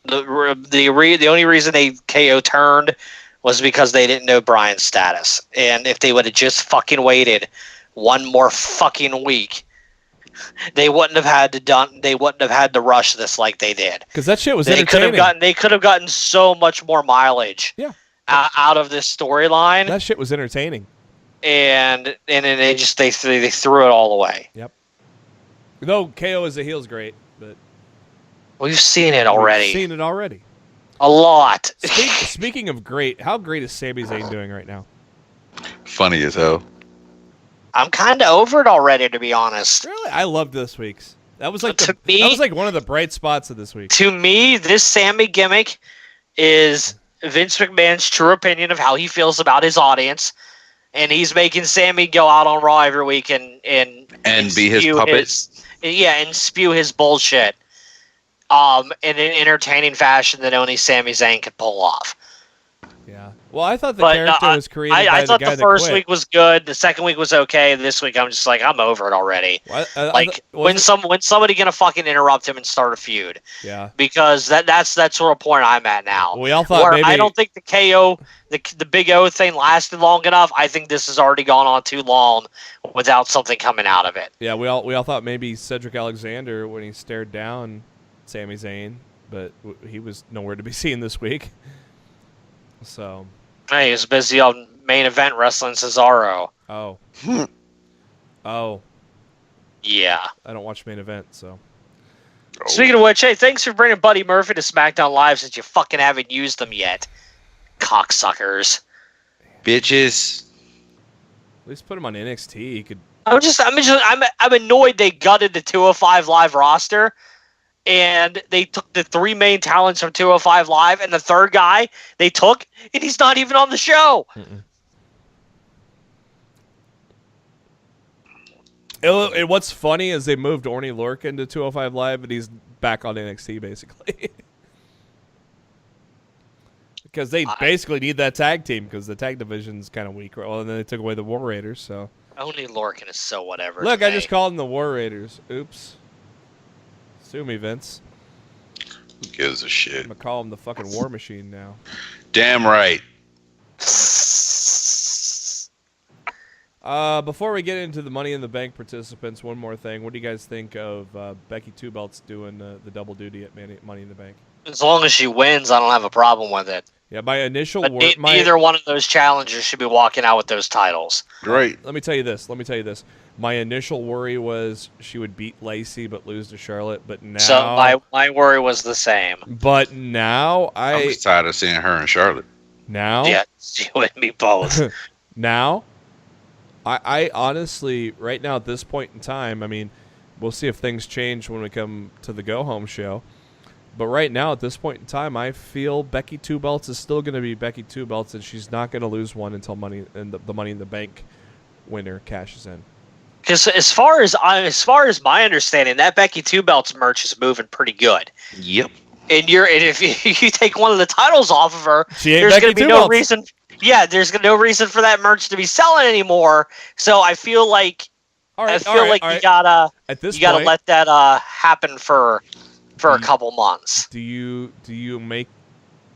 the only reason they KO turned was because they didn't know Brian's status, and if they would have just fucking waited one more fucking week, they wouldn't have had to rush this like they did. Because that shit was entertaining. They could have gotten so much more mileage. Yeah. Out of this storyline. That shit was entertaining. And then they threw it all away. Yep. Though KO as a heel is great, but we've seen it already. A lot. Speaking of great, how great is Sami Zayn doing right now? Funny as hell. I'm kind of over it already, to be honest. Really, I loved this week's. That was like that was like one of the bright spots of this week. To me, this Sami gimmick is Vince McMahon's true opinion of how he feels about his audience, and he's making Sami go out on Raw every week and be his puppet. And spew his bullshit, in an entertaining fashion that only Sami Zayn could pull off. Yeah. Well, I thought the But, character was created by I the thought guy the that first quit. week was good. The second week was okay. This week, I'm just like, I'm over it already. When somebody gonna fucking interrupt him and start a feud? Yeah. Because that's sort of point I'm at now. We all thought where maybe... I don't think the KO, the Big O thing lasted long enough. I think this has already gone on too long without something coming out of it. Yeah, we all thought maybe Cedric Alexander when he stared down Sami Zayn, but he was nowhere to be seen this week. So. Hey, he was busy on main event wrestling Cesaro. Oh. Oh. Yeah. I don't watch main event, so. Speaking of which, hey, thanks for bringing Buddy Murphy to SmackDown Live since you fucking haven't used them yet. Cocksuckers. Bitches. At least put him on NXT. He could. I'm annoyed they gutted the 205 Live roster. And they took the 3 main talents from 205 Live, and the third guy they took, and he's not even on the show. And what's funny is they moved Orny Lorcan to 205 Live, and he's back on NXT, basically. Because they basically need that tag team, because the tag division's kind of weak. Well, and then they took away the War Raiders, so. Only Lorcan is so whatever. Look, I just called them the War Raiders. Oops. Sue me, Vince. Who gives a shit? I'm going to call him the fucking War Machine now. Damn right. Before we get into the Money in the Bank participants, one more thing. What do you guys think of Becky Two Belts doing the double duty at Money in the Bank? As long as she wins, I don't have a problem with it. Yeah, my initial but neither one of those challengers should be walking out with those titles. Great. Let me tell you this. My initial worry was she would beat Lacey but lose to Charlotte, but now... So my worry was the same. But now I'm tired of seeing her and Charlotte. Now? Yeah, you and me both. Now, I honestly, right now at this point in time, I mean, we'll see if things change when we come to the go-home show. But right now, at this point in time, I feel Becky Two Belts is still going to be Becky Two Belts, and she's not going to lose one until the Money in the Bank winner cashes in. Because as far as my understanding, that Becky Two Belts merch is moving pretty good. Yep. And if you take one of the titles off of her, there's going to be no reason. Yeah, there's no reason for that merch to be selling anymore. So I feel like you gotta let that happen for a couple months. Do you make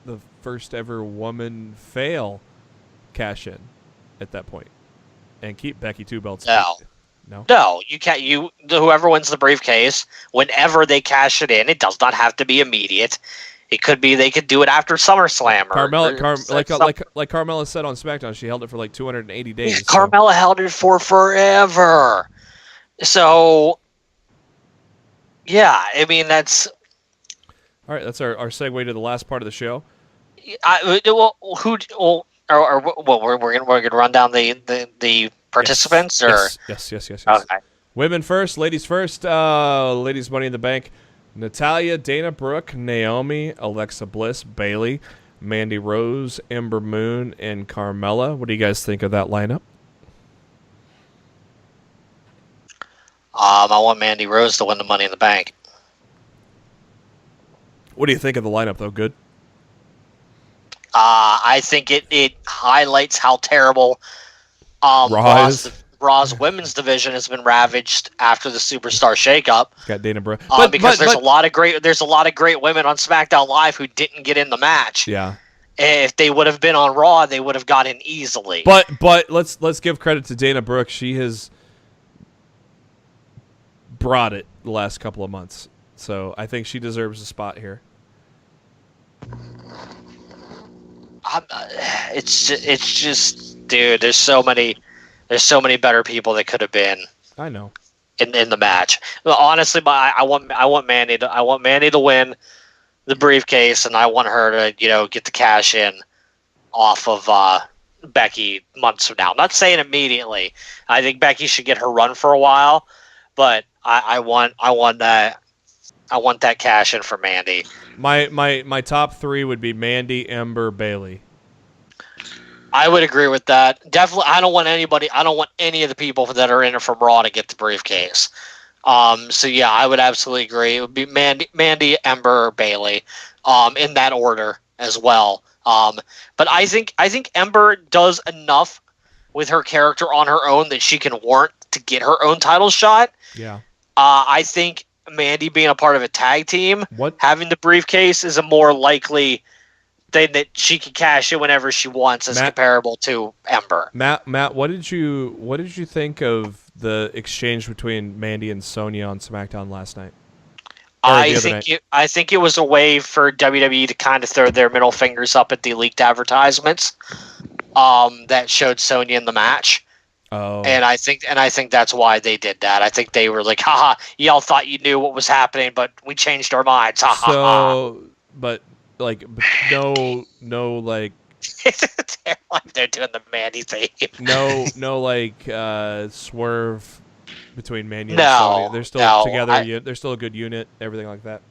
the first ever woman fail cash in at that point and keep Becky Two Belts? No, you can't. Whoever wins the briefcase, whenever they cash it in, it does not have to be immediate. It could be they could do it after SummerSlam. Like Carmella said on SmackDown, she held it for like 280 days. Yeah, Carmella held it for forever. So, yeah, I mean that's. All right, that's our segue to the last part of the show. We're gonna run down the participants, yes. Okay. Women first, ladies first. Ladies Money in the Bank: Natalya, Dana Brooke, Naomi, Alexa Bliss, Bayley, Mandy Rose, Ember Moon, and Carmella. What do you guys think of that lineup? I want Mandy Rose to win the Money in the Bank. What do you think of the lineup, though? Good? I think it highlights how terrible Raw's women's division has been ravaged after the Superstar shakeup. Got Dana Brooke, because there's a lot of great women on SmackDown Live who didn't get in the match. Yeah. If they would have been on Raw, they would have gotten easily. But let's give credit to Dana Brooke. She has brought it the last couple of months, so I think she deserves a spot here. It's just, dude. There's so many better people that could have been. I know. In the match, well, honestly, I want Mandy to win the briefcase, and I want her to get the cash in off of Becky months from now. I'm not saying immediately. I think Becky should get her run for a while, but I want that cash in for Mandy. My top three would be Mandy, Ember, Bayley. I would agree with that. Definitely, I don't want any of the people that are in it from Raw to get the briefcase. So yeah, I would absolutely agree. It would be Mandy, Ember, Bayley, in that order as well. But I think Ember does enough with her character on her own that she can warrant to get her own title shot. Yeah. I think Mandy being a part of a tag team, having the briefcase is a more likely thing that she can cash in whenever she wants, as comparable to Ember. Matt, what did you think of the exchange between Mandy and Sonya on SmackDown last night? I think it was a way for WWE to kind of throw their middle fingers up at the leaked advertisements that showed Sonya in the match. Oh. And I think that's why they did that. I think they were like, haha, y'all thought you knew what was happening, but we changed our minds. Ha ha ha. But no like they're doing the Mandy thing. no swerve between Mandy and Sonya. They're still together. They're still a good unit, everything like that.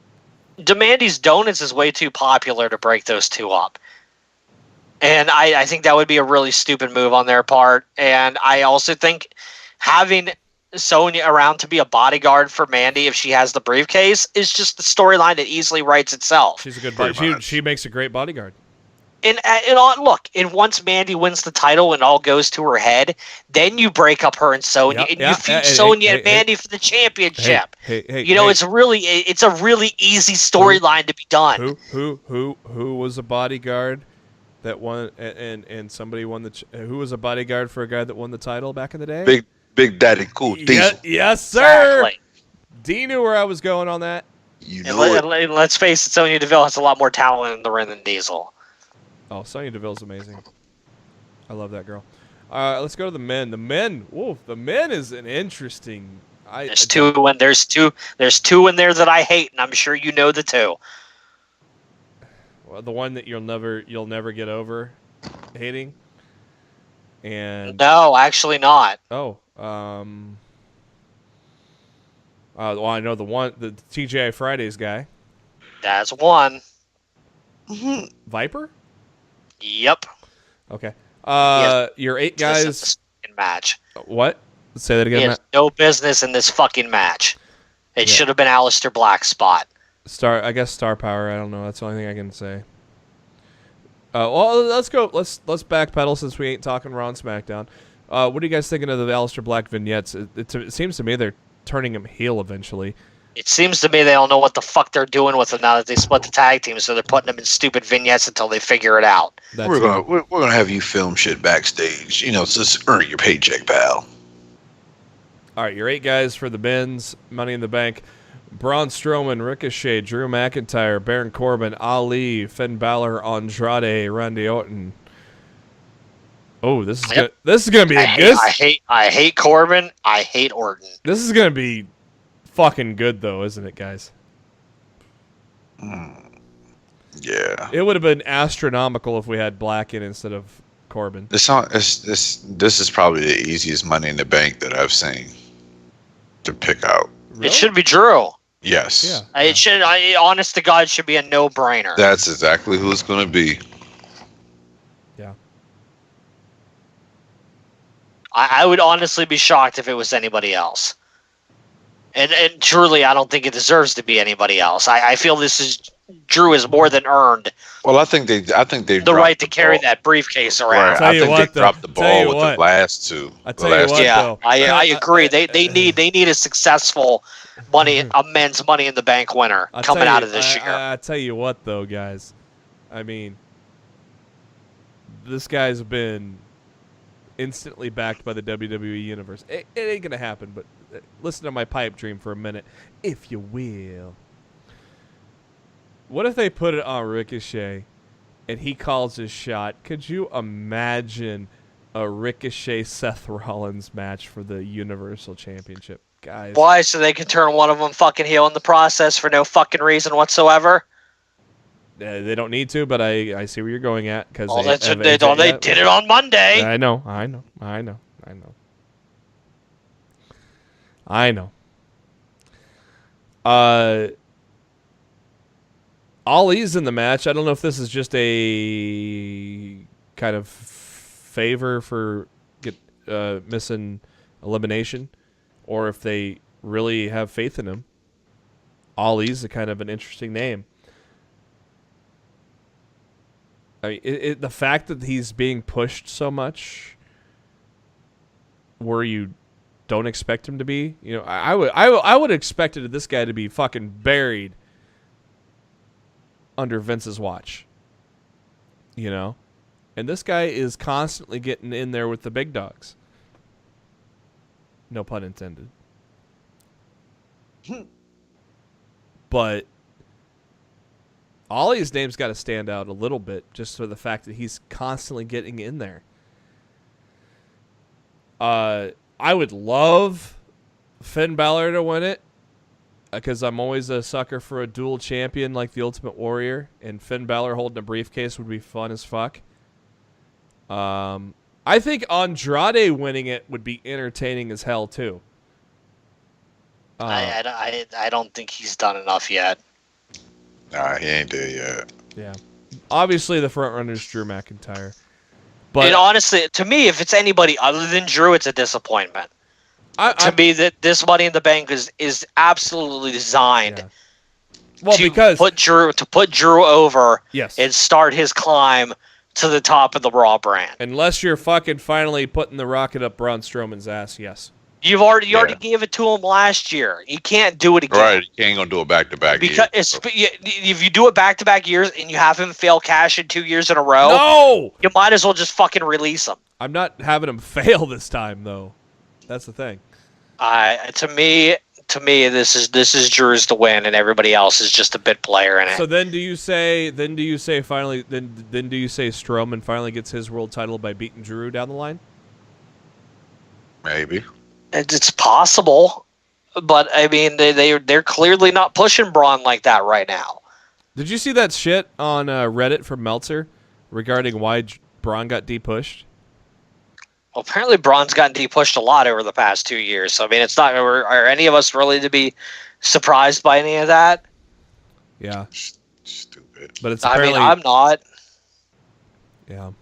Demandy's Donuts is way too popular to break those two up. And I think that would be a really stupid move on their part. And I also think having Sonya around to be a bodyguard for Mandy if she has the briefcase is just the storyline that easily writes itself. She's a good bodyguard. She makes a great bodyguard. And once Mandy wins the title and all goes to her head, then you break up her and Sonya, and you feud Sonya and Mandy for the championship. It's a really easy storyline to be done. Who was a bodyguard that won, and somebody won who was a bodyguard for a guy that won the title back in the day? Big Daddy Cool Diesel. Yes, sir. Exactly. D knew where I was going on that. Let's face it, Sonya Deville has a lot more talent in the ring than Diesel. Oh, Sonya Deville's amazing. I love that girl. Let's go to the men. The men is an interesting. There's two in there that I hate, and I'm sure you know the two. Well, the one that you'll never get over hating. And no, actually not. Oh, well, I know the TGI Fridays guy. That's one. Viper? Yep. Okay. Your 8 guys in match. What? Say that again. He has no business in this fucking match. It should have been Aleister Black's spot. I guess star power. I don't know. That's the only thing I can say. Well, let's go. Let's backpedal since we ain't talking Raw and SmackDown. What are you guys thinking of the Aleister Black vignettes? It seems to me they're turning him heel eventually. It seems to me they don't know what the fuck they're doing with him now that they split the tag team, so they're putting them in stupid vignettes until they figure it out. We're gonna have you film shit backstage. Just earn your paycheck, pal. All right, your 8 guys for the men's Money in the Bank: Braun Strowman, Ricochet, Drew McIntyre, Baron Corbin, Ali, Finn Balor, Andrade, Randy Orton. Oh, this is gonna be good. I hate Corbin. I hate Orton. This is gonna be fucking good, though, isn't it, guys? Yeah. It would have been astronomical if we had Black in instead of Corbin. This is probably the easiest Money in the Bank that I've seen to pick out. Really? It should be Drew. Yes. Yeah. It should. Honest to God, should be a no-brainer. That's exactly who it's going to be. Yeah. I would honestly be shocked if it was anybody else. And truly, I don't think it deserves to be anybody else. I feel Drew is more than earned. Well, I think they the right to carry that briefcase around. Right. I think they dropped the ball with the last two. I agree. They need a successful men's Money in the Bank winner coming out of this year. I tell you what, though, guys. I mean, this guy's been instantly backed by the WWE universe. It ain't gonna happen, but listen to my pipe dream for a minute, if you will. What if they put it on Ricochet and he calls his shot? Could you imagine a Ricochet Seth Rollins match for the Universal Championship, guys? Why? So they can turn one of them fucking heel in the process for no fucking reason whatsoever? They don't need to, but I see where you're going at. Because they did it on Monday. I know. Ali's in the match. I don't know if this is just a kind of favor for missing elimination, or if they really have faith in him. Ali's a kind of an interesting name. I mean, the fact that he's being pushed so much, where you don't expect him to be, I would expected this guy to be fucking buried under Vince's watch, and this guy is constantly getting in there with the big dogs. No pun intended. But Ollie's name's got to stand out a little bit just for the fact that he's constantly getting in there. I would love Finn Balor to win it because I'm always a sucker for a dual champion like the Ultimate Warrior, and Finn Balor holding a briefcase would be fun as fuck. I think Andrade winning it would be entertaining as hell too. I don't think he's done enough yet. Nah, he ain't there yet. Yeah. Obviously, the front runner is Drew McIntyre. But and honestly, to me, if it's anybody other than Drew, it's a disappointment. To me, that this Money in the Bank is absolutely designed to put Drew over and start his climb to the top of the Raw brand. Unless you're fucking finally putting the rocket up Braun Strowman's ass, yes. You already gave it to him last year. You can't do it again. Right, you ain't gonna do it back to back. Because if you do it back to back years and you have him fail cash in 2 years in a row, you might as well just fucking release him. I'm not having him fail this time though. That's the thing. To me, this is Drew's to win, and everybody else is just a bit player in it. So then, do you say Strowman finally gets his world title by beating Drew down the line? Maybe. It's possible, but I mean, they're clearly not pushing Braun like that right now. Did you see that shit on Reddit from Meltzer regarding why Braun got de-pushed? Well, apparently Braun's gotten de-pushed a lot over the past 2 years. So I mean, it's not. Are any of us really to be surprised by any of that? Yeah. Stupid. But it's apparently. I mean, I'm not. Yeah.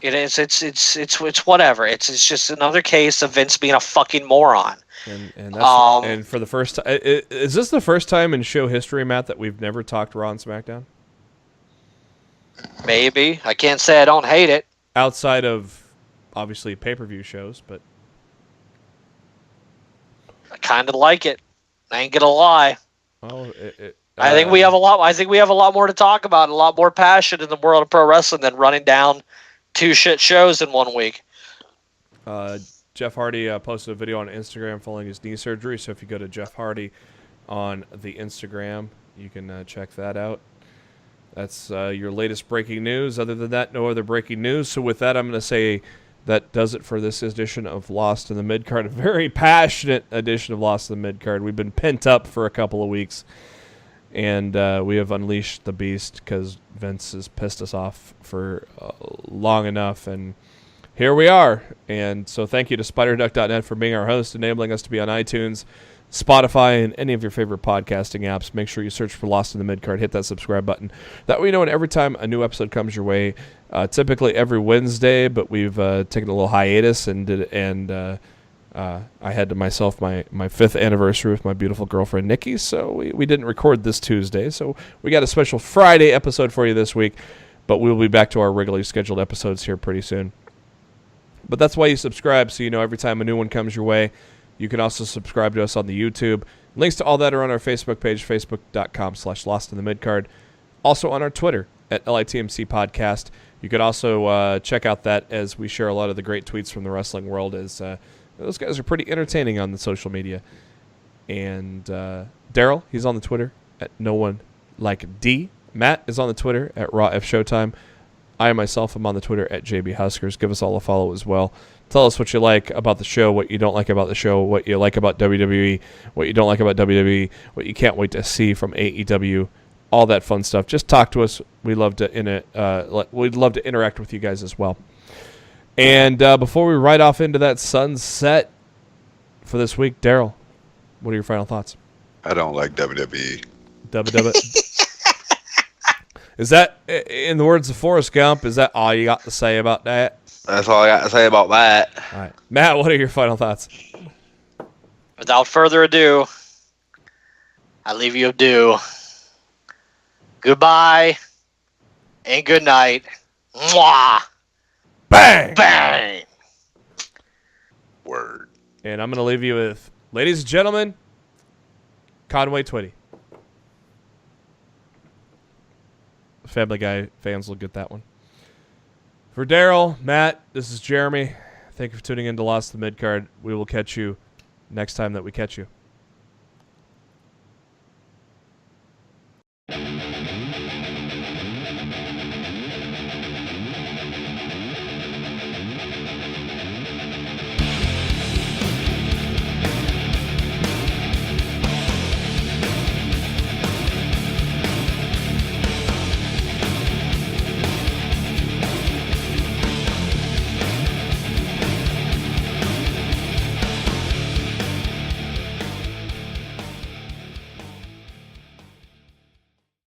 It is. It's whatever. It's just another case of Vince being a fucking moron. And for the first time, is this the first time in show history, Matt, that we've never talked Raw and SmackDown? Maybe. I can't say I don't hate it. Outside of obviously pay-per-view shows, but I kind of like it. I ain't gonna lie. Oh, I think we have a lot. I think we have a lot more to talk about, and a lot more passion in the world of pro wrestling than running down 2 shit shows in 1 week. Jeff Hardy posted a video on Instagram following his knee surgery. So if you go to Jeff Hardy on the Instagram, you can check that out. That's your latest breaking news. Other than that, no other breaking news. So with that, I'm going to say that does it for this edition of Lost in the Midcard. A very passionate edition of Lost in the Midcard. We've been pent up for a couple of weeks, and we have unleashed the beast because Vince has pissed us off for long enough, and here we are. And so thank you to SpiderDuck.net for being our host, enabling us to be on iTunes, Spotify, and any of your favorite podcasting apps. Make sure you search for Lost in the Midcard. Hit that subscribe button. That way you know when every time a new episode comes your way, typically every Wednesday, but we've taken a little hiatus I had to myself my 5th anniversary with my beautiful girlfriend Nikki, so we didn't record this Tuesday. So we got a special Friday episode for you this week, but we'll be back to our regularly scheduled episodes here pretty soon. But that's why you subscribe, so you know every time a new one comes your way. You can also subscribe to us on the YouTube. Links to all that are on our Facebook page, facebook.com/LostInTheMidcard. Also on our Twitter at LITMC Podcast. You could also check out that as we share a lot of the great tweets from the wrestling world, as those guys are pretty entertaining on the social media. And Darryl, he's on the Twitter at NoOneLikeD. Matt is on the Twitter at RawFShowtime. I myself am on the Twitter at JBHuskers. Give us all a follow as well. Tell us what you like about the show, what you don't like about the show, what you like about WWE, what you don't like about WWE, what you can't wait to see from AEW, all that fun stuff. Just talk to us. We'd love to interact with you guys as well. And before we ride off into that sunset for this week, Darryl, what are your final thoughts? I don't like WWE. Is that, in the words of Forrest Gump, is that all you got to say about that? That's all I got to say about that. All right. Matt, what are your final thoughts? Without further ado, I leave you due. Goodbye And good night. Mwah. Bang! Bang. Word. And I'm going to leave you with, ladies and gentlemen, Conway Twitty. Family Guy fans will get that one. For Darryl, Matt, this is Jeremy. Thank you for tuning in to Lost the Midcard. We will catch you next time that we catch you.